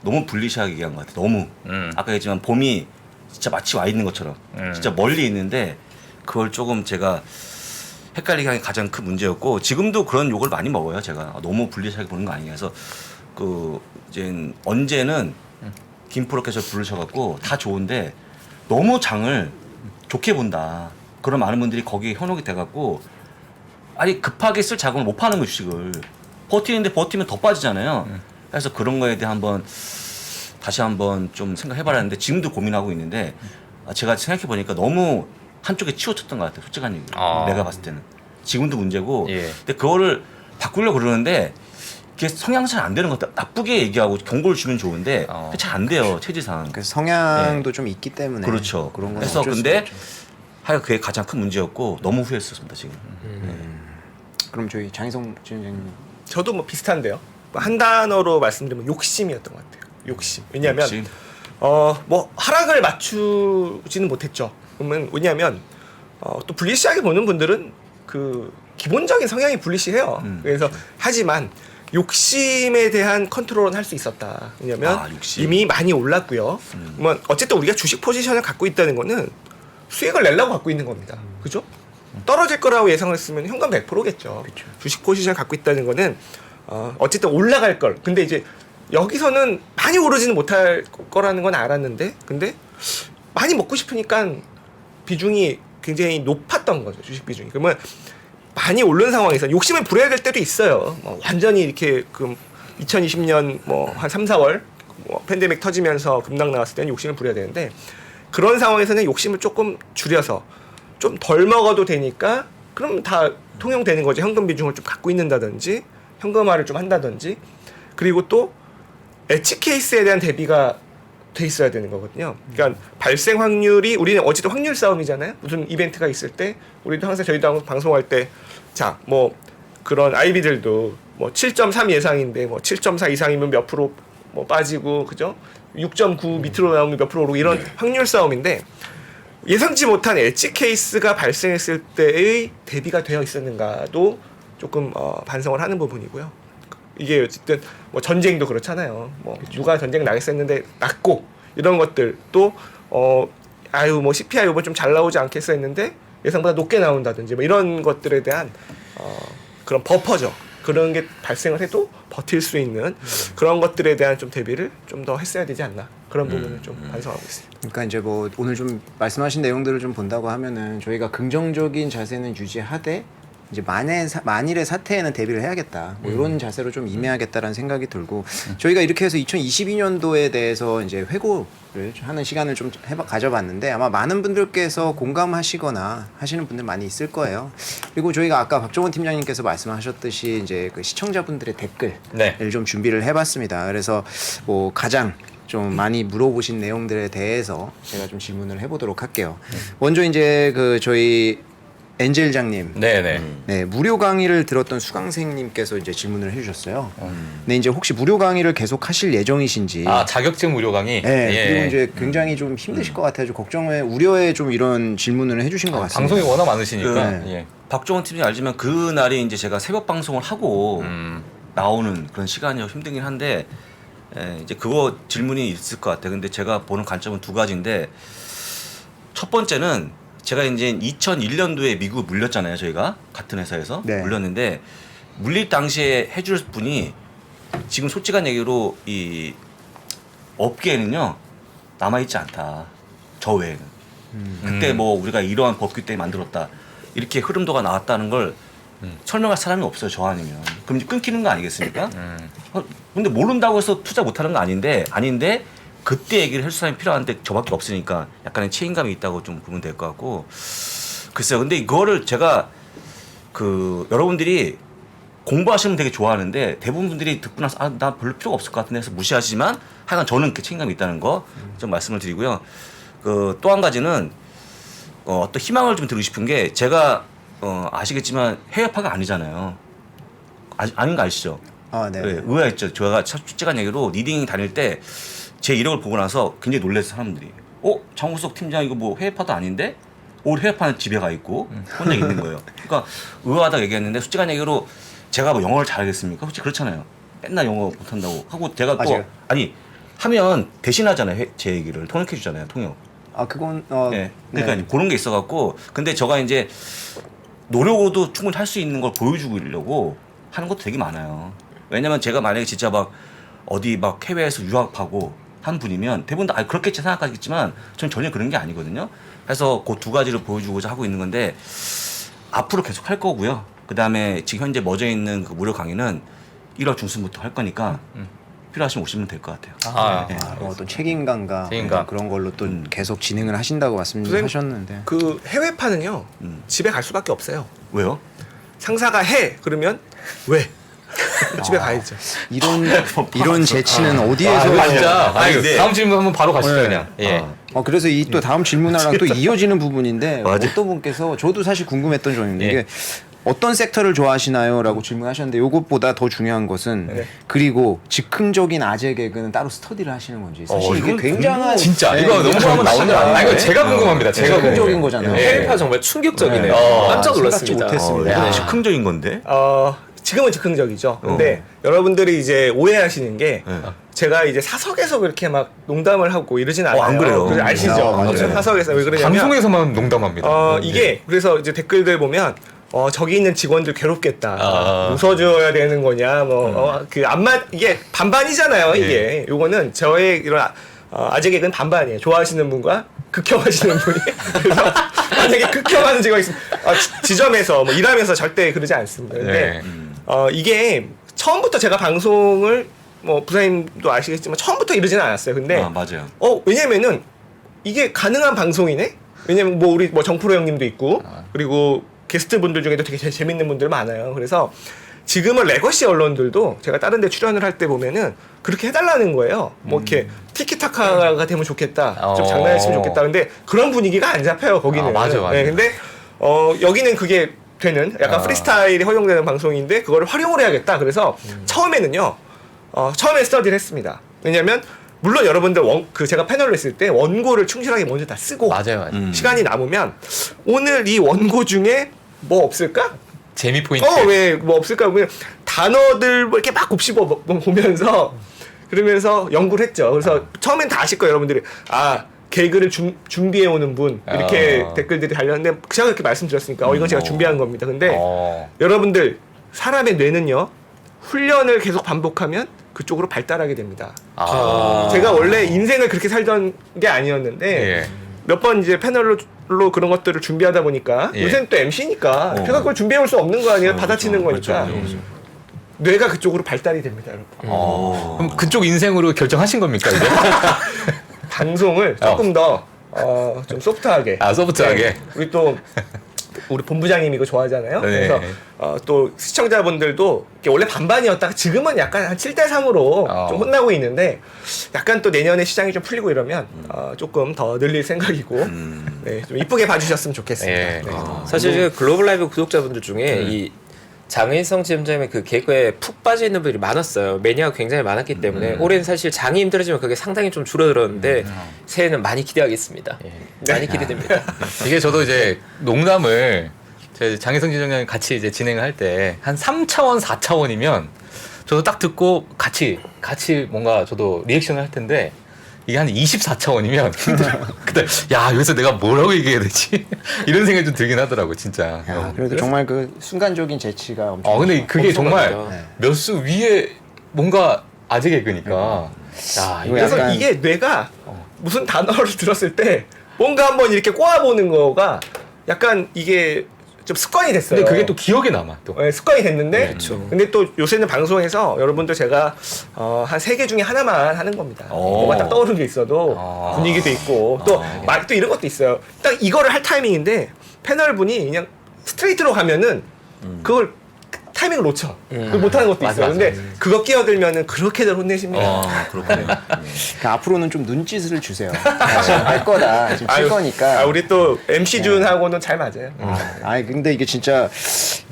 Speaker 4: 너무 불리시하게 얘기한 것 같아요. 너무. 아까 얘기했지만 봄이 진짜 마치 와 있는 것처럼 진짜 멀리 있는데 그걸 조금 제가 헷갈리게 한 게 가장 큰 문제였고 지금도 그런 욕을 많이 먹어요. 제가 너무 불리시하게 보는 거 아니냐 해서 이제 언제는 김프로께서 부르셔갖고 다 좋은데 너무 장을 좋게 본다. 그런 많은 분들이 거기에 현혹이 돼갖고 급하게 쓸 자금을 못 파는 거 주식을 버티는데 버티면 더 빠지잖아요. 그래서 그런 거에 대해 다시 한번 좀 생각해봐야 하는데 지금도 고민하고 있는데 제가 생각해 보니까 너무 한쪽에 치우쳤던 것 같아요. 솔직한 얘기. 내가 봤을 때는 지금도 문제고. 근데 그거를 바꾸려고 그러는데 그게 성향 잘 안 되는 것 같아요. 나쁘게 얘기하고 경고를 주면 좋은데 잘 안 돼요, 체질상.
Speaker 1: 그래서 성향도 좀 있기 때문에.
Speaker 4: 그렇죠.
Speaker 1: 그런 건
Speaker 4: 그래서
Speaker 1: 어쩔 수
Speaker 4: 근데
Speaker 1: 없죠.
Speaker 4: 하여간 그게 가장 큰 문제였고 너무 후회했었습니다 지금.
Speaker 1: 그럼 저희 장희성 지원장님.
Speaker 5: 저도 뭐 비슷한데요. 한 단어로 말씀드리면 욕심이었던 것 같아요. 욕심. 왜냐하면
Speaker 4: 욕심.
Speaker 5: 뭐 하락을 맞추지는 못했죠. 그러면 왜냐하면 또 불리시하게 보는 분들은 그 기본적인 성향이 불리시해요. 그래서 하지만 욕심에 대한 컨트롤은 할 수 있었다. 왜냐하면 이미 많이 올랐고요. 그러면 어쨌든 우리가 주식 포지션을 갖고 있다는 거는 수익을 내려고 갖고 있는 겁니다. 그죠? 떨어질 거라고 예상했으면 현금 100%겠죠. 그쵸. 주식 포지션을 갖고 있다는 거는 어쨌든 올라갈 걸. 근데 이제 여기서는 많이 오르지는 못할 거라는 건 알았는데 근데 많이 먹고 싶으니까 비중이 굉장히 높았던 거죠. 주식 비중이. 그러면 많이 오른 상황에서 욕심을 부려야 될 때도 있어요. 완전히 이렇게 2020년 한 3, 4월 팬데믹 터지면서 급락 나왔을 때는 욕심을 부려야 되는데 그런 상황에서는 욕심을 조금 줄여서 좀 덜 먹어도 되니까 그럼 다 통용되는 거죠. 현금 비중을 좀 갖고 있는다든지 현금화를 좀 한다든지 그리고 또 엣지 케이스에 대한 대비가 돼 있어야 되는 거거든요. 그러니까 발생 확률이 우리는 어쨌든 확률 싸움이잖아요. 무슨 이벤트가 있을 때 우리도 항상 저희도 방송할 때 자 뭐 그런 아이비들도 뭐 7.3 예상인데 뭐 7.4 이상이면 몇 프로 뭐 빠지고 그죠? 6.9 밑으로 나오면 몇 프로 오르고 이런 확률 싸움인데 예상치 못한 엣지 케이스가 발생했을 때의 대비가 되어 있었는가도 조금 반성을 하는 부분이고요. 이게 어쨌든 뭐 전쟁도 그렇잖아요. 뭐 누가 전쟁 나겠어 했는데 났고 이런 것들 또 아유 뭐 CPI 이번 좀 잘 나오지 않겠어 했는데 예상보다 높게 나온다든지 뭐 이런 것들에 대한 그런 버퍼죠. 그런 게 발생을 해도 버틸 수 있는 그런 것들에 대한 좀 대비를 좀 더 했어야 되지 않나 그런 부분을 좀 반성하고 있습니다.
Speaker 1: 그러니까 이제 뭐 오늘 좀 말씀하신 내용들을 좀 본다고 하면은 저희가 긍정적인 자세는 유지하되 이제 만일의 사태에는 대비를 해야겠다. 뭐 이런 자세로 좀 임해야겠다라는 생각이 들고 저희가 이렇게 해서 2022년도에 대해서 이제 회고를 하는 시간을 좀 가져봤는데 아마 많은 분들께서 공감하시거나 하시는 분들 많이 있을 거예요. 그리고 저희가 아까 박종원 팀장님께서 말씀하셨듯이 이제 그 시청자분들의 댓글을 좀 준비를 해봤습니다. 그래서 뭐 가장 좀 많이 물어보신 내용들에 대해서 제가 좀 질문을 해보도록 할게요. 먼저 이제 그 저희 엔젤장님, 네 무료 강의를 들었던 수강생님께서 이제 질문을 해주셨어요. 네 이제 혹시 무료 강의를 계속 하실 예정이신지?
Speaker 2: 아 자격증 무료 강의?
Speaker 1: 네.
Speaker 2: 예.
Speaker 1: 그리고 이제 굉장히 좀 힘드실 것 같아요. 좀 걱정에 우려에 좀 이런 질문을 해주신 것 같습니다.
Speaker 2: 방송이 워낙 많으시니까.
Speaker 1: 네.
Speaker 4: 박종원 팀장이 알지만 그 날이 이제 제가 새벽 방송을 하고 나오는 그런 시간이 힘들긴 한데 이제 그거 질문이 있을 것 같아요. 근데 제가 보는 관점은 두 가지인데 첫 번째는 제가 이제 2001년도에 미국 물렸잖아요. 저희가 같은 회사에서 물렸는데 물릴 당시에 해줄 분이 지금 솔직한 얘기로 이 업계에는요 남아있지 않다. 저 외에는. 그때 뭐 우리가 이러한 법규 때문에 만들었다. 이렇게 흐름도가 나왔다는 걸 설명할 사람이 없어요. 저 아니면. 그럼 이제 끊기는 거 아니겠습니까? 근데 모른다고 해서 투자 못하는 거 아닌데 그때 얘기를 할 사람이 필요한데 저밖에 없으니까 약간의 책임감이 있다고 좀 보면 될 것 같고 글쎄요. 근데 이거를 제가 그 여러분들이 공부하시면 되게 좋아하는데 대부분 분들이 듣고 나서 나 별로 필요가 없을 것 같은데 해서 무시하시지만 하여간 저는 그 책임감이 있다는 거 좀 말씀을 드리고요. 그 또 한 가지는 어떤 희망을 좀 드리고 싶은 게 제가 아시겠지만 해외파가 아니잖아요. 아닌 거 아시죠?
Speaker 1: 네.
Speaker 4: 네, 의아했죠. 제가 솔직한 얘기로 리딩 다닐 때 제 이력을 보고 나서 굉장히 놀랐어요. 사람들이. 장우석 팀장 이거 뭐 해외파도 아닌데? 올 해외파는 집에 가 있고 혼자 있는 거예요. 그러니까 의아하다고 얘기했는데 솔직한 얘기로 제가 뭐 영어를 잘하겠습니까? 솔직히 그렇잖아요. 맨날 영어 못한다고 하고 제가 또 하면 대신하잖아요. 제 얘기를 통역해 주잖아요. 통역.
Speaker 1: 그건
Speaker 4: 네. 그러니까 그런 게 있어갖고 근데 제가 이제 노력으로도 충분히 할 수 있는 걸 보여주려고 하는 것도 되게 많아요. 왜냐면 제가 만약에 진짜 막 어디 막 해외에서 유학하고 한 분이면 대부분 다 그렇겠지 생각하겠지만 전 전혀 그런 게 아니거든요. 그래서 그 두 가지를 보여주고자 하고 있는 건데 앞으로 계속 할 거고요. 그 다음에 지금 현재 멎어 있는 그 무료 강의는 1월 중순부터 할 거니까 필요하시면 오시면 될 것 같아요.
Speaker 1: 어떤 책임감과 그런 걸로 또 계속 진행을 하신다고 말씀하셨는데
Speaker 5: 그 해외파는요 집에 갈 수밖에 없어요.
Speaker 4: 왜요?
Speaker 5: 상사가 해 그러면 왜? 집에 가야죠.
Speaker 1: 이런 재치는 어디에서?
Speaker 2: 진짜. 다음 질문 한번 바로 가시죠 그냥. 예.
Speaker 1: 그래서 이 또 다음 질문하랑 또 이어지는 부분인데 어떤 분께서 저도 사실 궁금했던 점인데 이게 어떤 섹터를 좋아하시나요? 라고 질문하셨는데 이것보다 더 중요한 것은 그리고 즉흥적인 아재 개그는 따로 스터디를 하시는 건지 사실 이게 굉장한
Speaker 2: 진짜 이거 너무 한번 나오는 거 아니에요? 이거 제가 궁금합니다. 제가
Speaker 1: 즉흥적인 거잖아요.
Speaker 3: 해외파 정말 충격적이네요. 깜짝 놀랐습니다.
Speaker 1: 못했습니다.
Speaker 4: 즉흥적인 건데?
Speaker 5: 지금은 즉흥적이죠. 근데 여러분들이 이제 오해하시는 게 제가 이제 사석에서 그렇게 막 농담을 하고 이러진 않아요.
Speaker 4: 안 그래요.
Speaker 5: 아시죠? 사석에서 왜 그러냐면
Speaker 2: 방송에서만 농담합니다.
Speaker 5: 이게 그래서 이제 댓글들 보면 저기 있는 직원들 괴롭겠다. 웃어줘야 되는 거냐, 이게 반반이잖아요. 이게 요거는 저의 이런 아재 개그는 반반이에요. 좋아하시는 분과 극혐하시는 분이. 그래서 만약에 극혐하는 직원이 있으면 지점에서 뭐 일하면서 절대 그러지 않습니다. 근데 이게 처음부터 제가 방송을 뭐 부사님도 아시겠지만 처음부터 이러지는 않았어요. 근데
Speaker 4: 맞아요.
Speaker 5: 왜냐면은 이게 가능한 방송이네. 왜냐면 뭐 우리 뭐 정프로 형님도 있고 그리고 게스트 분들 중에도 되게 재밌는 분들 많아요. 그래서 지금은 레거시 언론들도 제가 다른 데 출연을 할 때 보면은 그렇게 해달라는 거예요. 뭐 이렇게 티키타카가 되면 좋겠다. 좀 장난했으면 좋겠다. 근데 그런 분위기가 안 잡혀요, 거기는.
Speaker 2: 맞아.
Speaker 5: 네, 근데 여기는 그게 되는 약간 프리스타일이 허용되는 방송인데 그거를 활용을 해야겠다. 그래서 처음에는요. 처음에 스터디를 했습니다. 왜냐면 물론 여러분들 제가 패널로 했을 때 원고를 충실하게 먼저 다 쓰고
Speaker 2: 맞아요.
Speaker 5: 시간이 남으면 오늘 이 원고 중에 뭐 없을까?
Speaker 2: 재미 포인트.
Speaker 5: 왜 뭐 없을까? 보면 단어들 뭐 이렇게 막 곱씹어 보면서 그러면서 연구를 했죠. 그래서 처음엔 다 아실 거예요, 여러분들이. 개그를 준비해 오는 분 이렇게 댓글들이 달렸는데 제가 그렇게 말씀드렸으니까 이건 제가 준비한 겁니다. 근데 여러분들 사람의 뇌는요 훈련을 계속 반복하면 그쪽으로 발달하게 됩니다. 제가 원래 인생을 그렇게 살던 게 아니었는데 몇 번 이제 패널로 그런 것들을 준비하다 보니까 요새는 또 MC니까 제가 그걸 준비해 올 수 없는 거 아니에요. 받아치는 거니까. 뇌가 그쪽으로 발달이 됩니다, 여러분.
Speaker 2: 그럼 그쪽 인생으로 결정하신 겁니까 이제?
Speaker 5: 방송을 조금 더 좀 소프트하게.
Speaker 2: 소프트하게.
Speaker 5: 네. 우리 본부장님 이거 좋아하잖아요.
Speaker 2: 네.
Speaker 5: 그래서 또 시청자분들도 원래 반반이었다가 지금은 약간 한 7대3으로 좀 혼나고 있는데 약간 또 내년에 시장이 좀 풀리고 이러면 조금 더 늘릴 생각이고 네, 좀 이쁘게 봐주셨으면 좋겠습니다. 네.
Speaker 3: 사실 제가 글로벌 라이브 구독자분들 중에 이 장인성 지점장의 그 개그에 푹 빠져 있는 분들이 많았어요. 매니아가 굉장히 많았기 때문에 올해는 사실 장이 힘들어지면 그게 상당히 좀 줄어들었는데 새해는 많이 기대하겠습니다. 많이 기대됩니다.
Speaker 2: 이게 저도 이제 농담을 제 장혜성 지점장님 같이 이제 진행을 할 때 한 3차원, 4차원이면 저도 딱 듣고 같이 뭔가 저도 리액션을 할 텐데 이게 한 24차원이면 그때 야 여기서 내가 뭐라고 얘기해야 되지? 이런 생각이 좀 들긴 하더라고 진짜.
Speaker 1: 그래도 정말 그 순간적인 재치가 엄청.
Speaker 2: 근데 그게 정말
Speaker 1: 네.
Speaker 2: 몇 수 위에 뭔가 아재 개그니까. 야,
Speaker 5: 그래서
Speaker 1: 약간-
Speaker 5: 이게 뇌가 무슨 단어를 들었을 때 뭔가 한번 이렇게 꼬아보는 거가 약간 이게 좀 습관이 됐어요.
Speaker 2: 근데 그게 또 기억에 남아 또.
Speaker 5: 네, 습관이 됐는데 근데 또 요새는 방송에서 여러분들 제가 한 3개 중에 하나만 하는 겁니다. 뭐가 딱 떠오르는 게 있어도 분위기도 있고 또 또 이런 것도 있어요. 딱 이거를 할 타이밍인데 패널분이 그냥 스트레이트로 가면은 그걸 타이밍을 놓쳐. 그걸 못하는 것도 있어요. 근데 그거 끼어들면은 그렇게들 혼내십니다.
Speaker 4: 그렇군요.
Speaker 1: 그러니까 앞으로는 좀 눈짓을 주세요. 할 거다. 지금 칠 거니까.
Speaker 5: 우리 또 MC 준하고는 잘 맞아요.
Speaker 1: 근데 이게 진짜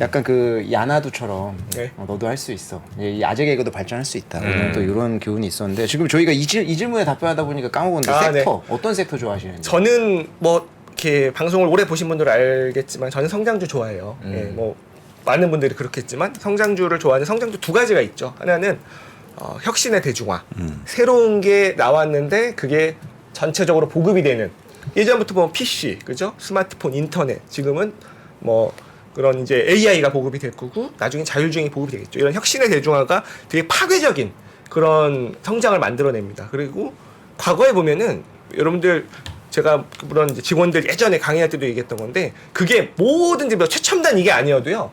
Speaker 1: 약간 그 야나두처럼
Speaker 5: 네.
Speaker 1: 너도 할 수 있어. 이 아재 개그도 발전할 수 있다. 또 이런 교훈이 있었는데 지금 저희가 이 질문에 답변하다 보니까 까먹었는데 섹터 어떤 섹터 좋아하시는지?
Speaker 5: 저는 뭐 이렇게 방송을 오래 보신 분들은 알겠지만 저는 성장주 좋아해요. 예, 뭐 많은 분들이 그렇겠지만 성장주를 좋아하는 성장주 두 가지가 있죠. 하나는 혁신의 대중화. 새로운 게 나왔는데 그게 전체적으로 보급이 되는. 예전부터 보면 PC, 그죠? 스마트폰, 인터넷. 지금은 뭐 그런 이제 AI가 보급이 될 거고 나중에 자율주행이 보급이 되겠죠. 이런 혁신의 대중화가 되게 파괴적인 그런 성장을 만들어냅니다. 그리고 과거에 보면은 여러분들 제가 물론 이제 직원들 예전에 강의할 때도 얘기했던 건데 그게 뭐든지 뭐 최첨단 이게 아니어도요.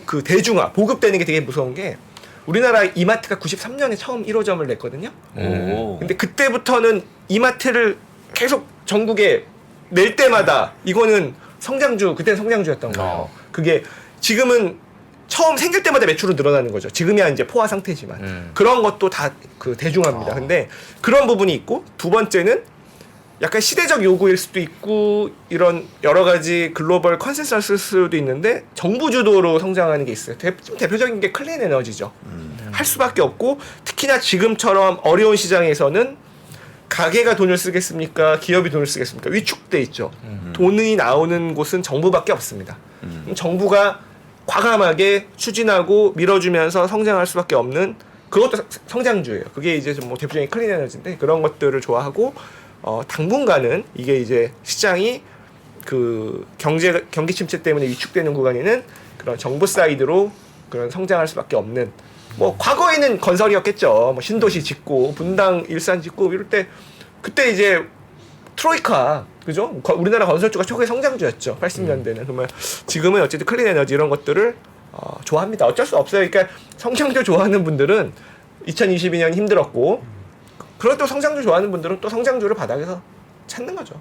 Speaker 5: 그 대중화, 보급되는 게 되게 무서운 게 우리나라 이마트가 93년에 처음 1호점을 냈거든요. 근데 그때부터는 이마트를 계속 전국에 낼 때마다 이거는 성장주, 그때는 성장주였던 거예요. 그게 지금은 처음 생길 때마다 매출은 늘어나는 거죠. 지금이야 이제 포화 상태지만 그런 것도 다 그 대중화입니다. 근데 그런 부분이 있고 두 번째는 약간 시대적 요구일 수도 있고 이런 여러 가지 글로벌 컨센서스일 수도 있는데 정부 주도로 성장하는 게 있어요. 좀 대표적인 게 클린 에너지죠. 할 수밖에 없고 특히나 지금처럼 어려운 시장에서는 가게가 돈을 쓰겠습니까? 기업이 돈을 쓰겠습니까? 위축돼 있죠. 돈이 나오는 곳은 정부밖에 없습니다. 그럼 정부가 과감하게 추진하고 밀어주면서 성장할 수밖에 없는 그것도 성장주예요. 그게 이제 좀 뭐 대표적인 클린 에너지인데 그런 것들을 좋아하고 당분간은 이게 이제 시장이 그 경기 침체 때문에 위축되는 구간에는 그런 정부 사이드로 그런 성장할 수밖에 없는 뭐 과거에는 건설이었겠죠. 뭐 신도시 짓고 분당 일산 짓고 이럴 때 그때 이제 트로이카 그죠? 우리나라 건설주가 최고의 성장주였죠. 80년대는. 그러면 지금은 어쨌든 클린 에너지 이런 것들을 좋아합니다. 어쩔 수 없어요. 그러니까 성장주 좋아하는 분들은 2022년 힘들었고 그래도 성장주 좋아하는 분들은 또 성장주를 바닥에서 찾는 거죠.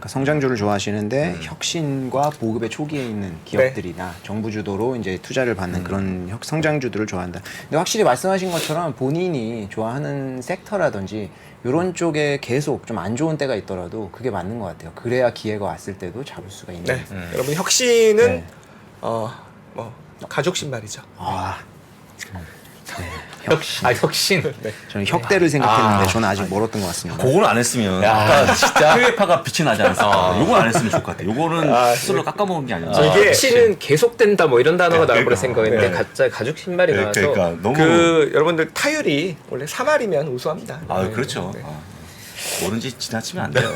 Speaker 1: 그러니까 성장주를 좋아하시는데 혁신과 보급의 초기에 있는 기업들이나 정부 주도로 이제 투자를 받는 그런 성장주들을 좋아한다. 근데 확실히 말씀하신 것처럼 본인이 좋아하는 섹터라든지 이런 쪽에 계속 좀 안 좋은 때가 있더라도 그게 맞는 것 같아요. 그래야 기회가 왔을 때도 잡을 수가 있는.
Speaker 5: 네. 여러분 혁신은
Speaker 1: 네.
Speaker 5: 뭐 가죽 신발이죠.
Speaker 1: 아,
Speaker 2: 혁신.
Speaker 1: 저는 혁대를 생각했는데 저는 아직 멀었던 것 같습니다.
Speaker 4: 그거는 안 했으면 아까 진짜 해외파가 빛이 나지 않았을까. 요건 안 했으면 좋을 것 같아. 요거는 스스로 깎아먹은 게 아니라.
Speaker 3: 혁신은 계속된다 뭐 이런 단어가 나올 거라 생각했는데
Speaker 5: 네.
Speaker 3: 갑자기 가죽 신발이 나와서
Speaker 4: 그러니까 너무
Speaker 5: 여러분들 타율이 원래 3할이면 우수합니다.
Speaker 4: 그렇죠.
Speaker 5: 네.
Speaker 4: 뭐든지 지나치면 안 돼요.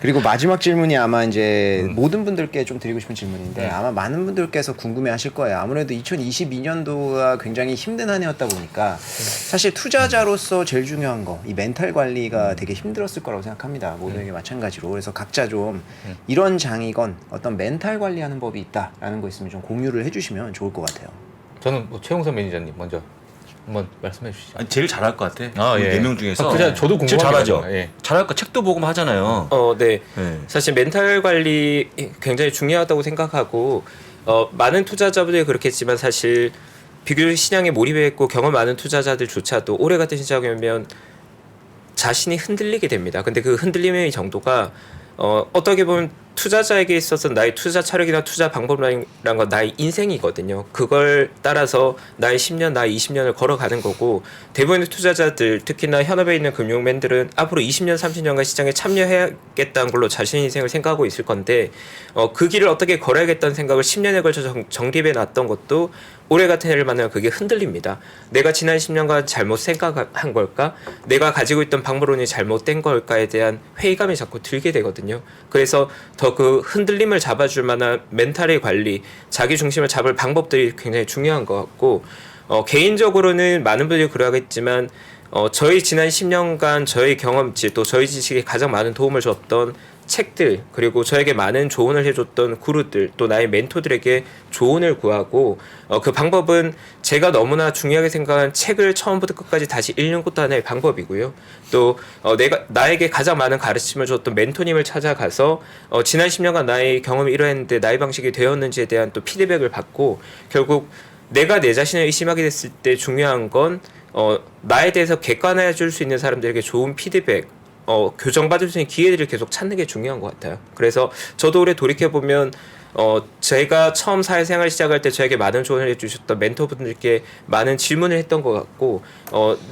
Speaker 1: 그리고 마지막 질문이 아마 이제 모든 분들께 좀 드리고 싶은 질문인데 아마 많은 분들께서 궁금해하실 거예요. 아무래도 2022년도가 굉장히 힘든 한 해였다 보니까 사실 투자자로서 제일 중요한 거 이 멘탈 관리가 되게 힘들었을 거라고 생각합니다. 모두에게 마찬가지로. 그래서 각자 좀 이런 장이건 어떤 멘탈 관리하는 법이 있다라는 거 있으면 좀 공유를 해주시면 좋을 것 같아요.
Speaker 2: 저는 뭐 최용선 매니저님 먼저 한번 말씀해 주시죠.
Speaker 4: 아니, 제일 잘할 것 같아.
Speaker 2: 아, 예.
Speaker 4: 4명 중에서.
Speaker 2: 저도 궁금합니다.
Speaker 4: 제일 잘하죠.
Speaker 2: 예.
Speaker 4: 잘할 거 책도 보고 하잖아요.
Speaker 3: 네.
Speaker 4: 네.
Speaker 3: 사실 멘탈 관리 굉장히 중요하다고 생각하고 많은 투자자분들이 그렇겠지만 사실 비교적 시장에 몰입했고 경험 많은 투자자들조차도 올해 같은 시장에 오면 자신이 흔들리게 됩니다. 근데 그 흔들림의 정도가 어떻게 보면 투자자에게 있어서 나의 투자 차력이나 투자 방법이란 건 나의 인생이거든요. 그걸 따라서 나의 10년, 나의 20년을 걸어가는 거고 대부분의 투자자들, 특히나 현업에 있는 금융맨들은 앞으로 20년, 30년간 시장에 참여해야겠다는 걸로 자신의 인생을 생각하고 있을 건데 그 길을 어떻게 걸어야겠다는 생각을 10년에 걸쳐 정립해 놨던 것도 올해 같은 해를 만나면 그게 흔들립니다. 내가 지난 10년간 잘못 생각한 걸까? 내가 가지고 있던 방법론이 잘못된 걸까에 대한 회의감이 자꾸 들게 되거든요. 그래서 더 그 흔들림을 잡아줄 만한 멘탈의 관리, 자기 중심을 잡을 방법들이 굉장히 중요한 것 같고 개인적으로는 많은 분들이 그러하겠지만 저희 지난 10년간 저의 경험치 또 저희 지식에 가장 많은 도움을 줬던 책들 그리고 저에게 많은 조언을 해줬던 구루들 또 나의 멘토들에게 조언을 구하고 그 방법은 제가 너무나 중요하게 생각한 책을 처음부터 끝까지 다시 읽는 것도 하나의 방법이고요. 또 나에게 가장 많은 가르침을 줬던 멘토님을 찾아가서 지난 10년간 나의 경험이 이러했는데 나의 방식이 되었는지에 대한 또 피드백을 받고 결국 내가 내 자신을 의심하게 됐을 때 중요한 건 나에 대해서 객관해 줄 수 있는 사람들에게 좋은 피드백 교정받을 수 있는 기회들을 계속 찾는 게 중요한 것 같아요. 그래서 저도 올해 돌이켜보면 제가 처음 사회생활 시작할 때 저에게 많은 조언을 해주셨던 멘토분들께 많은 질문을 했던 것 같고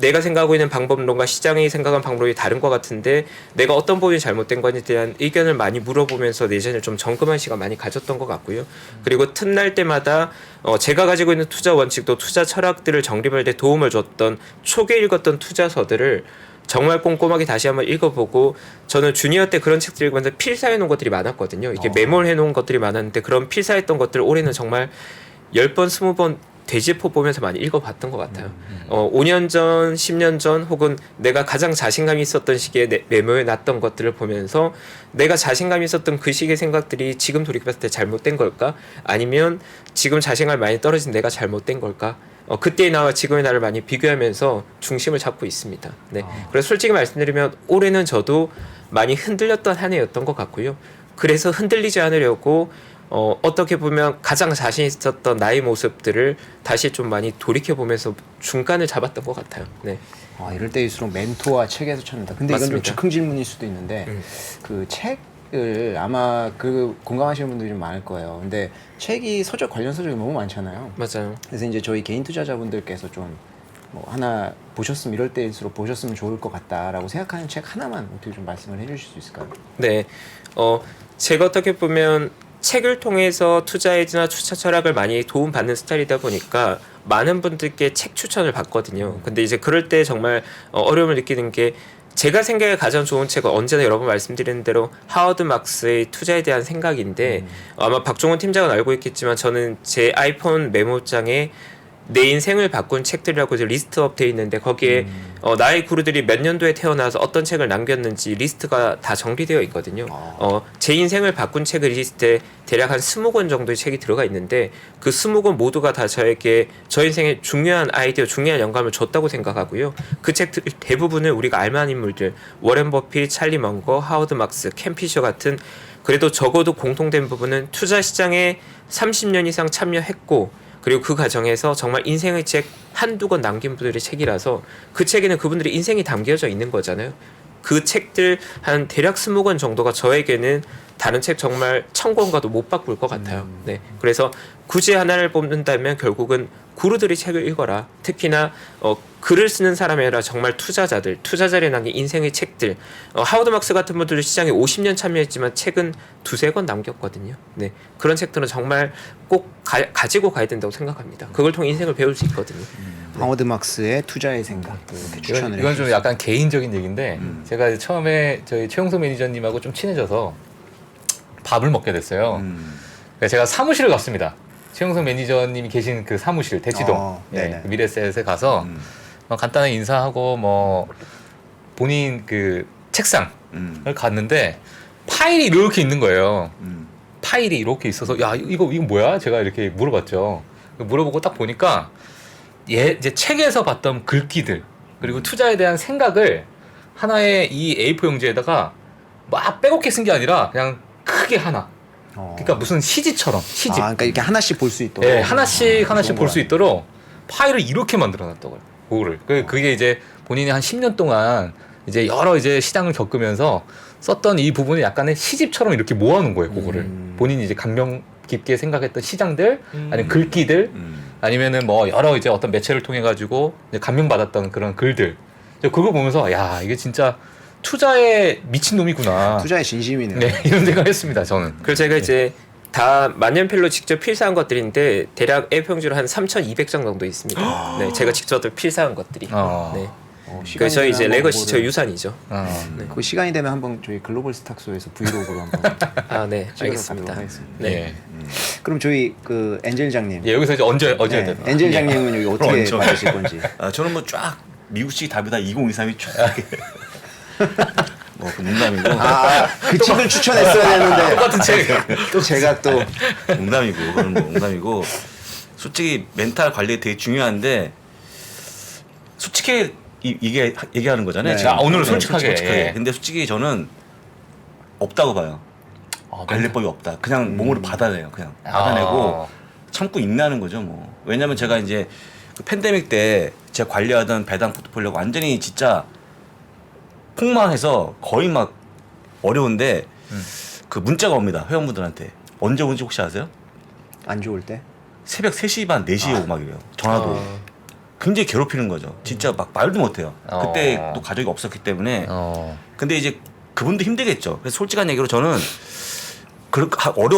Speaker 3: 내가 생각하고 있는 방법론과 시장이 생각한 방법이 다른 것 같은데 내가 어떤 부분이 잘못된 건지에 대한 의견을 많이 물어보면서 내 자신을 좀 점검한 시간 많이 가졌던 것 같고요. 그리고 틈날 때마다 제가 가지고 있는 투자 원칙도 투자 철학들을 정립할 때 도움을 줬던 초기에 읽었던 투자서들을 정말 꼼꼼하게 다시 한번 읽어보고 저는 주니어 때 그런 책들 읽으면서 필사해 놓은 것들이 많았거든요. 이렇게 메모를 해놓은 것들이 많았는데 그런 필사했던 것들을 올해는 정말 10번, 20번 되짚어 보면서 많이 읽어봤던 것 같아요. 5년 전, 10년 전 혹은 내가 가장 자신감이 있었던 시기에 메모해 놨던 것들을 보면서 내가 자신감이 있었던 그 시기의 생각들이 지금 돌이켜봤을 때 잘못된 걸까? 아니면 지금 자신감이 많이 떨어진 내가 잘못된 걸까? 그때의 나와 지금의 나를 많이 비교하면서 중심을 잡고 있습니다. 네. 그래서 솔직히 말씀드리면 올해는 저도 많이 흔들렸던 한 해였던 것 같고요. 그래서 흔들리지 않으려고 어떻게 보면 가장 자신 있었던 나의 모습들을 다시 좀 많이 돌이켜보면서 중간을 잡았던 것 같아요. 네.
Speaker 1: 이럴 때일수록 멘토와 책에서 찾는다. 근데 이건 좀 즉흥 질문일 수도 있는데 그 책을 아마 그 공감하시는 분들이 좀 많을 거예요. 근데 책이 관련 서적이 너무 많잖아요.
Speaker 3: 맞아요.
Speaker 1: 그래서 이제 저희 개인 투자자분들께서 좀 뭐 하나 보셨으면 이럴 때일수록 보셨으면 좋을 것 같다라고 생각하는 책 하나만 어떻게 좀 말씀을 해주실 수 있을까요?
Speaker 3: 네. 제가 어떻게 보면 책을 통해서 투자 에이즈나 투자 철학을 많이 도움받는 스타일이다 보니까 많은 분들께 책 추천을 받거든요. 근데 이제 그럴 때 정말 어려움을 느끼는 게 제가 생각에 가장 좋은 책은 언제나 여러 번 말씀드리는 대로 하워드 막스의 투자에 대한 생각인데 아마 박종훈 팀장은 알고 있겠지만 저는 제 아이폰 메모장에 내 인생을 바꾼 책들이라고 이제 리스트업 돼 있는데 거기에 나의 구루들이 몇 년도에 태어나서 어떤 책을 남겼는지 리스트가 다 정리되어 있거든요. 제 인생을 바꾼 책의 리스트에 대략 한 20권 정도의 책이 들어가 있는데 그 20권 모두가 다 저에게 저 인생에 중요한 아이디어, 중요한 영감을 줬다고 생각하고요. 그 책들 대부분을 우리가 알만한 인물들, 워렌 버핏, 찰리 먼거, 하워드 막스, 캠 피셔 같은 그래도 적어도 공통된 부분은 투자 시장에 30년 이상 참여했고 그리고 그 과정에서 정말 인생의 책 한두 권 남긴 분들의 책이라서 그 책에는 그분들의 인생이 담겨져 있는 거잖아요. 그 책들 한 대략 20권 정도가 저에게는 다른 책 정말 1000권과도 못 바꿀 것 같아요. 네, 그래서 굳이 하나를 뽑는다면 결국은 구루들의 책을 읽어라. 특히나 글을 쓰는 사람이 아니라 정말 투자자들이 남긴 인생의 책들. 하워드 막스 같은 분들도 시장에 50년 참여했지만 책은 2-3권 남겼거든요. 네, 그런 책들은 정말 꼭 가지고 가야 된다고 생각합니다. 그걸 통해 인생을 배울 수 있거든요.
Speaker 1: 하워드 막스의 투자의 생각 이렇게 추천을
Speaker 2: 이건 좀 약간 개인적인 얘기인데 제가 이제 처음에 저희 최용석 매니저님하고 좀 친해져서 밥을 먹게 됐어요. 그러니까 제가 사무실을 갔습니다. 최용석 매니저님이 계신 그 사무실 대치동 그 미래셋에 가서 간단하게 인사하고 뭐 본인 그 책상을 갔는데 파일이 이렇게 있는 거예요. 파일이 이렇게 있어서 야 이거 뭐야? 제가 이렇게 물어봤죠. 물어보고 딱 보니까 이제 책에서 봤던 글귀들 그리고 투자에 대한 생각을 하나의 이 A4 용지에다가 막 빼곡히 쓴 게 아니라 그냥 크게 하나. 그러니까 무슨 시집처럼 시집.
Speaker 1: 그러니까 이렇게 하나씩 볼 수 있도록.
Speaker 2: 네, 하나씩 볼 수 있도록 파일을 이렇게 만들어놨다고요. 그거를. 그게 이제 본인이 한 10년 동안 이제 여러 이제 시장을 겪으면서 썼던 이 부분을 약간의 시집처럼 이렇게 모아놓은 거예요. 그거를 본인이 이제 감명 깊게 생각했던 시장들, 아니면 글귀들, 아니면은 뭐 여러 이제 어떤 매체를 통해 가지고 감명받았던 그런 글들. 그거 보면서 야 이게 진짜 투자에 미친 놈이구나.
Speaker 1: 투자의 진심이네요.
Speaker 2: 네, 이런 생각을 했습니다. 저는.
Speaker 3: 그래서 제가 이제 다 만년필로 직접 필사한 것들인데 대략 A4용지로 한 3,200장 정도 있습니다. 네, 제가 직접 필사한 것들이. 네. 그래서 저희 이제 레거시 저 유산이죠.
Speaker 1: 네. 그 시간이 되면 한번 저희 글로벌 스탁소에서 브이로그로 한번.
Speaker 3: 네, 알겠습니다.
Speaker 1: 네. 그럼 저희 그 엔젤장님.
Speaker 2: 예, 여기서 이제 얹어야 돼요.
Speaker 1: 엔젤장님은 여기 어떻게 받으실 건지.
Speaker 4: 저는 뭐 쫙 미국식 답이다 2023이 쫙. 그 농담이고.
Speaker 1: 그 책을 추천했어야 되는데.
Speaker 2: 똑같은 책.
Speaker 1: 또 제가 또
Speaker 4: 농담이고, 그건 뭐 농담이고. 솔직히 멘탈 관리 되게 중요한데 솔직히 이게 얘기하는 거잖아요.
Speaker 2: 네. 오늘 솔직하게. 예.
Speaker 4: 근데 솔직히 저는 없다고 봐요. 관리법이 없다. 그냥 몸으로 받아내요. 그냥 받아내고 참고 인내하는 거죠. 뭐. 왜냐면 제가 이제 그 팬데믹 때 제가 관리하던 배당 포트폴리오가 완전히 진짜 폭망해서 거의 막 어려운데 그 문자가 옵니다. 회원분들한테. 언제 오는지 혹시 아세요?
Speaker 1: 안 좋을 때?
Speaker 4: 새벽 3시 반, 4시에 오고 막 이래요. 전화도. 굉장히 괴롭히는 거죠. 진짜 막 말도 못해요. 그때 또 가족이 없었기 때문에. 근데 이제 그분도 힘들겠죠. 그래서 솔직한 얘기로 저는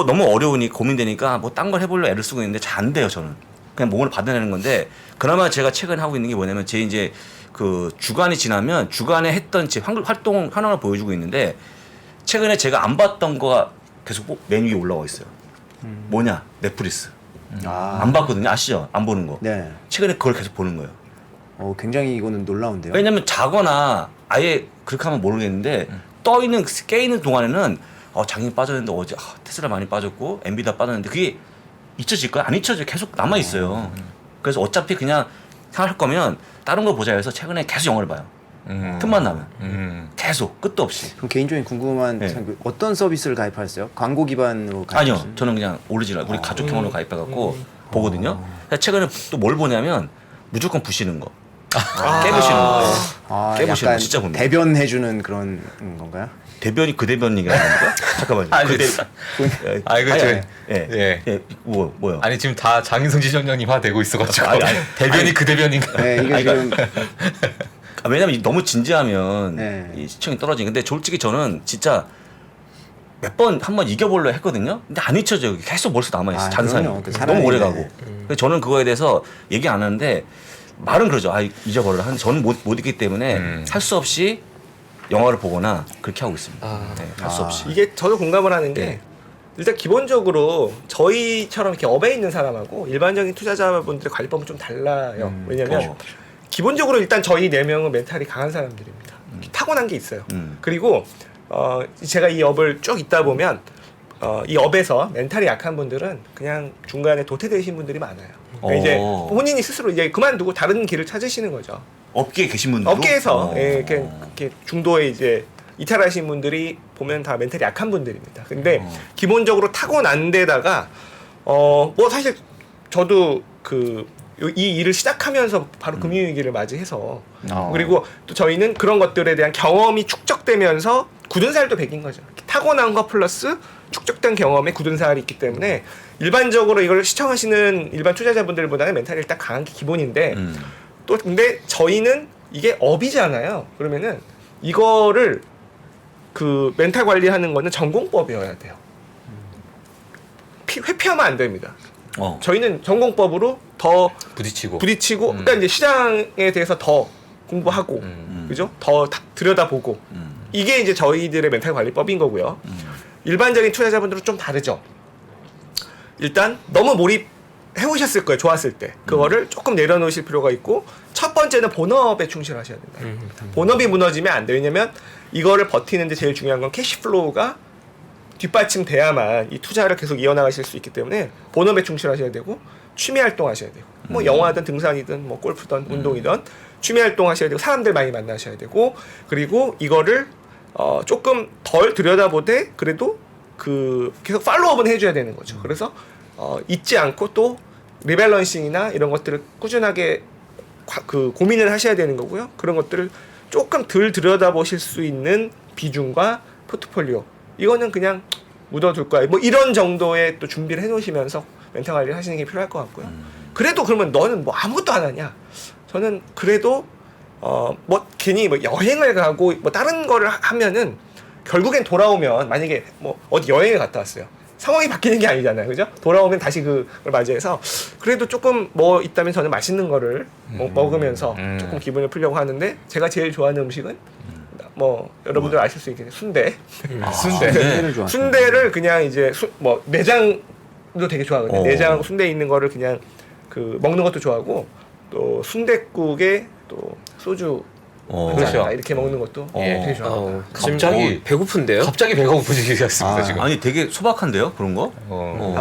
Speaker 4: 너무 어려우니 고민되니까 뭐 딴 걸 해보려 애를 쓰고 있는데 잘 안 돼요. 저는 그냥 몸을 받아내는 건데 그나마 제가 최근에 하고 있는 게 뭐냐면 제 이제 그 주간이 지나면 주간에 했던 제 활동 현황을 보여주고 있는데 최근에 제가 안 봤던 거가 계속 맨 위에 올라와 있어요. 뭐냐? 넷플릭스. 안 봤거든요. 아시죠? 안 보는 거.
Speaker 1: 네.
Speaker 4: 최근에 그걸 계속 보는 거예요.
Speaker 1: 굉장히 이거는 놀라운데요.
Speaker 4: 왜냐면 자거나 아예 그렇게 하면 모르겠는데 깨 있는 동안에는 장이 빠졌는데 어제 테슬라 많이 빠졌고 엔비디아 빠졌는데 그게 잊혀질까요? 안 잊혀져요. 계속 남아 있어요. 그래서 어차피 그냥 생각할 거면 다른 거 보자 해서 최근에 계속 영화를 봐요. 틈만 나면 계속 끝도 없이.
Speaker 1: 그럼 개인적인 궁금한 어떤 서비스를 가입하셨어요? 광고 기반으로 가입하셨어요?
Speaker 4: 아니요, 저는 그냥 오리지널 우리 가족형으로 가입해갖고 보거든요. 최근에 또 뭘 보냐면 무조건 부시는 거, 깨부시는 거, 깨부시는 거 진짜 봅니다.
Speaker 1: 대변해주는 그런 건가요?
Speaker 4: 대변이 그 대변 얘기하는 건가? 잠깐만요. 뭐요?
Speaker 2: 아니 지금 다 장인성 지점장님화 되고 있어가지고 대변이 그 대변인가?
Speaker 1: 네, 이게 지금.
Speaker 4: 왜냐면 너무 진지하면 이 시청이 떨어지는 근데 솔직히 저는 진짜 한번 이겨보려 했거든요. 근데 안 잊혀져요. 계속 머릿속에 남아있어요. 잔산이. 너무 오래 가고. 그래서 저는 그거에 대해서 얘기 안 하는데 말은 그러죠. 잊어버려라. 하는데 저는 못 잊기 때문에 할 수 없이 영화를 보거나 그렇게 하고 있습니다. 할 수 없이.
Speaker 5: 이게 저도 공감을 하는데 일단 기본적으로 저희처럼 이렇게 업에 있는 사람하고 일반적인 투자자분들의 관리법은 좀 달라요. 왜냐면 기본적으로 일단 저희 4명은 멘탈이 강한 사람들입니다. 타고난 게 있어요. 그리고 제가 이 업을 쭉 있다 보면 이 업에서 멘탈이 약한 분들은 그냥 중간에 도태되신 분들이 많아요. 그러니까 이제 본인이 스스로 이제 그만두고 다른 길을 찾으시는 거죠.
Speaker 4: 업계에 계신 분들
Speaker 5: 업계에서 이렇게 중도에 이제 이탈하신 분들이 보면 다 멘탈이 약한 분들입니다. 근데 기본적으로 타고난 데다가 뭐 사실 저도 이 일을 시작하면서 바로 금융위기를 맞이해서 그리고 또 저희는 그런 것들에 대한 경험이 축적되면서 굳은 살도 백인 거죠. 타고난 거 플러스 축적된 경험에 굳은 살이 있기 때문에 일반적으로 이걸 시청하시는 일반 투자자분들보다는 멘탈이 일단 강한 게 기본인데 또 근데 저희는 이게 업이잖아요. 그러면은 이거를 멘탈 관리하는 거는 전공법이어야 돼요. 회피하면 안 됩니다. 저희는 전공법으로 더 부딪히고 그러니까 이제 시장에 대해서 더 공부하고 그죠? 더 들여다보고 이게 이제 저희들의 멘탈 관리법인 거고요. 일반적인 투자자분들은 좀 다르죠. 일단 너무 몰입해 오셨을 거예요. 좋았을 때 그거를 조금 내려놓으실 필요가 있고 첫 번째는 본업에 충실하셔야 된다. 본업이 무너지면 안 돼요. 왜냐면 이거를 버티는데 제일 중요한 건 캐시플로우가 뒷받침돼야만 이 투자를 계속 이어나가실 수 있기 때문에 본업에 충실하셔야 되고 취미 활동하셔야 되고 뭐 영화든 등산이든 뭐 골프든 운동이든 취미 활동하셔야 되고 사람들 많이 만나셔야 되고 그리고 이거를 조금 덜 들여다보되 그래도 계속 팔로우업은 해줘야 되는 거죠. 그래서 잊지 않고 또 리밸런싱이나 이런 것들을 꾸준하게 고민을 하셔야 되는 거고요. 그런 것들을 조금 덜 들여다보실 수 있는 비중과 포트폴리오 이거는 그냥 묻어둘 거야. 뭐 이런 정도의 또 준비를 해놓으시면서 멘탈 관리를 하시는 게 필요할 것 같고요. 그래도 그러면 너는 뭐 아무것도 안 하냐? 저는 그래도 뭐 괜히 뭐 여행을 가고 뭐 다른 거를 하면은 결국엔 돌아오면 만약에 뭐 어디 여행을 갔다 왔어요. 상황이 바뀌는 게 아니잖아요, 그죠? 돌아오면 다시 그걸 맞이해서 그래도 조금 뭐 있다면 저는 맛있는 거를 먹으면서 조금 기분을 풀려고 하는데 제가 제일 좋아하는 음식은 뭐 여러분들 아실 수 있겠네요. 순대. 순대를 그냥 이제 뭐 내장도 되게 좋아하거든요. 내장 순대 있는 거를 그냥 먹는 것도 좋아하고 또 순댓국에 또 소주
Speaker 2: 그렇죠.
Speaker 5: 이렇게 먹는 것도 되게 좋아합니다.
Speaker 3: 갑자기 배고픈데요?
Speaker 2: 갑자기 배가 고프지겠습니다 지금.
Speaker 4: 아니 되게 소박한데요 그런 거?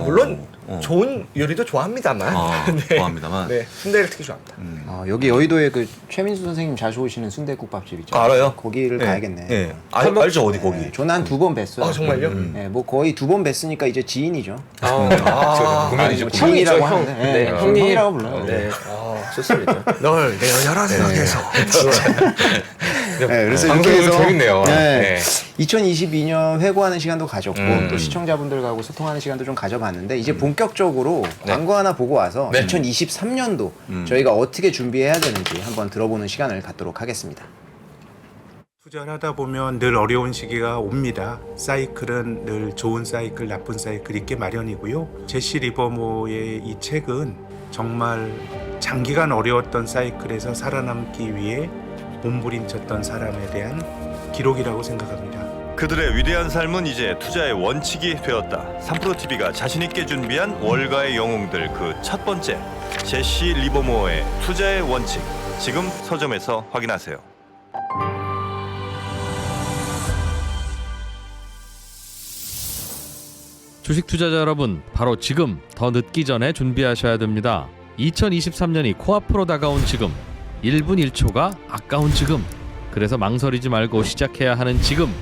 Speaker 5: 물론 좋은 요리도 좋아합니다만. 네.
Speaker 4: 좋아합니다만.
Speaker 5: 네, 순대를 특히 좋아합니다.
Speaker 1: 여기 여의도에 최민수 선생님 자주 오시는 순댓국밥집 있죠.
Speaker 4: 알아요?
Speaker 1: 거기를 가야겠네.
Speaker 4: 네. 알죠 어디 거기?
Speaker 1: 저는 한 2번 뵀어요.
Speaker 5: 정말요?
Speaker 1: 네, 뭐 거의 2번 뵀으니까 이제 지인이죠.
Speaker 2: 구면이죠.
Speaker 1: 지인이라고
Speaker 3: 형.
Speaker 1: 하는데,
Speaker 3: 네,
Speaker 1: 형이라고 불러요.
Speaker 3: 네. 좋습니다.
Speaker 5: 널 내가 여러 생각해서.
Speaker 1: 네, 그래서
Speaker 2: 방송이
Speaker 1: 이렇게 해서
Speaker 2: 재밌네요. 네.
Speaker 1: 2022년 회고하는 시간도 가졌고 또 시청자분들하고 소통하는 시간도 좀 가져봤는데 이제 본격적으로 광고 하나 보고 와서 2023년도 저희가 어떻게 준비해야 되는지 한번 들어보는 시간을 갖도록 하겠습니다.
Speaker 14: 투자를 하다 보면 늘 어려운 시기가 옵니다. 사이클은 늘 좋은 사이클, 나쁜 사이클 있게 마련이고요. 제시 리버모의 이 책은 정말 장기간 어려웠던 사이클에서 살아남기 위해 몸부림쳤던 사람에 대한 기록이라고 생각합니다.
Speaker 9: 그들의 위대한 삶은 이제 투자의 원칙이 되었다. 3프로TV가 자신있게 준비한 월가의 영웅들 그 첫 번째 제시 리버모어의 투자의 원칙 지금 서점에서 확인하세요.
Speaker 15: 주식 투자자 여러분, 바로 지금 더 늦기 전에 준비하셔야 됩니다. 2023년이 코앞으로 다가온 지금 1분 1초가 아까운 지금 그래서 망설이지 말고 시작해야 하는 지금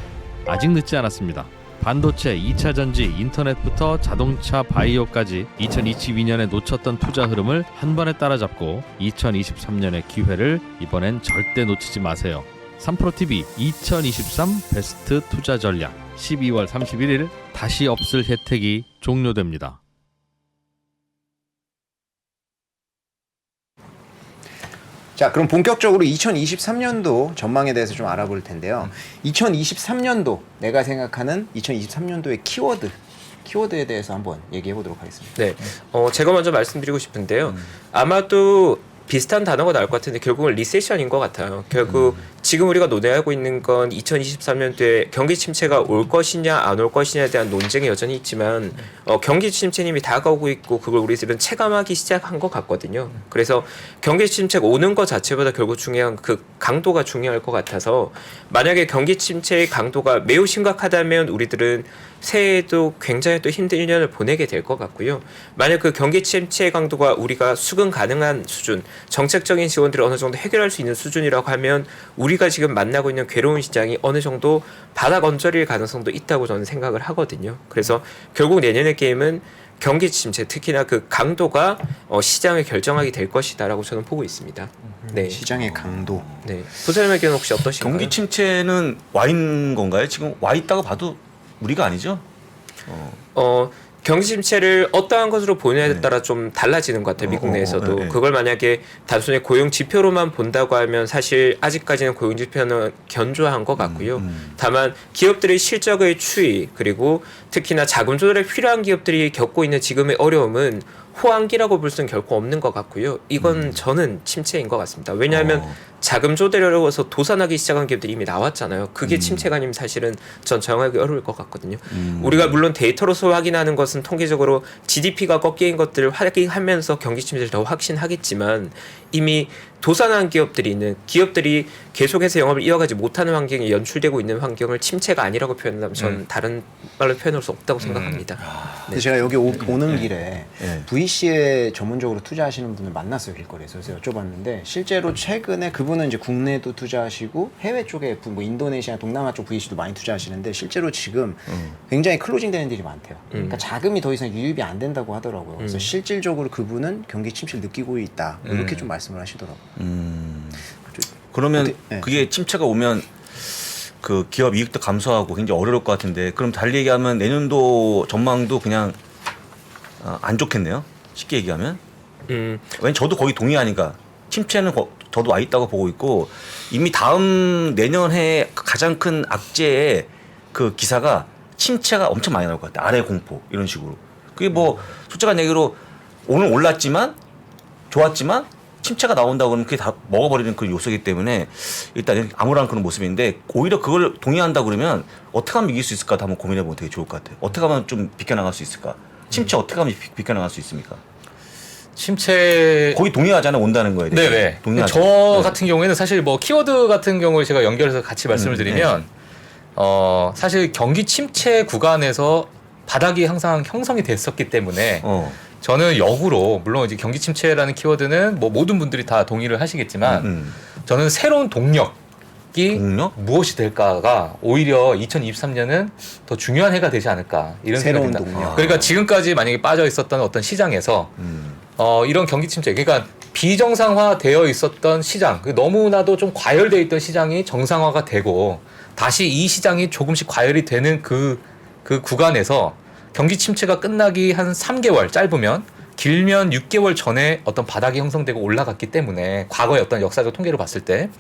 Speaker 15: 아직 늦지 않았습니다. 반도체, 2차 전지, 인터넷부터 자동차, 바이오까지 2022년에 놓쳤던 투자 흐름을 한 번에 따라잡고 2023년의 기회를 이번엔 절대 놓치지 마세요. 3프로TV 2023 베스트 투자 전략 12월 31일 다시 없을 혜택이 종료됩니다.
Speaker 1: 자, 그럼 본격적으로 2023년도 전망에 대해서 좀 알아볼 텐데요. 2023년도 내가 생각하는 2023년도의 키워드에 대해서 한번 얘기해 보도록 하겠습니다.
Speaker 3: 네, 제가 먼저 말씀드리고 싶은데요. 아마도 비슷한 단어가 나올 것 같은데 결국은 리세션인 것 같아요. 결국 지금 우리가 논의하고 있는 건 2023년도에 경기 침체가 올 것이냐 안 올 것이냐에 대한 논쟁이 여전히 있지만 경기 침체님이 다가오고 있고 그걸 우리들은 체감하기 시작한 것 같거든요. 그래서 경기 침체가 오는 것 자체보다 결국 중요한 그 강도가 중요할 것 같아서 만약에 경기 침체의 강도가 매우 심각하다면 우리들은 새해에도 굉장히 또 힘든 1년을 보내게 될 것 같고요. 만약 그 경기 침체의 강도가 우리가 수긍 가능한 수준, 정책적인 지원들을 어느 정도 해결할 수 있는 수준이라고 하면 우리가 지금 만나고 있는 괴로운 시장이 어느 정도 바닥 언저리일 가능성도 있다고 저는 생각을 하거든요. 그래서 결국 내년의 게임은 경기 침체, 특히나 그 강도가 시장을 결정하게 될 것이다라고 저는 보고 있습니다. 네.
Speaker 1: 시장의 강도.
Speaker 3: 네. 부장님 의견 혹시 어떠신가요?
Speaker 4: 경기 침체는 와 있는 건가요? 지금 와 있다고 봐도 무리가 아니죠?
Speaker 3: 경기 침체를 어떠한 것으로 보느냐에 따라 좀 달라지는 것 같아요. 미국 내에서도.
Speaker 4: 네.
Speaker 3: 그걸 만약에 단순히 고용 지표로만 본다고 하면 사실 아직까지는 고용 지표는 견조한 것 같고요. 다만 기업들의 실적의 추이 그리고 특히나 자금 조달에 필요한 기업들이 겪고 있는 지금의 어려움은 호황기라고 볼 수는 결코 없는 것 같고요. 이건 저는 침체인 것 같습니다. 왜냐하면 자금 조달이 어려워서 도산하기 시작한 기업들이 이미 나왔잖아요. 그게 침체가 아니면 사실은 전 정하기 어려울 것 같거든요. 우리가 물론 데이터로서 확인하는 것은 통계적으로 GDP가 꺾인 것들을 확인하면서 경기 침체를 더 확신하겠지만 이미 도산한 기업들이 있는 기업들이 계속해서 영업을 이어가지 못하는 환경에 연출되고 있는 환경을 침체가 아니라고 표현한다면 저는 다른 말로 표현할 수 없다고 생각합니다.
Speaker 1: 근데 제가 여기 오는 길에 VC에 전문적으로 투자하시는 분을 만났어요, 길거리에서. 그래서 여쭤봤는데 실제로 최근에 그분은 이제 국내도 투자하시고 해외 쪽에 뭐 인도네시아, 동남아 쪽 VC도 많이 투자하시는데 실제로 지금 굉장히 클로징 되는 일이 많대요. 그러니까 자금이 더 이상 유입이 안 된다고 하더라고요. 그래서 실질적으로 그분은 경기 침체를 느끼고 있다. 이렇게 좀 말씀을 하시더라고요.
Speaker 4: 그러면
Speaker 1: 네.
Speaker 4: 그게 침체가 오면 그 기업 이익도 감소하고 굉장히 어려울 것 같은데 그럼 달리 얘기하면 내년도 전망도 그냥 안 좋겠네요. 쉽게 얘기하면. 왜냐면 저도 거의 동의하니까 침체는 저도 와 있다고 보고 있고 이미 다음 내년에 가장 큰 악재의 그 기사가 침체가 엄청 많이 나올 것 같아요. 아래 공포 이런 식으로. 그게 뭐 솔직한 얘기로 오늘 올랐지만 좋았지만 침체가 나온다고 그러면 그게 다 먹어버리는 그 요소이기 때문에 일단 암울한 그런 모습인데 오히려 그걸 동의한다 그러면 어떻게 하면 이길 수 있을까 한번 고민해보면 되게 좋을 것 같아요. 어떻게 하면 좀 비껴나갈 수 있을까? 침체 어떻게 하면 비껴나갈 수 있습니까?
Speaker 2: 침체
Speaker 4: 거의 동의하잖아요. 온다는 거에 대해서.
Speaker 2: 네네.
Speaker 4: 동의하죠.
Speaker 2: 저 같은 경우에는 사실 뭐 키워드 같은 경우에 제가 연결해서 같이 말씀을 드리면 사실 경기 침체 구간에서 바닥이 항상 형성이 됐었기 때문에 저는 역으로 물론 이제 경기 침체라는 키워드는 뭐 모든 분들이 다 동의를 하시겠지만 저는 새로운 동력이 무엇이 될까가 오히려 2023년은 더 중요한 해가 되지 않을까 이런
Speaker 1: 새로운
Speaker 2: 생각입니다.
Speaker 1: 동력.
Speaker 2: 그러니까 지금까지 만약에 빠져 있었던 어떤 시장에서 이런 경기 침체 그러니까 비정상화되어 있었던 시장 너무나도 좀 과열되어 있던 시장이 정상화가 되고 다시 이 시장이 조금씩 과열이 되는 그 구간에서 경기 침체가 끝나기 한 3개월 짧으면 길면 6개월 전에 어떤 바닥이 형성되고 올라갔기 때문에 과거의 어떤 역사적 통계로 봤을 때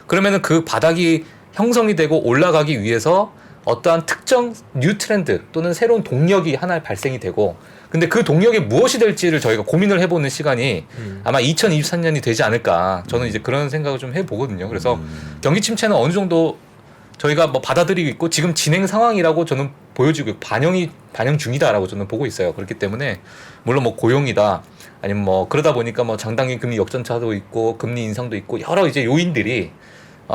Speaker 2: 그러면은 그 바닥이 형성이 되고 올라가기 위해서 어떠한 특정 뉴 트렌드 또는 새로운 동력이 하나 발생이 되고 근데 그 동력이 무엇이 될지를 저희가 고민을 해보는 시간이 아마 2023년이 되지 않을까 저는 이제 그런 생각을 좀 해보거든요. 그래서 경기 침체는 어느 정도 저희가 뭐 받아들이고 있고 지금 진행 상황이라고 저는 보여지고 있고 반영 중이다라고 저는 보고 있어요. 그렇기 때문에 물론 뭐 고용이다 아니면 뭐 그러다 보니까 뭐 장당기 금리 역전차도 있고 금리 인상도 있고 여러 이제 요인들이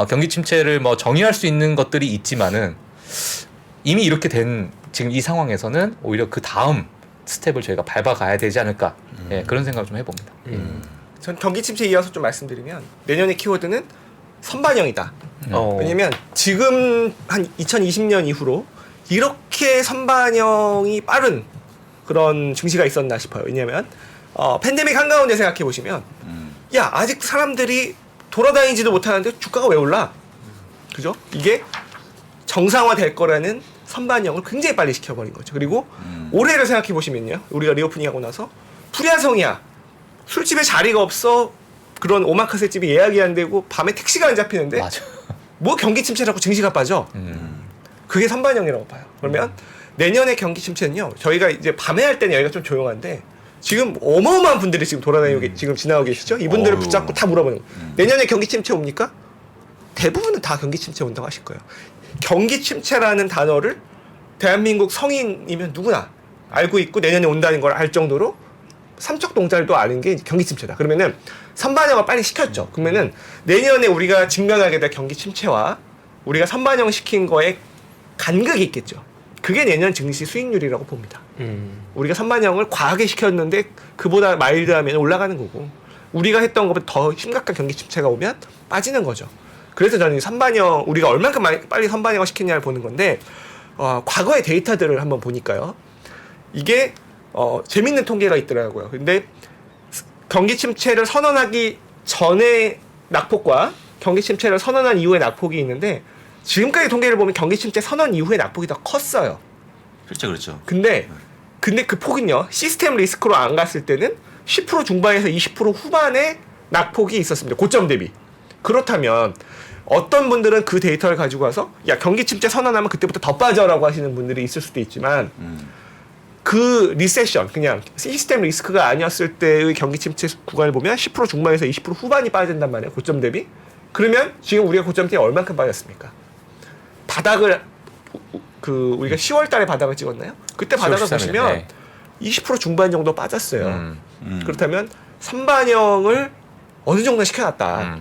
Speaker 2: 경기 침체를 뭐 정의할 수 있는 것들이 있지만은 이미 이렇게 된 지금 이 상황에서는 오히려 그 다음 스텝을 저희가 밟아가야 되지 않을까 예, 그런 생각을 좀 해봅니다.
Speaker 5: 전 경기 침체 이어서 좀 말씀드리면 내년의 키워드는 선반영이다. 왜냐면 지금 한 2020년 이후로 이렇게 선반영이 빠른 그런 증시가 있었나 싶어요. 왜냐면 팬데믹 한가운데 생각해 보시면 야 아직 사람들이 돌아다니지도 못하는데 주가가 왜 올라? 그죠? 이게 정상화 될 거라는 선반영을 굉장히 빨리 시켜버린 거죠. 그리고 올해를 생각해 보시면요. 우리가 리오프닝하고 나서 불야성이야. 술집에 자리가 없어. 그런 오마카세 집이 예약이 안 되고 밤에 택시가 안 잡히는데
Speaker 2: 맞아.
Speaker 5: 뭐 경기 침체라고 증시가 빠져. 그게 선반영이라고 봐요. 그러면 내년의 경기 침체는요. 저희가 이제 밤에 할 때는 여기가 좀 조용한데 지금 어마어마한 분들이 지금 돌아다니고 지금 지나고 계시죠? 이분들을
Speaker 4: 어휴.
Speaker 5: 붙잡고 다 물어보는 거예요. 내년에 경기 침체 옵니까? 대부분은 다 경기 침체 온다고 하실 거예요. 경기 침체라는 단어를 대한민국 성인이면 누구나 알고 있고 내년에 온다는 걸 알 정도로 삼척동자들도 아는 게 경기 침체다. 그러면은 선반영을 빨리 시켰죠. 그러면은 내년에 우리가 직면하게 될 경기 침체와 우리가 선반영 시킨 거에 간극이 있겠죠. 그게 내년 증시 수익률이라고 봅니다. 우리가 선반영을 과하게 시켰는데 그보다 마일드하면 올라가는 거고 우리가 했던 것보다 더 심각한 경기 침체가 오면 빠지는 거죠. 그래서 저는 이 선반영 우리가 얼만큼 빨리 선반영을 시켰냐를 보는 건데 과거의 데이터들을 한번 보니까요. 이게 재밌는 통계가 있더라고요. 근데 경기 침체를 선언하기 전에 낙폭과 경기 침체를 선언한 이후의 낙폭이 있는데 지금까지 통계를 보면 경기 침체 선언 이후의 낙폭이 더 컸어요.
Speaker 4: 실제 그렇죠.
Speaker 5: 근데 그 폭은요. 시스템 리스크로 안 갔을 때는 10% 중반에서 20% 후반의 낙폭이 있었습니다. 고점 대비. 그렇다면 어떤 분들은 그 데이터를 가지고 와서 야 경기 침체 선언하면 그때부터 더 빠져라고 하시는 분들이 있을 수도 있지만 그 리세션 그냥 시스템 리스크가 아니었을 때의 경기 침체 구간을 보면 10% 중반에서 20% 후반이 빠진단 말이에요. 고점 대비. 그러면 지금 우리가 고점 대비 얼만큼 빠졌습니까? 바닥을 우리가 10월 달에 바닥을 찍었나요? 그때 바닥을
Speaker 2: 13일,
Speaker 5: 보시면
Speaker 2: 네.
Speaker 5: 20% 중반 정도 빠졌어요. 그렇다면 선반영을 어느 정도 시켜놨다.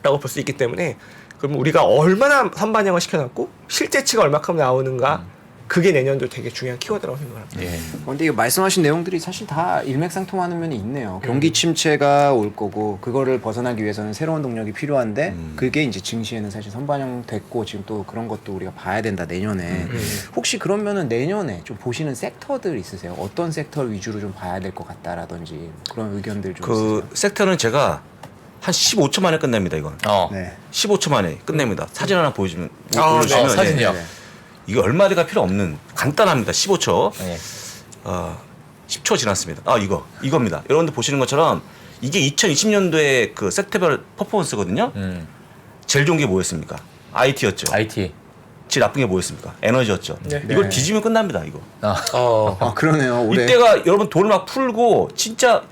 Speaker 5: 라고 볼 수 있기 때문에 그럼 우리가 얼마나 선반영을 시켜놨고 실제치가 얼마큼 나오는가 그게 내년도 되게 중요한 키워드라고 생각합니다.
Speaker 1: 근데 이거 말씀하신 내용들이 사실 다 일맥상통하는 면이 있네요. 경기 침체가 올 거고 그거를 벗어나기 위해서는 새로운 동력이 필요한데 그게 이제 증시에는 사실 선반영 됐고 지금 또 그런 것도 우리가 봐야 된다 내년에. 혹시 그러면은 내년에 좀 보시는 섹터들 있으세요? 어떤 섹터 위주로 좀 봐야 될 것 같다라든지 그런 의견들 좀 있으세요?
Speaker 4: 그 섹터는 제가 한 15초 만에 끝냅니다. 이건.
Speaker 1: 네.
Speaker 4: 15초 만에 끝냅니다. 사진 하나 보여주면
Speaker 2: 네. 사진이요.
Speaker 4: 예. 이게 얼마리가 필요 없는 간단합니다. 15초.
Speaker 2: 네.
Speaker 4: 10초 지났습니다. 이겁니다. 여러분들 보시는 것처럼 이게 2020년도에 그 섹터별 퍼포먼스거든요. 제일 좋은 게 뭐였습니까? IT였죠.
Speaker 2: IT.
Speaker 4: 제일 나쁜 게 뭐였습니까? 에너지였죠.
Speaker 5: 네.
Speaker 4: 이걸 뒤지면 끝납니다. 이거.
Speaker 1: 그러네요. 올해.
Speaker 4: 이때가 여러분 돈을 막 풀고 진짜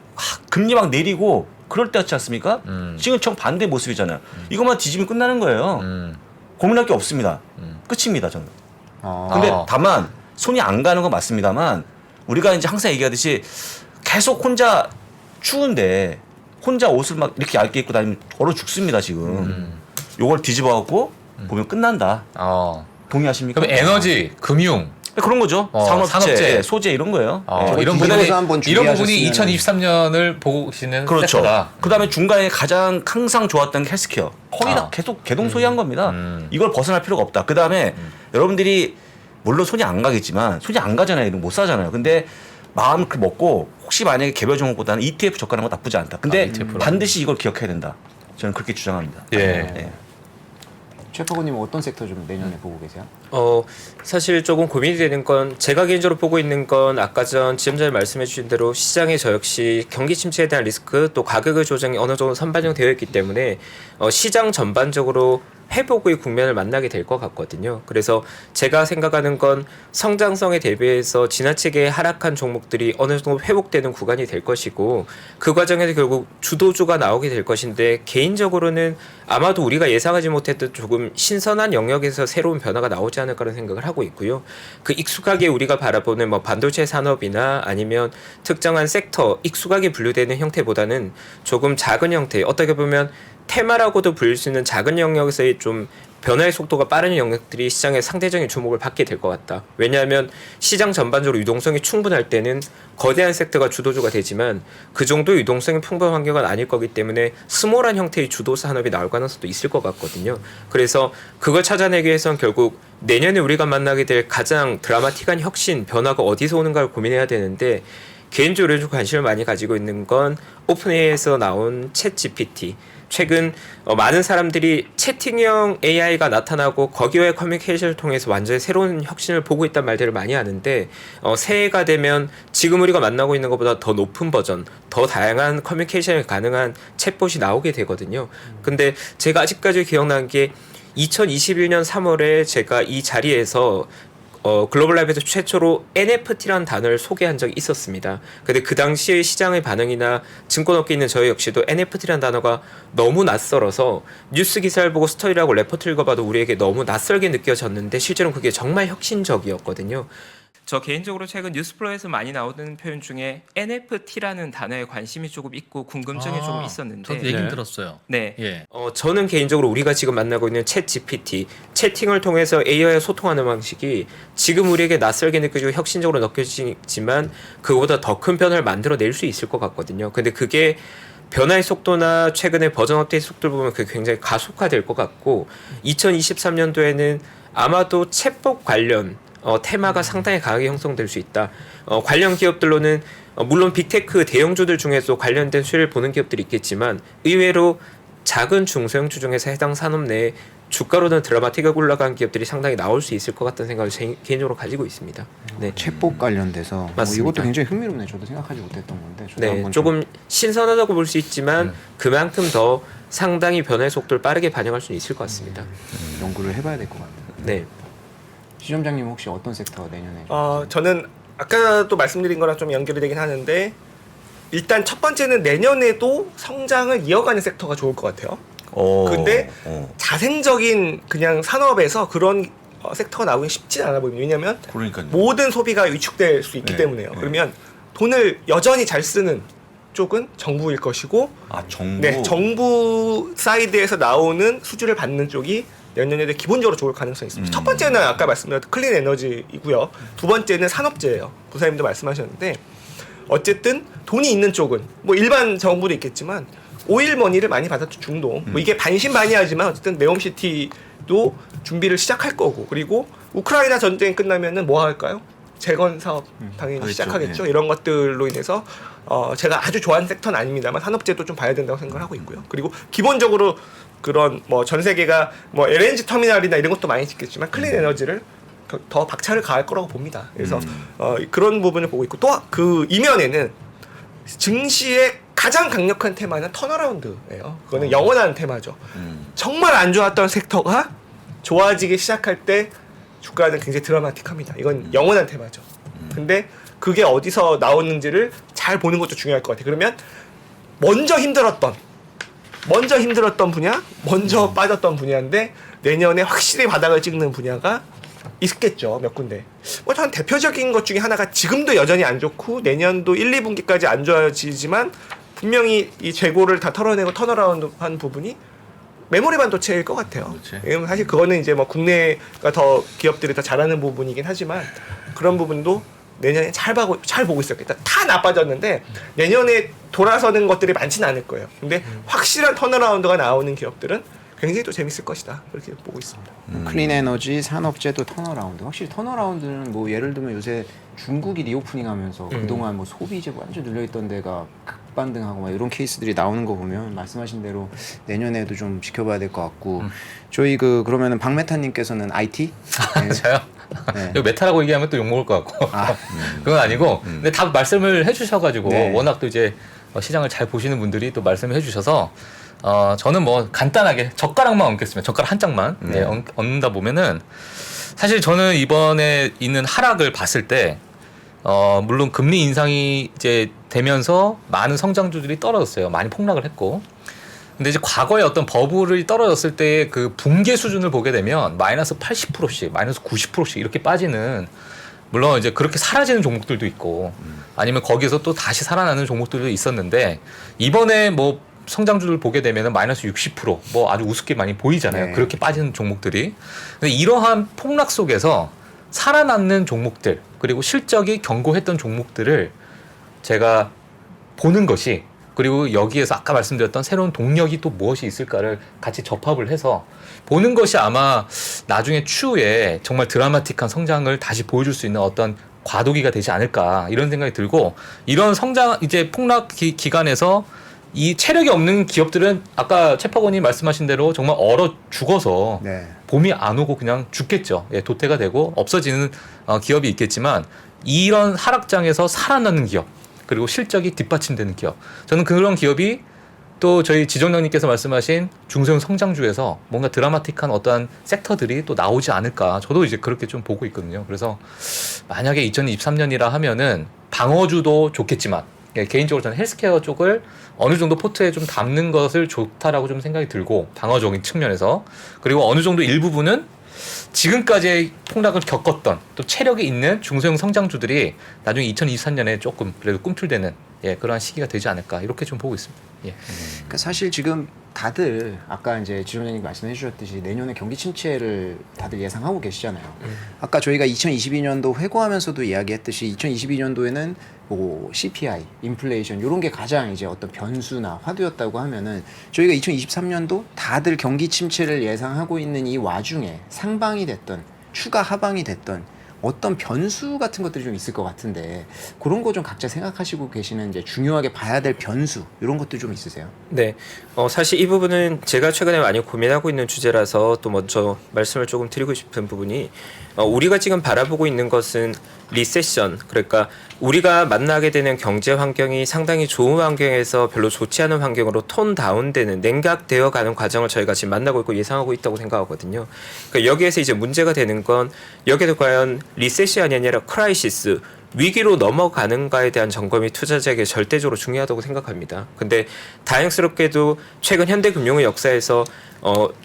Speaker 4: 금리 막 내리고 그럴 때 같지 않습니까? 지금 정반대 모습이잖아요. 이것만 뒤지면 끝나는 거예요. 고민할 게 없습니다. 끝입니다. 저는. 근데 다만 손이 안 가는 건 맞습니다만 우리가 이제 항상 얘기하듯이 계속 혼자 추운데 혼자 옷을 막 이렇게 얇게 입고 다니면 얼어 죽습니다. 지금. 요걸 뒤집어갖고 보면 끝난다. 동의하십니까?
Speaker 2: 그럼 에너지, 금융
Speaker 4: 그런 거죠. 산업재, 소재 이런 거예요.
Speaker 2: 이런 부분이 2023년을 보시는
Speaker 4: 그렇죠.
Speaker 2: 섹터다.
Speaker 4: 그다음에 중간에 가장 항상 좋았던 게 헬스케어. 거의 다 계속 개동소이한 겁니다. 이걸 벗어날 필요가 없다. 그다음에 여러분들이 물론 손이 안 가겠지만 손이 안 가잖아요. 이런 못 사잖아요. 근데 마음을 먹고 혹시 만약에 개별 종목보다는 ETF 접근하는 거 나쁘지 않다. 근데 반드시 이걸 기억해야 된다. 저는 그렇게 주장합니다.
Speaker 1: 최파고님 어떤 섹터 좀 내년에 보고 계세요?
Speaker 3: 사실 조금 고민이 되는 건 제가 개인적으로 보고 있는 건 아까 전 지점장님 말씀해 주신 대로 시장에 저 역시 경기 침체에 대한 리스크 또 가격의 조정이 어느 정도 선반영되어 있기 때문에 시장 전반적으로 회복의 국면을 만나게 될 것 같거든요. 그래서 제가 생각하는 건 성장성에 대비해서 지나치게 하락한 종목들이 어느 정도 회복되는 구간이 될 것이고 그 과정에서 결국 주도주가 나오게 될 것인데 개인적으로는 아마도 우리가 예상하지 못했던 조금 신선한 영역에서 새로운 변화가 나오지 않을까라는 생각을 하고 있고요. 그 익숙하게 우리가 바라보는 뭐 반도체 산업이나 아니면 특정한 섹터 익숙하게 분류되는 형태보다는 조금 작은 형태 어떻게 보면 테마라고도 불릴 수 있는 작은 영역에서의 좀 변화의 속도가 빠른 영역들이 시장에 상대적인 주목을 받게 될 것 같다. 왜냐하면 시장 전반적으로 유동성이 충분할 때는 거대한 섹터가 주도주가 되지만 그 정도 유동성이 풍부한 환경은 아닐 거기 때문에 스몰한 형태의 주도 산업이 나올 가능성도 있을 것 같거든요. 그래서 그걸 찾아내기 위해서는 결국 내년에 우리가 만나게 될 가장 드라마틱한 혁신, 변화가 어디서 오는가를 고민해야 되는데 개인적으로 좀 관심을 많이 가지고 있는 건 오픈AI에서 나온 챗 GPT. 최근 많은 사람들이 채팅형 AI가 나타나고 거기와의 커뮤니케이션을 통해서 완전히 새로운 혁신을 보고 있다는 말들을 많이 하는데 새해가 되면 지금 우리가 만나고 있는 것보다 더 높은 버전, 더 다양한 커뮤니케이션이 가능한 챗봇이 나오게 되거든요. 근데 제가 아직까지 기억나는 게 2021년 3월에 제가 이 자리에서 글로벌 라이브에서 최초로 NFT라는 단어를 소개한 적이 있었습니다. 근데 그 당시의 시장의 반응이나 증권업계에 있는 저희 역시도 NFT라는 단어가 너무 낯설어서 뉴스 기사를 보고 스토리라고 레포트 읽어봐도 우리에게 너무 낯설게 느껴졌는데 실제로는 그게 정말 혁신적이었거든요. 저 개인적으로 최근 뉴스플로에서 많이 나오는 표현 중에 NFT라는 단어에 관심이 조금 있고 궁금증이 조금 있었는데
Speaker 10: 저도 얘기는 들었어요.
Speaker 3: 네.
Speaker 10: 예.
Speaker 3: 저는 개인적으로 우리가 지금 만나고 있는 챗 GPT, 채팅을 통해서 AI와 소통하는 방식이 지금 우리에게 낯설게 느껴지고 혁신적으로 느껴지지만 그거보다 더 큰 변화를 만들어낼 수 있을 것 같거든요. 근데 그게 변화의 속도나 최근의 버전 업데이트 속도를 보면 그게 굉장히 가속화될 것 같고 2023년도에는 아마도 챗봇 관련 테마가 상당히 강하게 형성될 수 있다. 관련 기업들로는 물론 빅테크 대형주들 중에서 관련된 수혜를 보는 기업들이 있겠지만 의외로 작은 중소형주 중에서 해당 산업 내에 주가로는 드라마틱하게 올라간 기업들이 상당히 나올 수 있을 것 같다는 생각을 개인적으로 가지고 있습니다. 네.
Speaker 1: 챗봇 관련돼서
Speaker 3: 맞습니다.
Speaker 1: 이것도 굉장히 흥미롭네. 저도 생각하지 못했던 건데. 저도
Speaker 3: 네,
Speaker 1: 한번
Speaker 3: 조금 신선하다고 볼 수 있지만 그만큼 더 상당히 변화의 속도를 빠르게 반영할 수 있을 것 같습니다.
Speaker 1: 연구를 해봐야 될 것 같아요.
Speaker 3: 네.
Speaker 1: 시점장님 혹시 어떤 섹터 내년에?
Speaker 5: 저는 아까도 말씀드린 거랑 좀 연결이 되긴 하는데 일단 첫 번째는 내년에도 성장을 이어가는 섹터가 좋을 것 같아요. 근데 자생적인 그냥 산업에서 그런 섹터가 나오긴 쉽지 않아 보입니다. 왜냐하면 모든 소비가 위축될 수 있기 때문에요. 그러면 돈을 여전히 잘 쓰는 쪽은 정부일 것이고
Speaker 4: 정부?
Speaker 5: 네, 정부 사이드에서 나오는 수주를 받는 쪽이 내년에도 기본적으로 좋을 가능성이 있습니다. 첫 번째는 아까 말씀드렸던 클린 에너지이고요. 두 번째는 산업재예요. 부사님도 말씀하셨는데 어쨌든 돈이 있는 쪽은 뭐 일반 정부도 있겠지만 오일 머니를 많이 받았죠. 중동. 뭐 이게 반신반의하지만 어쨌든 네옴시티도 준비를 시작할 거고 그리고 우크라이나 전쟁 끝나면은 뭐 할까요? 재건 사업 당연히
Speaker 4: 하겠죠.
Speaker 5: 시작하겠죠. 이런 것들로 인해서 제가 아주 좋아하는 섹터는 아닙니다만 산업재도 좀 봐야 된다고 생각을 하고 있고요. 그리고 기본적으로 그런 뭐 전 세계가 뭐 LNG 터미널이나 이런 것도 많이 짓겠지만 클린 에너지를 더 박차를 가할 거라고 봅니다. 그래서 그런 부분을 보고 있고 또 그 이면에는 증시의 가장 강력한 테마는 턴어라운드예요. 그거는 영원한 테마죠. 정말 안 좋았던 섹터가 좋아지기 시작할 때 주가는 굉장히 드라마틱합니다. 이건 영원한 테마죠. 근데 그게 어디서 나오는지를 잘 보는 것도 중요할 것 같아요. 그러면 먼저 힘들었던 분야, 먼저 빠졌던 분야인데 내년에 확실히 바닥을 찍는 분야가 있겠죠. 몇 군데. 뭐 전 대표적인 것 중에 하나가 지금도 여전히 안 좋고 내년도 1, 2분기까지 안 좋아지지만 분명히 이 재고를 다 털어내고 턴어라운드한 부분이 메모리 반도체일 것 같아요. 왜냐면 사실 그거는 이제 뭐 국내가 더 기업들이 더 잘하는 부분이긴 하지만 그런 부분도 내년에 잘 보고 있었겠다. 다 나빠졌는데 내년에 돌아서는 것들이 많지는 않을 거예요. 근데 확실한 턴어라운드가 나오는 기업들은 굉장히 또 재밌을 것이다. 그렇게 보고 있습니다.
Speaker 1: 클린 에너지, 산업재도 턴어라운드. 확실히 턴어라운드는 뭐 예를 들면 요새 중국이 리오프닝하면서 그동안 뭐 소비재 완전 눌려있던 데가 급반등하고 막 이런 케이스들이 나오는 거 보면 말씀하신 대로 내년에도 좀 지켜봐야 될 것 같고 저희 그러면은 박메타님께서는 IT? 네.
Speaker 2: 저요?
Speaker 1: 네.
Speaker 2: 이거 메타라고 얘기하면 또 욕먹을 것 같고 그건 아니고 근데 다 말씀을 해주셔가지고
Speaker 1: 네.
Speaker 2: 워낙 또 이제 시장을 잘 보시는 분들이 또 말씀을 해주셔서 저는 뭐 간단하게 젓가락만 얹겠습니다. 젓가락 한 짝만 얹는다 보면은 사실 저는 이번에 있는 하락을 봤을 때 물론 금리 인상이 이제 되면서 많은 성장주들이 떨어졌어요. 많이 폭락을 했고. 근데 이제 과거에 어떤 버블이 떨어졌을 때의 그 붕괴 수준을 보게 되면 마이너스 80%씩, 마이너스 90%씩 이렇게 빠지는 물론 이제 그렇게 사라지는 종목들도 있고 아니면 거기서 또 다시 살아나는 종목들도 있었는데 이번에 뭐 성장주를 보게 되면 마이너스 60%뭐 아주 우습게 많이 보이잖아요.
Speaker 1: 네.
Speaker 2: 그렇게 빠지는 종목들이. 근데 이러한 폭락 속에서 살아남는 종목들 그리고 실적이 견고했던 종목들을 제가 보는 것이 그리고 여기에서 아까 말씀드렸던 새로운 동력이 또 무엇이 있을까를 같이 접합을 해서 보는 것이 아마 나중에 추후에 정말 드라마틱한 성장을 다시 보여줄 수 있는 어떤 과도기가 되지 않을까 이런 생각이 들고 이런 성장 이제 폭락 기간에서 이 체력이 없는 기업들은 아까 최퍼건이 말씀하신 대로 정말 얼어 죽어서
Speaker 1: 네.
Speaker 2: 봄이 안 오고 그냥 죽겠죠. 예, 도태가 되고 없어지는 기업이 있겠지만 이런 하락장에서 살아나는 기업 그리고 실적이 뒷받침되는 기업 저는 그런 기업이 또 저희 지정령님께서 말씀하신 중소형 성장주에서 뭔가 드라마틱한 어떠한 섹터들이 또 나오지 않을까. 저도 이제 그렇게 좀 보고 있거든요. 그래서 만약에 2023년이라 하면은 방어주도 좋겠지만 예, 개인적으로 저는 헬스케어 쪽을 어느 정도 포트에 좀 담는 것을 좋다라고 좀 생각이 들고 방어적인 측면에서 그리고 어느 정도 일부분은 지금까지의 폭락을 겪었던 또 체력이 있는 중소형 성장주들이 나중에 2023년에 조금 그래도 꿈틀대는 예, 그러한 시기가 되지 않을까 이렇게 좀 보고 있습니다. 예.
Speaker 1: 그러니까 사실 지금 다들 아까 이제 지존장님 말씀해 주셨듯이 내년에 경기 침체를 다들 예상하고 계시잖아요. 아까 저희가 2022년도 회고하면서도 이야기했듯이 2022년도에는 뭐 CPI, 인플레이션 이런 게 가장 이제 어떤 변수나 화두였다고 하면은 저희가 2023년도 다들 경기 침체를 예상하고 있는 이 와중에 상방이 됐던 추가 하방이 됐던 어떤 변수 같은 것들이 좀 있을 것 같은데 그런 거 좀 각자 생각하시고 계시는 이제 중요하게 봐야 될 변수 이런 것도 좀 있으세요?
Speaker 3: 네, 사실 이 부분은 제가 최근에 많이 고민하고 있는 주제라서 또 먼저 말씀을 조금 드리고 싶은 부분이 우리가 지금 바라보고 있는 것은 리세션, 그러니까 우리가 만나게 되는 경제 환경이 상당히 좋은 환경에서 별로 좋지 않은 환경으로 톤 다운되는 냉각되어 가는 과정을 저희가 지금 만나고 있고 예상하고 있다고 생각하거든요. 그러니까 여기에서 이제 문제가 되는 건 여기에도 과연 리세션이 아니라 크라이시스, 위기로 넘어가는가에 대한 점검이 투자자에게 절대적으로 중요하다고 생각합니다. 근데 다행스럽게도 최근 현대금융의 역사에서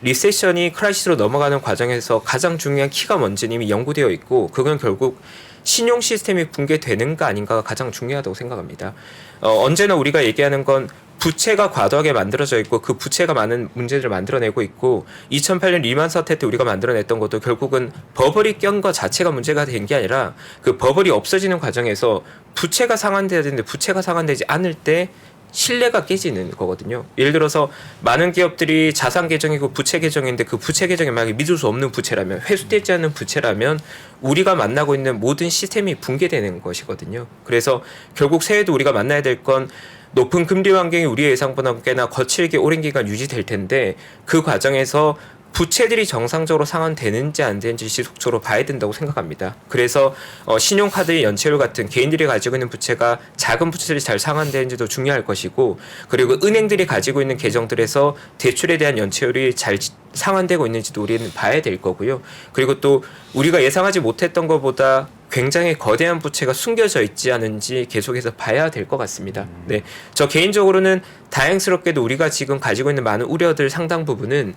Speaker 3: 리세션이 크라이시스로 넘어가는 과정에서 가장 중요한 키가 뭔지는 이미 연구되어 있고 그건 결국 신용 시스템이 붕괴되는가 아닌가가 가장 중요하다고 생각합니다. 언제나 우리가 얘기하는 건 부채가 과도하게 만들어져 있고 그 부채가 많은 문제를 만들어내고 있고 2008년 리만 사태 때 우리가 만들어냈던 것도 결국은 버블이 껴n 것 자체가 문제가 된 게 아니라 그 버블이 없어지는 과정에서 부채가 상환돼야 되는데 부채가 상환되지 않을 때 신뢰가 깨지는 거거든요. 예를 들어서 많은 기업들이 자산 계정이고 부채 계정인데 그 부채 계정이 만약에 믿을 수 없는 부채라면 회수되지 않는 부채라면 우리가 만나고 있는 모든 시스템이 붕괴되는 것이거든요. 그래서 결국 새해도 우리가 만나야 될 건 높은 금리 환경이 우리의 예상보다 꽤나 거칠게 오랜 기간 유지될 텐데 그 과정에서 부채들이 정상적으로 상환되는지 안 되는지 지속적으로 봐야 된다고 생각합니다. 그래서 신용카드의 연체율 같은 개인들이 가지고 있는 부채가 작은 부채들이 잘 상환되는지도 중요할 것이고 그리고 은행들이 가지고 있는 계정들에서 대출에 대한 연체율이 잘 상환되고 있는지도 우리는 봐야 될 거고요. 그리고 또 우리가 예상하지 못했던 것보다 굉장히 거대한 부채가 숨겨져 있지 않은지 계속해서 봐야 될 것 같습니다. 네, 저 개인적으로는 다행스럽게도 우리가 지금 가지고 있는 많은 우려들 상당 부분은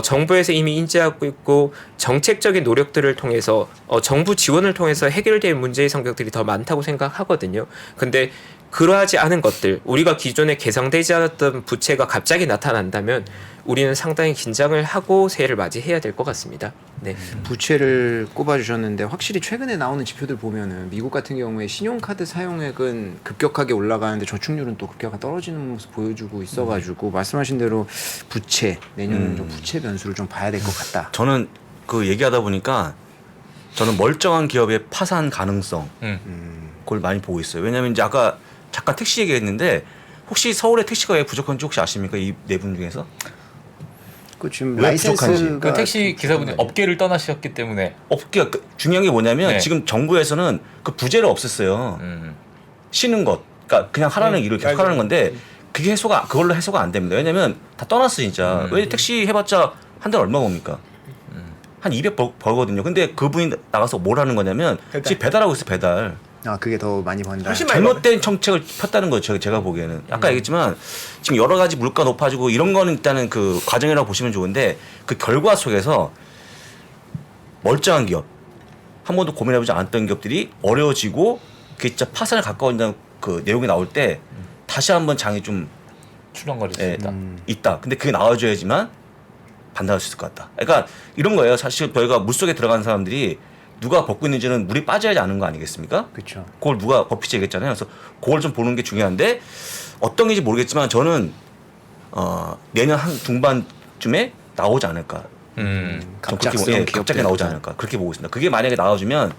Speaker 3: 정부에서 이미 인지하고 있고 정책적인 노력들을 통해서 정부 지원을 통해서 해결될 문제의 성격들이 더 많다고 생각하거든요. 근데 그러하지 않은 것들, 우리가 기존에 계상되지 않았던 부채가 갑자기 나타난다면 우리는 상당히 긴장을 하고 새해를 맞이해야 될 것 같습니다. 네.
Speaker 1: 부채를 꼽아주셨는데 확실히 최근에 나오는 지표들 보면은 미국 같은 경우에 신용카드 사용액은 급격하게 올라가는데 저축률은 또 급격하게 떨어지는 모습 보여주고 있어가지고 말씀하신 대로 부채 내년은 좀 부채 변수를 좀 봐야 될 것 같다.
Speaker 4: 저는 그 얘기하다 보니까 저는 멀쩡한 기업의 파산 가능성 그걸 많이 보고 있어요. 왜냐하면 이제 아까 잠깐 택시 얘기했는데 혹시 서울의 택시가 왜 부족한지 혹시 아십니까? 이 네 분 중에서?
Speaker 1: 그 지금
Speaker 4: 왜 부족한지.
Speaker 2: 그 택시 기사분이 업계를 떠나셨기 때문에
Speaker 4: 업계가 중요한 게 뭐냐면
Speaker 2: 네.
Speaker 4: 지금 정부에서는 그 부재를 없앴어요. 쉬는 것, 그러니까 그냥 하라는 일을 계속 하라는 건데 그게 그걸로 해소가 안 됩니다. 왜냐면 다 떠났어 진짜. 왜 택시 해봤자 한 달 얼마 봅니까? 한 200 벌거든요. 근데 그분이 나가서 뭘 하는 거냐면 지금 배달하고 있어 배달.
Speaker 1: 아 그게 더 많이 번다.
Speaker 4: 잘못된 정책을 폈다는 거죠. 제가 보기에는. 아까 얘기했지만 지금 여러 가지 물가 높아지고 이런 거는 일단은 그 과정이라고 보시면 좋은데 그 결과 속에서 멀쩡한 기업 한 번도 고민해보지 않았던 기업들이 어려워지고 그게 진짜 파산에 가까워진다는 그 내용이 나올 때 다시 한번 장이 좀
Speaker 2: 출렁거릴 수 있다.
Speaker 4: 있다. 근데 그게 나와줘야지만 반등할 수 있을 것 같다. 그러니까 이런 거예요. 사실 저희가 물속에 들어간 사람들이 누가 벗고 있는지는 물이 빠져야지 아는 거 아니겠습니까?
Speaker 1: 그렇죠.
Speaker 4: 그걸 누가 버핏이 얘기했잖아요. 그래서 그걸 좀 보는 게 중요한데 어떤 게인지 모르겠지만 저는 내년 한 중반쯤에 나오지 않을까. 갑자기 나오지 않을까. 그렇게 보고 있습니다. 그게 만약에 나와주면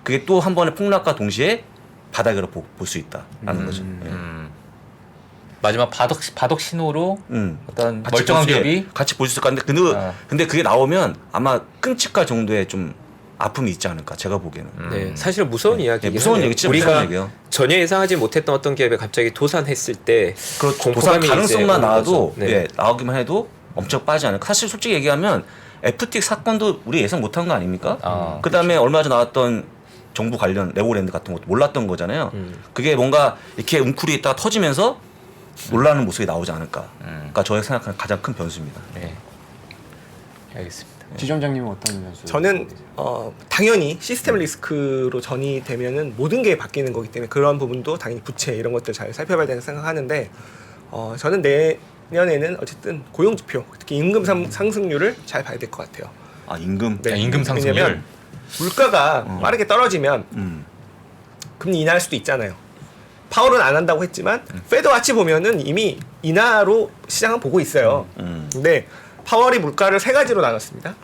Speaker 4: 그게 또 한 번의 폭락과 동시에 바닥으로 볼 수 있다라는 거죠.
Speaker 2: 마지막 바닥 신호로 어떤
Speaker 4: 같이
Speaker 2: 멀쩡한 기업이
Speaker 4: 같이 볼 수 있을 것 같은데 근데 그게 나오면 아마 끔찍할 정도의 좀 아픔이 있지 않을까 제가 보기에는.
Speaker 3: 네, 사실 무서운 이야기예요.
Speaker 4: 무서운 얘기, 진짜 무서운 얘기예요.
Speaker 3: 전혀 예상하지 못했던 어떤 기업에 갑자기 도산했을 때
Speaker 4: 도산 가능성만
Speaker 3: 이제
Speaker 4: 나와도
Speaker 3: 네.
Speaker 4: 예, 나오기만 해도 엄청 빠지지 않을까. 사실 솔직히 얘기하면 FTX 사건도 우리 예상 못한 거 아닙니까? 그다음에 얼마 전 나왔던 정부 관련 레고랜드 같은 것도 몰랐던 거잖아요. 그게 뭔가 이렇게 웅크리 있다가 터지면서 놀라는 모습이 나오지 않을까. 그러니까 저희가 생각하는 가장 큰 변수입니다.
Speaker 2: 네. 알겠습니다.
Speaker 1: 지점장님은 어떤 변수?
Speaker 5: 저는 당연히 시스템 리스크로 전이 되면은 모든 게 바뀌는 거기 때문에 그런 부분도 당연히 부채 이런 것들 잘 살펴봐야 된다고 생각하는데 저는 내년에는 어쨌든 고용 지표, 특히 임금 상승률을 잘 봐야 될 것 같아요.
Speaker 4: 아 임금?
Speaker 5: 네.
Speaker 2: 임금 상승률.
Speaker 5: 왜냐면 물가가 빠르게 떨어지면 금리 인하할 수도 있잖아요. 파월은 안 한다고 했지만 페드 와치 보면은 이미 인하로 시장은 보고 있어요. 근데 파월이 물가를 세 가지로 나눴습니다.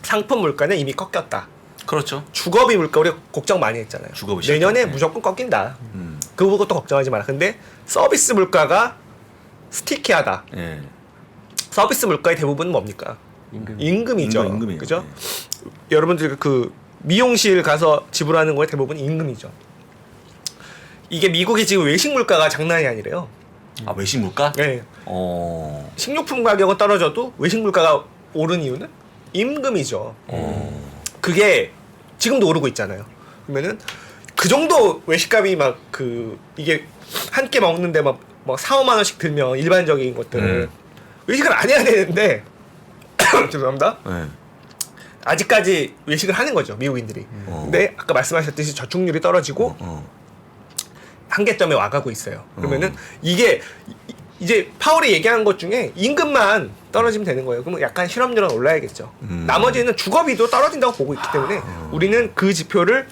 Speaker 5: 상품 물가는 이미 꺾였다.
Speaker 4: 그렇죠.
Speaker 5: 주거비 물가 우리가 걱정 많이 했잖아요.
Speaker 4: 주거비
Speaker 5: 내년에
Speaker 4: 시작했네.
Speaker 5: 무조건 꺾인다. 그 부분도 걱정하지 마라. 근데 서비스 물가가 스티키하다.
Speaker 4: 예.
Speaker 5: 서비스 물가의 대부분은 뭡니까? 임금이죠.
Speaker 4: 임금이에요.
Speaker 5: 그죠? 여러분들 그 미용실 가서 지불하는 거의 대부분 임금이죠. 이게 미국이 지금 외식 물가가 장난이 아니래요.
Speaker 4: 아 외식 물가?
Speaker 5: 네. 식료품 가격은 떨어져도 외식 물가가 오른 이유는 임금이죠. 그게 지금도 오르고 있잖아요. 그러면은 그 정도 외식값이 막 그 이게 한 끼 먹는데 막 4, 5만 원씩 들면 일반적인 것들을 외식을 안 해야 되는데 죄송합니다.
Speaker 4: 네.
Speaker 5: 아직까지 외식을 하는 거죠 미국인들이. 근데 아까 말씀하셨듯이 저축률이 떨어지고 한계점에 와가고 있어요. 그러면은 이게 이제 파월이 얘기한 것 중에 임금만 떨어지면 되는 거예요. 그러면 약간 실업률은 올라야겠죠. 나머지는 주거비도 떨어진다고 보고 있기 때문에 우리는 그 지표를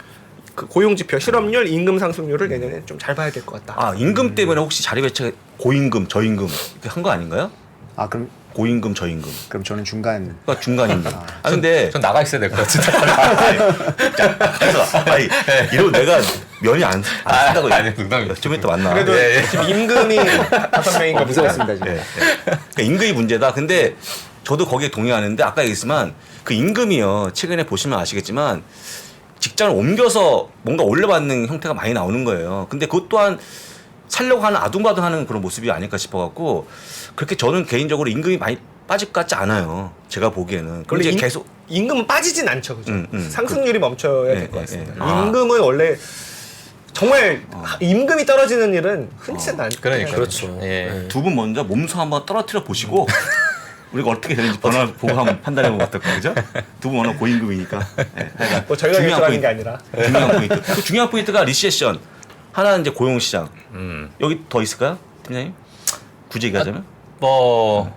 Speaker 5: 그 고용 지표, 실업률, 임금 상승률을 내년에 좀 잘 봐야 될 것 같다.
Speaker 4: 아 임금 때문에 혹시 자리 배치 고임금, 저임금 이렇게 한 거 아닌가요?
Speaker 1: 아 그럼
Speaker 4: 고임금, 저임금.
Speaker 1: 그럼 저는 중간.
Speaker 4: 그러니까 중간입니다. 아 근데
Speaker 2: 전 나가 있어야 될 것 같은데.
Speaker 4: 아니 이러고 내가 면이 안 쓴다고.
Speaker 2: 아니 농담이에요.
Speaker 4: 좀 이따 만나.
Speaker 5: 그래도 지금 임금이 5명인가
Speaker 1: 무서웠습니다 지금.
Speaker 4: 그러니까 임금이 문제다. 근데 저도 거기에 동의하는데 아까 얘기했지만 그 임금이요. 최근에 보시면 아시겠지만 직장을 옮겨서 뭔가 올려받는 형태가 많이 나오는 거예요. 근데 그것 또한 살려고 하는 아둥바둥하는 그런 모습이 아닐까 싶어갖고 그렇게 저는 개인적으로 임금이 많이 빠질 것 같지 않아요. 제가 보기에는. 그럼 이제 계속
Speaker 5: 임금은 빠지진 않죠, 그죠? 상승률이 멈춰야 될 것
Speaker 4: 예,
Speaker 5: 같습니다.
Speaker 4: 예, 예.
Speaker 5: 임금은 원래 정말 임금이 떨어지는 일은 흔치는 않죠.
Speaker 2: 그러니까
Speaker 3: 그렇죠.
Speaker 2: 예.
Speaker 4: 두 분 먼저 몸소 한번 떨어뜨려 보시고 우리가 어떻게 되는지 변화 보고 한번 판단해보면 어떨까, 그죠? 두 분 워낙 고임금이니까. 네,
Speaker 5: 뭐 저희가 결정하는 게 아니라.
Speaker 4: 중요한 포인트. 그 중요한 포인트가 리세션. 하나는 이제 고용시장. 여기 더 있을까요, 팀장님? 굳이 얘기하자면?
Speaker 2: 뭐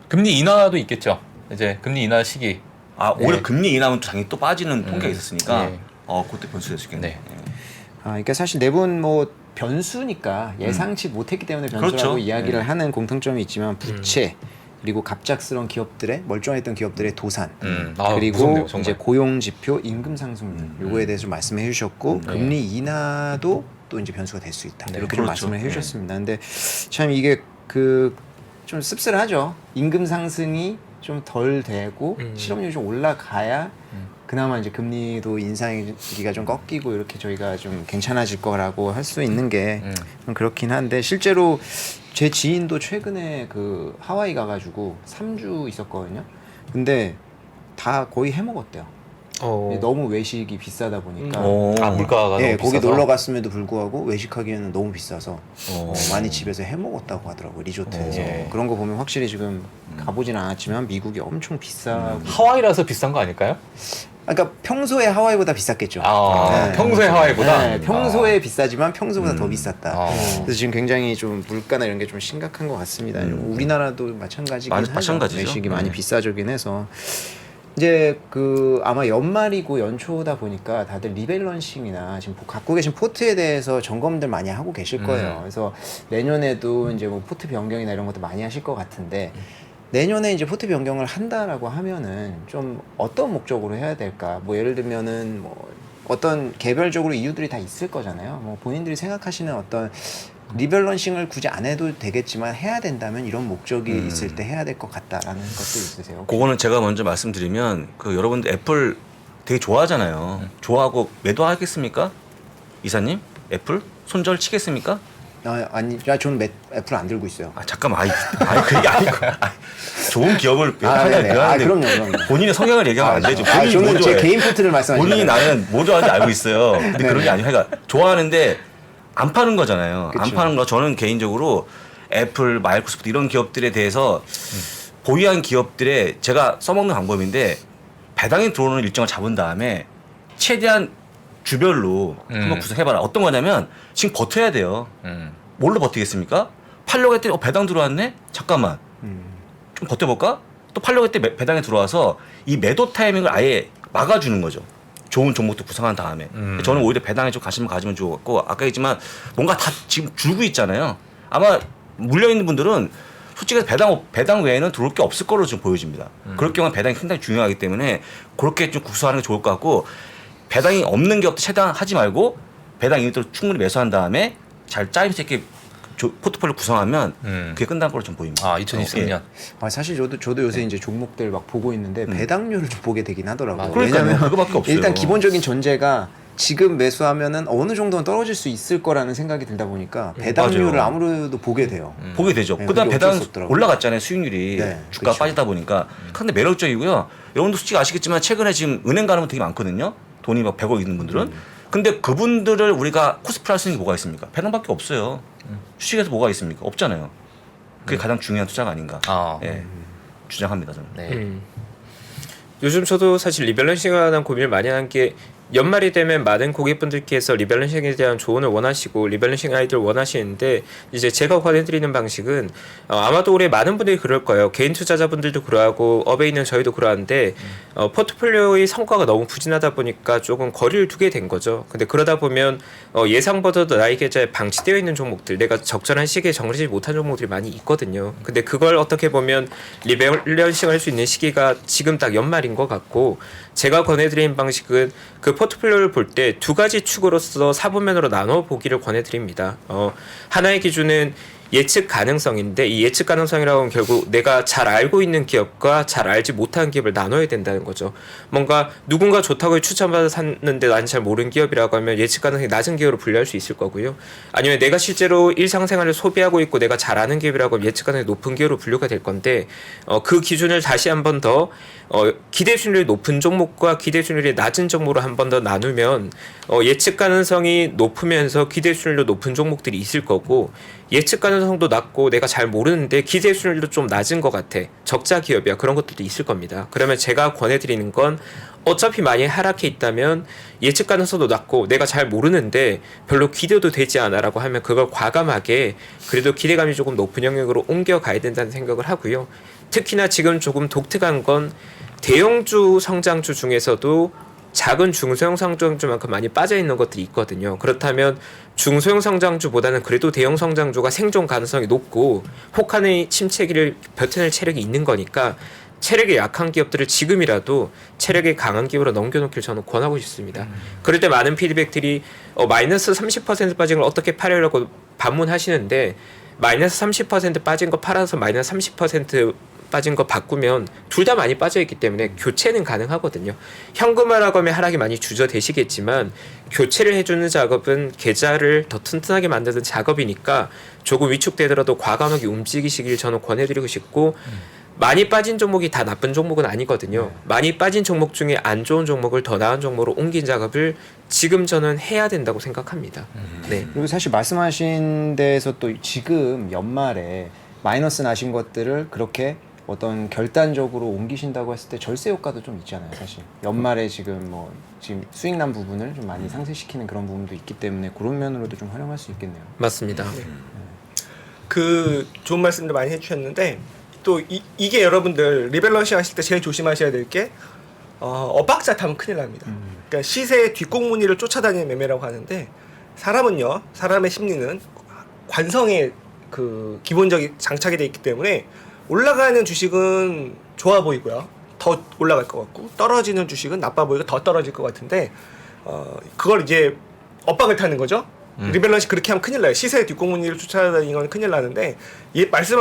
Speaker 2: 금리 인하도 있겠죠. 이제 금리 인하 시기.
Speaker 4: 아 오히려
Speaker 2: 네.
Speaker 4: 금리 인하면 당연히 또 빠지는 통계가 있었으니까
Speaker 2: 네.
Speaker 4: 그때 변수 될 수 있겠네.
Speaker 1: 아, 그러니까 사실 네 분 뭐 변수니까 예상치 못했기 때문에 변수라고
Speaker 4: 그렇죠.
Speaker 1: 이야기를
Speaker 4: 네.
Speaker 1: 하는 공통점이 있지만 부채 그리고 갑작스러운 기업들의 멀쩡했던 기업들의 도산 그리고
Speaker 2: 무섭네요, 정말.
Speaker 1: 이제 고용 지표, 임금 상승률 요거에 대해서 말씀해 주셨고 금리 인하도 또 이제 변수가 될 수 있다 이렇게 좀
Speaker 4: 그렇죠.
Speaker 1: 말씀을 해주셨습니다. 근데 참 이게 그 좀 씁쓸하죠. 임금 상승이 좀 덜 되고 실업률이 좀 올라가야 그나마 이제 금리도 인상기가 좀 꺾이고 이렇게 저희가 좀 괜찮아질 거라고 할 수 있는 게 좀 그렇긴 한데 실제로 제 지인도 최근에 그 하와이 가가지고 3주 있었거든요. 근데 다 거의 해먹었대요. 너무 외식이 비싸다 보니까
Speaker 2: 물가가
Speaker 1: 네,
Speaker 2: 너무
Speaker 1: 거기
Speaker 2: 비싸서.
Speaker 1: 놀러 갔음에도 불구하고 외식하기에는 너무 비싸서 많이 집에서 해먹었다고 하더라고요. 리조트에서. 그런 거 보면 확실히 지금 가보진 않았지만 미국이 엄청 비싸고
Speaker 2: 하와이라서 비싼 거 아닐까요?
Speaker 1: 그러니까 평소에 하와이보다 비쌌겠죠.
Speaker 2: 평소에 하와이보다?
Speaker 1: 네, 평소에 비싸지만 평소보다 더 비쌌다. 그래서 지금 굉장히 좀 물가나 이런 게 좀 심각한 것 같습니다. 우리나라도 마찬가지긴 하죠.
Speaker 4: 마찬가지죠.
Speaker 1: 외식이 많이 비싸지긴 해서 이제 그 아마 연말이고 연초다 보니까 다들 리밸런싱이나 지금 갖고 계신 포트에 대해서 점검들 많이 하고 계실 거예요. 그래서 내년에도 이제 뭐 포트 변경이나 이런 것도 많이 하실 것 같은데. 내년에 이제 포트 변경을 한다라고 하면은 좀 어떤 목적으로 해야 될까? 뭐 예를 들면은 뭐 어떤 개별적으로 이유들이 다 있을 거잖아요. 뭐 본인들이 생각하시는 어떤 리밸런싱을 굳이 안 해도 되겠지만 해야 된다면 이런 목적이 있을 때 해야 될 것 같다라는 것도 있으세요?
Speaker 4: 그거는 제가 먼저 말씀드리면 그 여러분들 애플 되게 좋아하잖아요. 좋아하고 매도하겠습니까? 이사님? 애플 손절 치겠습니까?
Speaker 1: 아니, 저는 애플 안 들고 있어요.
Speaker 4: 아 잠깐만, 그게 아니고 좋은 기업을
Speaker 1: 네네. 그럼요.
Speaker 4: 본인의 성향을 얘기하면 안 되죠. 본인이
Speaker 1: 저는
Speaker 4: 뭐
Speaker 1: 제
Speaker 4: 좋아해.
Speaker 1: 개인 포트를 말씀하시는
Speaker 4: 본인이
Speaker 1: 거예요.
Speaker 4: 나는 뭐 좋아하는지 알고 있어요. 근데 그런 게 아니고, 그러니까 좋아하는데 안 파는 거잖아요.
Speaker 1: 그쵸.
Speaker 4: 안 파는 거. 저는 개인적으로 애플, 마이크로소프트 이런 기업들에 대해서 보유한 기업들의 제가 써먹는 방법인데 배당이 들어오는 일정을 잡은 다음에 최대한 주별로 한번 구성해봐라. 어떤 거냐면 지금 버텨야 돼요. 뭘로 버티겠습니까? 팔려고 했더니 배당 들어왔네? 잠깐만. 좀 버텨볼까? 또 팔려고 했더니 배당이 들어와서 이 매도 타이밍을 아예 막아주는 거죠. 좋은 종목도 구성한 다음에. 저는 오히려 배당에 좀 관심을 가지면 좋을 것 같고, 아까 했지만 뭔가 다 지금 줄고 있잖아요. 아마 물려있는 분들은 솔직히 배당 외에는 들어올 게 없을 거로 좀 보여집니다. 그럴 경우는 배당이 상당히 중요하기 때문에 그렇게 좀 구성하는 게 좋을 것 같고, 배당이 없는 기업도 최대한 하지 말고 배당 이익도 충분히 매수한 다음에 잘 짜임새 있게 포트폴리오 구성하면 그게 끝난 걸로 좀 보입니다.
Speaker 2: 2023년.
Speaker 1: 사실 저도 요새 이제 종목들 막 보고 있는데 배당률을 좀 보게 되긴 하더라고요.
Speaker 4: 그러니까요.
Speaker 1: 왜냐면
Speaker 4: 그거밖에 없어요.
Speaker 1: 일단 기본적인 전제가 지금 매수하면은 어느 정도는 떨어질 수 있을 거라는 생각이 들다 보니까 배당률을
Speaker 4: 맞아요.
Speaker 1: 아무래도 보게 돼요.
Speaker 4: 보게 되죠.
Speaker 1: 네,
Speaker 4: 그다음
Speaker 1: 그게
Speaker 4: 배당
Speaker 1: 어쩔 수 없더라고요.
Speaker 4: 올라갔잖아요. 수익률이
Speaker 1: 네,
Speaker 4: 주가
Speaker 1: 그렇죠.
Speaker 4: 빠지다 보니까. 근데 매력적이고요. 여러분도 솔직히 아시겠지만 최근에 지금 은행 가는 분 되게 많거든요. 돈이 막 100억 있는 분들은. 근데 그분들을 우리가 코스프레 할 수 있는 게 뭐가 있습니까? 배당밖에 없어요. 주식에서 뭐가 있습니까? 없잖아요. 그게 가장 중요한 투자가 아닌가. 예. 주장합니다 저는.
Speaker 3: 요즘 저도 사실 리밸런싱에 관한 고민을 많이 하는 게, 연말이 되면 많은 고객분들께서 리밸런싱에 대한 조언을 원하시고 리밸런싱 아이디어를 원하시는데, 이제 제가 권해드리는 방식은 아마도 올해 많은 분들이 그럴 거예요. 개인 투자자분들도 그러하고 업에 있는 저희도 그러한데 포트폴리오의 성과가 너무 부진하다 보니까 조금 거리를 두게 된 거죠. 근데 그러다 보면 예상보다도 나의 계좌에 방치되어 있는 종목들, 내가 적절한 시기에 정리하지 못한 종목들이 많이 있거든요. 근데 그걸 어떻게 보면 리밸런싱 할 수 있는 시기가 지금 딱 연말인 것 같고, 제가 권해드리는 방식은 그 포트폴리오를 볼 때 두 가지 축으로서 사분면으로 나눠 보기를 권해드립니다. 하나의 기준은 예측 가능성인데, 이 예측 가능성이라고 하면 결국 내가 잘 알고 있는 기업과 잘 알지 못하는 기업을 나눠야 된다는 거죠. 뭔가 누군가 좋다고 추천받아 샀는데 난 잘 모르는 기업이라고 하면 예측 가능성이 낮은 기업으로 분류할 수 있을 거고요. 아니면 내가 실제로 일상생활을 소비하고 있고 내가 잘 아는 기업이라고 하면 예측 가능성이 높은 기업으로 분류가 될 건데, 그 기준을 다시 한 번 더 기대 수익률이 높은 종목과 기대 수익률이 낮은 종목으로 한 번 더 나누면 예측 가능성이 높으면서 기대 수익률도 높은 종목들이 있을 거고, 예측 가능성도 낮고 내가 잘 모르는데 기대 수익률도 좀 낮은 것 같아, 적자 기업이야, 그런 것들도 있을 겁니다. 그러면 제가 권해드리는 건, 어차피 많이 하락해 있다면 예측 가능성도 낮고 내가 잘 모르는데 별로 기대도 되지 않아 라고 하면 그걸 과감하게 그래도 기대감이 조금 높은 영역으로 옮겨가야 된다는 생각을 하고요. 특히나 지금 조금 독특한 건 대형주 성장주 중에서도 작은 중소형 성장주만큼 많이 빠져있는 것들이 있거든요. 그렇다면 중소형 성장주보다는 그래도 대형 성장주가 생존 가능성이 높고 혹한의 침체기를 버텨낼 체력이 있는 거니까 체력이 약한 기업들을 지금이라도 체력이 강한 기업으로 넘겨놓길 저는 권하고 싶습니다. 그럴 때 많은 피드백들이 마이너스 30% 빠진 걸 어떻게 팔으려고 반문하시는데, 마이너스 30% 빠진 거 팔아서 마이너스 30% 빠진 거 바꾸면 둘 다 많이 빠져있기 때문에 교체는 가능하거든요. 현금화라고 하면 하락이 많이 주저되시겠지만 교체를 해주는 작업은 계좌를 더 튼튼하게 만드는 작업이니까 조금 위축되더라도 과감하게 움직이시길 저는 권해드리고 싶고, 많이 빠진 종목이 다 나쁜 종목은 아니거든요. 많이 빠진 종목 중에 안 좋은 종목을 더 나은 종목으로 옮긴 작업을 지금 저는 해야 된다고 생각합니다. 네.
Speaker 1: 그리고 사실 말씀하신 데에서 또 지금 연말에 마이너스 나신 것들을 그렇게 어떤 결단적으로 옮기신다고 했을 때 절세 효과도 좀 있잖아요. 사실 연말에 지금 수익 난 부분을 좀 많이 상쇄시키는 그런 부분도 있기 때문에 그런 면으로도 좀 활용할 수 있겠네요.
Speaker 3: 맞습니다.
Speaker 5: 그 좋은 말씀들 많이 해주셨는데, 또 이게 여러분들 리밸런싱 하실 때 제일 조심하셔야 될 게 엇박자 타면 큰일 납니다. 그러니까 시세의 뒷공무니를 쫓아다니는 매매라고 하는데, 사람의 심리는 관성에 그 기본적인 장착이 돼 있기 때문에 올라가는 주식은 좋아 보이고요, 더 올라갈 것 같고, 떨어지는 주식은 나빠 보이고 더 떨어질 것 같은데, 그걸 이제 엇박을 타는 거죠. 리밸런싱 그렇게 하면 큰일 나요. 시세의 뒷공무니를 쫓아다니는 건 큰일 나는데,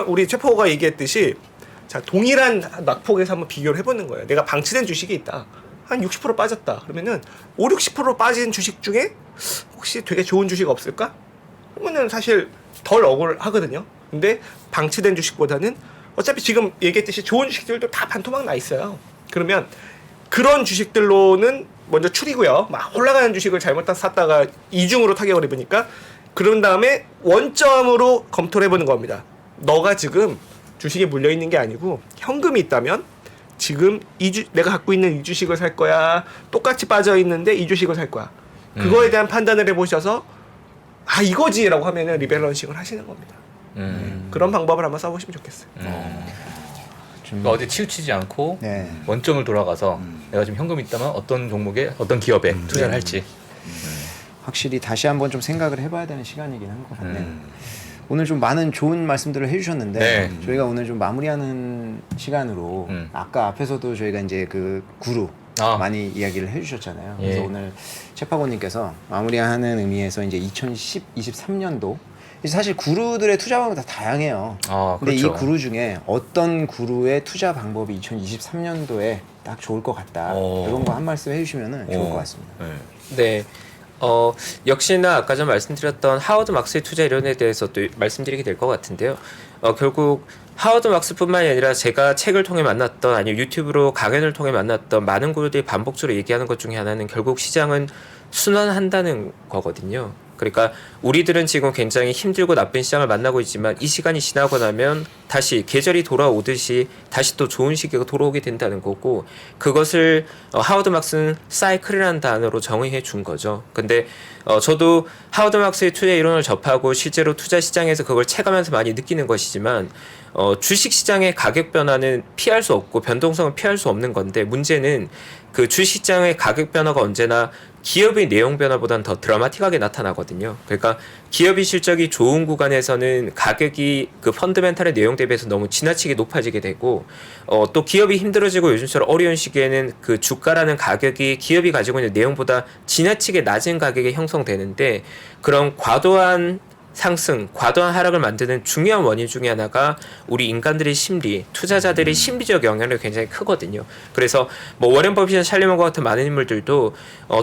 Speaker 5: 우리 최포가 얘기했듯이, 자, 동일한 낙폭에서 한번 비교를 해보는 거예요. 내가 방치된 주식이 있다. 한 60% 빠졌다. 그러면은 5, 60% 빠진 주식 중에 혹시 되게 좋은 주식 없을까? 그러면은 사실 덜 억울하거든요. 근데 방치된 주식보다는 어차피 지금 얘기했듯이 좋은 주식들도 다 반토막 나 있어요. 그러면 그런 주식들로는 먼저 추리고요. 막 올라가는 주식을 잘못 샀다가 이중으로 타격을 입으니까 그런 다음에 원점으로 검토를 해보는 겁니다. 너가 지금 주식에 물려 있는 게 아니고 현금이 있다면 지금 내가 갖고 있는 이 주식을 살 거야. 똑같이 빠져 있는데 이 주식을 살 거야. 그거에 대한 판단을 해보셔서 아 이거지라고 하면은 리밸런싱을 하시는 겁니다. 그런 방법을 한번 써보시면 좋겠어요.
Speaker 2: 그러니까 어디 치우치지 않고
Speaker 1: 네.
Speaker 2: 원점을 돌아가서 내가 지금 현금이 있다면 어떤 종목에 어떤 기업에 투자를 할지
Speaker 1: 확실히 다시 한번 좀 생각을 해봐야 되는 시간이긴 한 것 같네요. 오늘 좀 많은 좋은 말씀들을 해주셨는데
Speaker 2: 네.
Speaker 1: 저희가 오늘 좀 마무리하는 시간으로 아까 앞에서도 저희가 이제 그 구루 많이 이야기를 해주셨잖아요. 그래서
Speaker 2: 예.
Speaker 1: 오늘 채파고님께서 마무리하는 의미에서 이제 2023년도 사실 구루들의 투자 방법이 다 다양해요. 근데
Speaker 2: 그렇죠.
Speaker 1: 이 구루 중에 어떤 구루의 투자 방법이 2023년도에 딱 좋을 것 같다. 이런 거 한 말씀 해주시면 좋을 것 같습니다.
Speaker 3: 네. 역시나 아까 전 말씀드렸던 하워드 막스의 투자 이론에 대해서 또 말씀드리게 될 것 같은데요. 결국 하워드 막스뿐만이 아니라 제가 책을 통해 만났던 아니면 유튜브로 강연을 통해 만났던 많은 구루들이 반복적으로 얘기하는 것 중에 하나는 결국 시장은 순환한다는 거거든요. 그러니까 우리들은 지금 굉장히 힘들고 나쁜 시장을 만나고 있지만 이 시간이 지나고 나면 다시 계절이 돌아오듯이 다시 또 좋은 시기가 돌아오게 된다는 거고 그것을 하워드 막스는 사이클이라는 단어로 정의해 준 거죠. 근데 저도 하워드 막스의 투자 이론을 접하고 실제로 투자 시장에서 그걸 체감하면서 많이 느끼는 것이지만 주식 시장의 가격 변화는 피할 수 없고 변동성은 피할 수 없는 건데 문제는 그 주식 시장의 가격 변화가 언제나 기업의 내용 변화보다는 더 드라마틱하게 나타나거든요. 그러니까 기업의 실적이 좋은 구간에서는 가격이 그 펀드멘탈의 내용 대비해서 너무 지나치게 높아지게 되고 또 기업이 힘들어지고 요즘처럼 어려운 시기에는 그 주가라는 가격이 기업이 가지고 있는 내용보다 지나치게 낮은 가격에 형성되는데 그런 과도한 상승, 과도한 하락을 만드는 중요한 원인 중에 하나가 우리 인간들의 심리, 투자자들의 심리적 영향력이 굉장히 크거든요. 그래서 뭐 워렌 버핏이나 찰리 머거 같은 많은 인물들도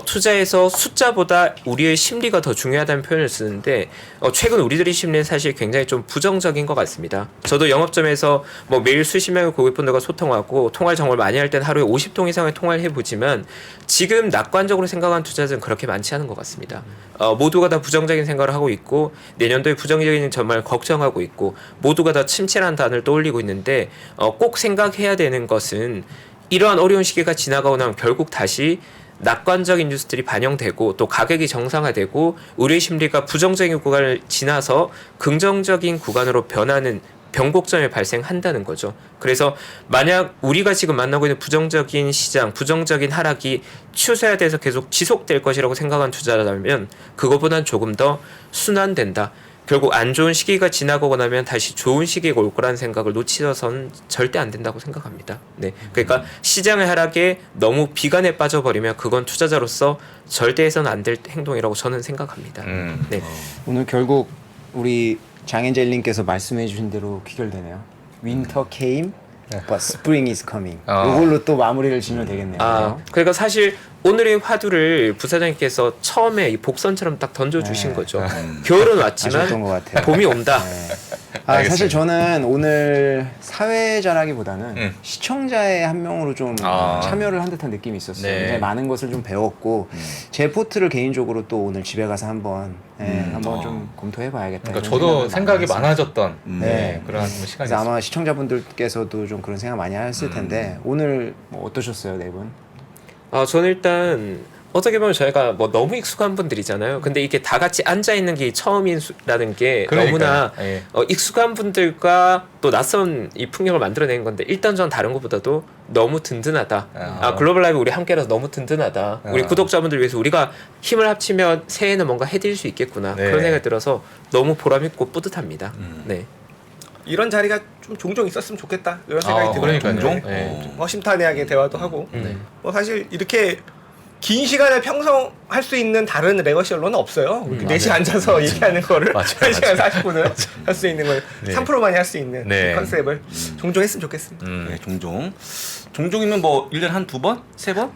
Speaker 3: 투자에서 숫자보다 우리의 심리가 더 중요하다는 표현을 쓰는데 최근 우리들의 심리는 사실 굉장히 좀 부정적인 것 같습니다. 저도 영업점에서 뭐 매일 수십 명의 고객분들과 소통하고 통화를 정말 많이 할 땐 하루에 50통 이상의 통화를 해보지만 지금 낙관적으로 생각하는 투자자는 그렇게 많지 않은 것 같습니다. 모두가 다 부정적인 생각을 하고 있고 내년도에 부정적인 정말 걱정하고 있고 모두가 다 침체라는 단어를 떠올리고 있는데 꼭 생각해야 되는 것은 이러한 어려운 시기가 지나가고 나면 결국 다시 낙관적인 뉴스들이 반영되고 또 가격이 정상화되고 우리의 심리가 부정적인 구간을 지나서 긍정적인 구간으로 변하는 변곡점이 발생한다는 거죠. 그래서 만약 우리가 지금 만나고 있는 부정적인 시장, 부정적인 하락이 추세화돼서 계속 지속될 것이라고 생각한 투자자라면 그거보단 조금 더 순환된다. 결국 안 좋은 시기가 지나고 나면 다시 좋은 시기가 올 거라는 생각을 놓치서는 절대 안 된다고 생각합니다. 네, 그러니까 시장의 하락에 너무 비관에 빠져버리면 그건 투자자로서 절대 해서는 안 될 행동이라고 저는 생각합니다. 네.
Speaker 1: 오늘 결국 우리 장엔젤님께서 말씀해 주신 대로 귀결되네요. Winter came, but spring is coming. 이걸로 또 마무리를 지면 되겠네요.
Speaker 3: 그러니까 사실 오늘의 화두를 부사장님께서 처음에 이 복선처럼 딱 던져주신 거죠. 겨울은 왔지만
Speaker 1: 것 같아요.
Speaker 3: 봄이 온다.
Speaker 1: 사실 저는 오늘 사회자라기보다는 시청자의 한 명으로 좀 참여를 한 듯한 느낌이 있었어요.
Speaker 2: 네.
Speaker 1: 굉장히 많은 것을 좀 배웠고 제 포트를 개인적으로 또 오늘 집에 가서 한번 좀 검토해봐야겠다.
Speaker 2: 그러니까 저도 생각이 많아졌던
Speaker 1: 네.
Speaker 2: 그런
Speaker 1: 그래서
Speaker 2: 시간이었어요.
Speaker 1: 아마 시청자분들께서도 좀 그런 생각 많이 했을 텐데 오늘 뭐 어떠셨어요, 네 분?
Speaker 3: 저는 일단 어떻게 보면 저희가 뭐 너무 익숙한 분들이잖아요. 근데 이게 다 같이 앉아 있는 게 처음이라는 게 너무나 익숙한 분들과 또 낯선 이 풍경을 만들어낸 건데 일단 전 다른 것보다도 너무 든든하다. 글로벌 라이브 우리 함께라서 너무 든든하다. 우리 구독자분들 위해서 우리가 힘을 합치면 새해에는 뭔가 해드릴 수 있겠구나.
Speaker 2: 네.
Speaker 3: 그런 생각이 들어서 너무 보람있고 뿌듯합니다. 네.
Speaker 5: 이런 자리가 좀 종종 있었으면 좋겠다 이런 생각이 들어요.
Speaker 2: 그러니까요.
Speaker 5: 종종
Speaker 2: 네.
Speaker 5: 허심탄회하게 대화도 하고 뭐 사실 이렇게 긴 시간을 편성할 수 있는 다른 레거시 언론은 없어요. 4시간 앉아서 얘기하는 거를 1시간 40분을 할 수 있는 걸 3%만이 할 수 있는 그 컨셉을 종종 했으면 좋겠습니다.
Speaker 4: 네, 종종이면 뭐 1년에 한 2번? 3번?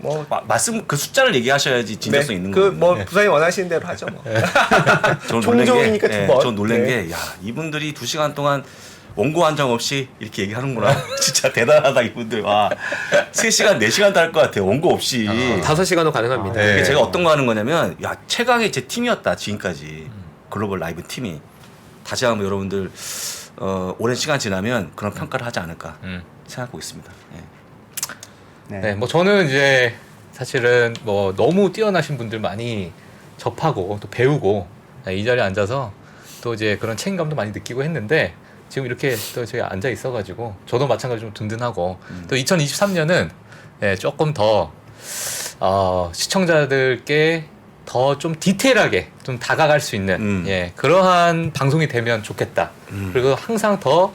Speaker 5: 뭐
Speaker 4: 말씀 그 숫자를 얘기하셔야지 진정성 있는 거예요.
Speaker 5: 그뭐 부장님 원하시는 대로 하죠. 뭐.
Speaker 4: 저는
Speaker 5: 총종이니까 두 번.
Speaker 4: 전 놀란
Speaker 5: 네.
Speaker 4: 게, 야, 이분들이 2시간 동안 원고 한 장 없이 이렇게 얘기하는구나. 진짜 대단하다, 이분들. 와, 3시간, 4시간도 할 것 같아요. 원고 없이.
Speaker 3: 5시간도 가능합니다.
Speaker 4: 그게 제가 어떤 거 하는 거냐면, 야, 최강의 제 팀이었다, 지금까지. 글로벌 라이브 팀이. 다시 한번 여러분들, 오랜 시간 지나면 그런 평가를 하지 않을까 생각하고 있습니다.
Speaker 2: 네, 뭐 저는 이제 사실은 뭐 너무 뛰어나신 분들 많이 접하고 또 배우고 이 자리에 앉아서 또 이제 그런 책임감도 많이 느끼고 했는데 지금 이렇게 또 저희 앉아 있어가지고 저도 마찬가지로 좀 든든하고 또 2023년은 조금 더 시청자들께 더 좀 디테일하게 좀 다가갈 수 있는 그러한 방송이 되면 좋겠다. 그리고 항상 더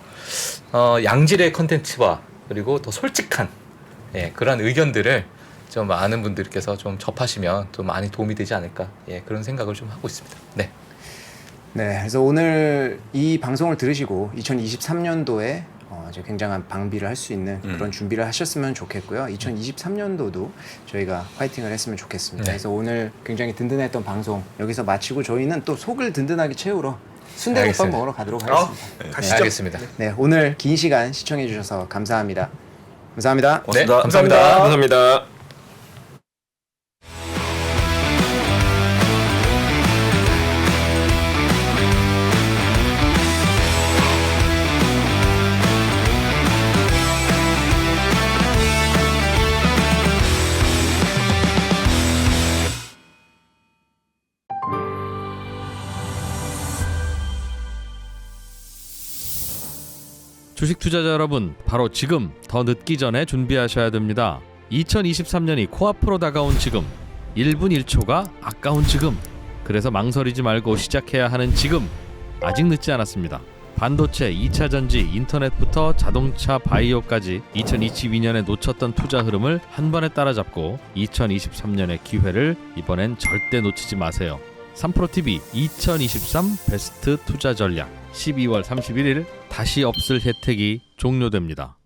Speaker 2: 양질의 컨텐츠와 그리고 더 솔직한 그런 의견들을 좀 많은 분들께서 좀 접하시면 좀 많이 도움이 되지 않을까 그런 생각을 좀 하고 있습니다. 네.
Speaker 1: 네, 그래서 오늘 이 방송을 들으시고 2023년도에 굉장한 방비를 할 수 있는 그런 준비를 하셨으면 좋겠고요. 2023년도도 저희가 파이팅을 했으면 좋겠습니다.
Speaker 2: 네.
Speaker 1: 그래서 오늘 굉장히 든든했던 방송 여기서 마치고 저희는 또 속을 든든하게 채우러 순대국밥
Speaker 2: 알겠습니다.
Speaker 1: 먹으러 가도록 하겠습니다.
Speaker 5: 가시죠.
Speaker 2: 알겠습니다.
Speaker 1: 네, 오늘 긴 시간 시청해 주셔서 감사합니다. 감사합니다.
Speaker 2: 네, 감사합니다.
Speaker 3: 감사합니다.
Speaker 15: 주식 투자자 여러분, 바로 지금 더 늦기 전에 준비하셔야 됩니다. 2023년이 코앞으로 다가온 지금, 1분 1초가 아까운 지금, 그래서 망설이지 말고 시작해야 하는 지금, 아직 늦지 않았습니다. 반도체, 2차 전지, 인터넷부터 자동차, 바이오까지 2022년에 놓쳤던 투자 흐름을 한 번에 따라잡고 2023년의 기회를 이번엔 절대 놓치지 마세요. 3프로TV 2023 베스트 투자 전략 12월 31일 다시 없을 혜택이 종료됩니다.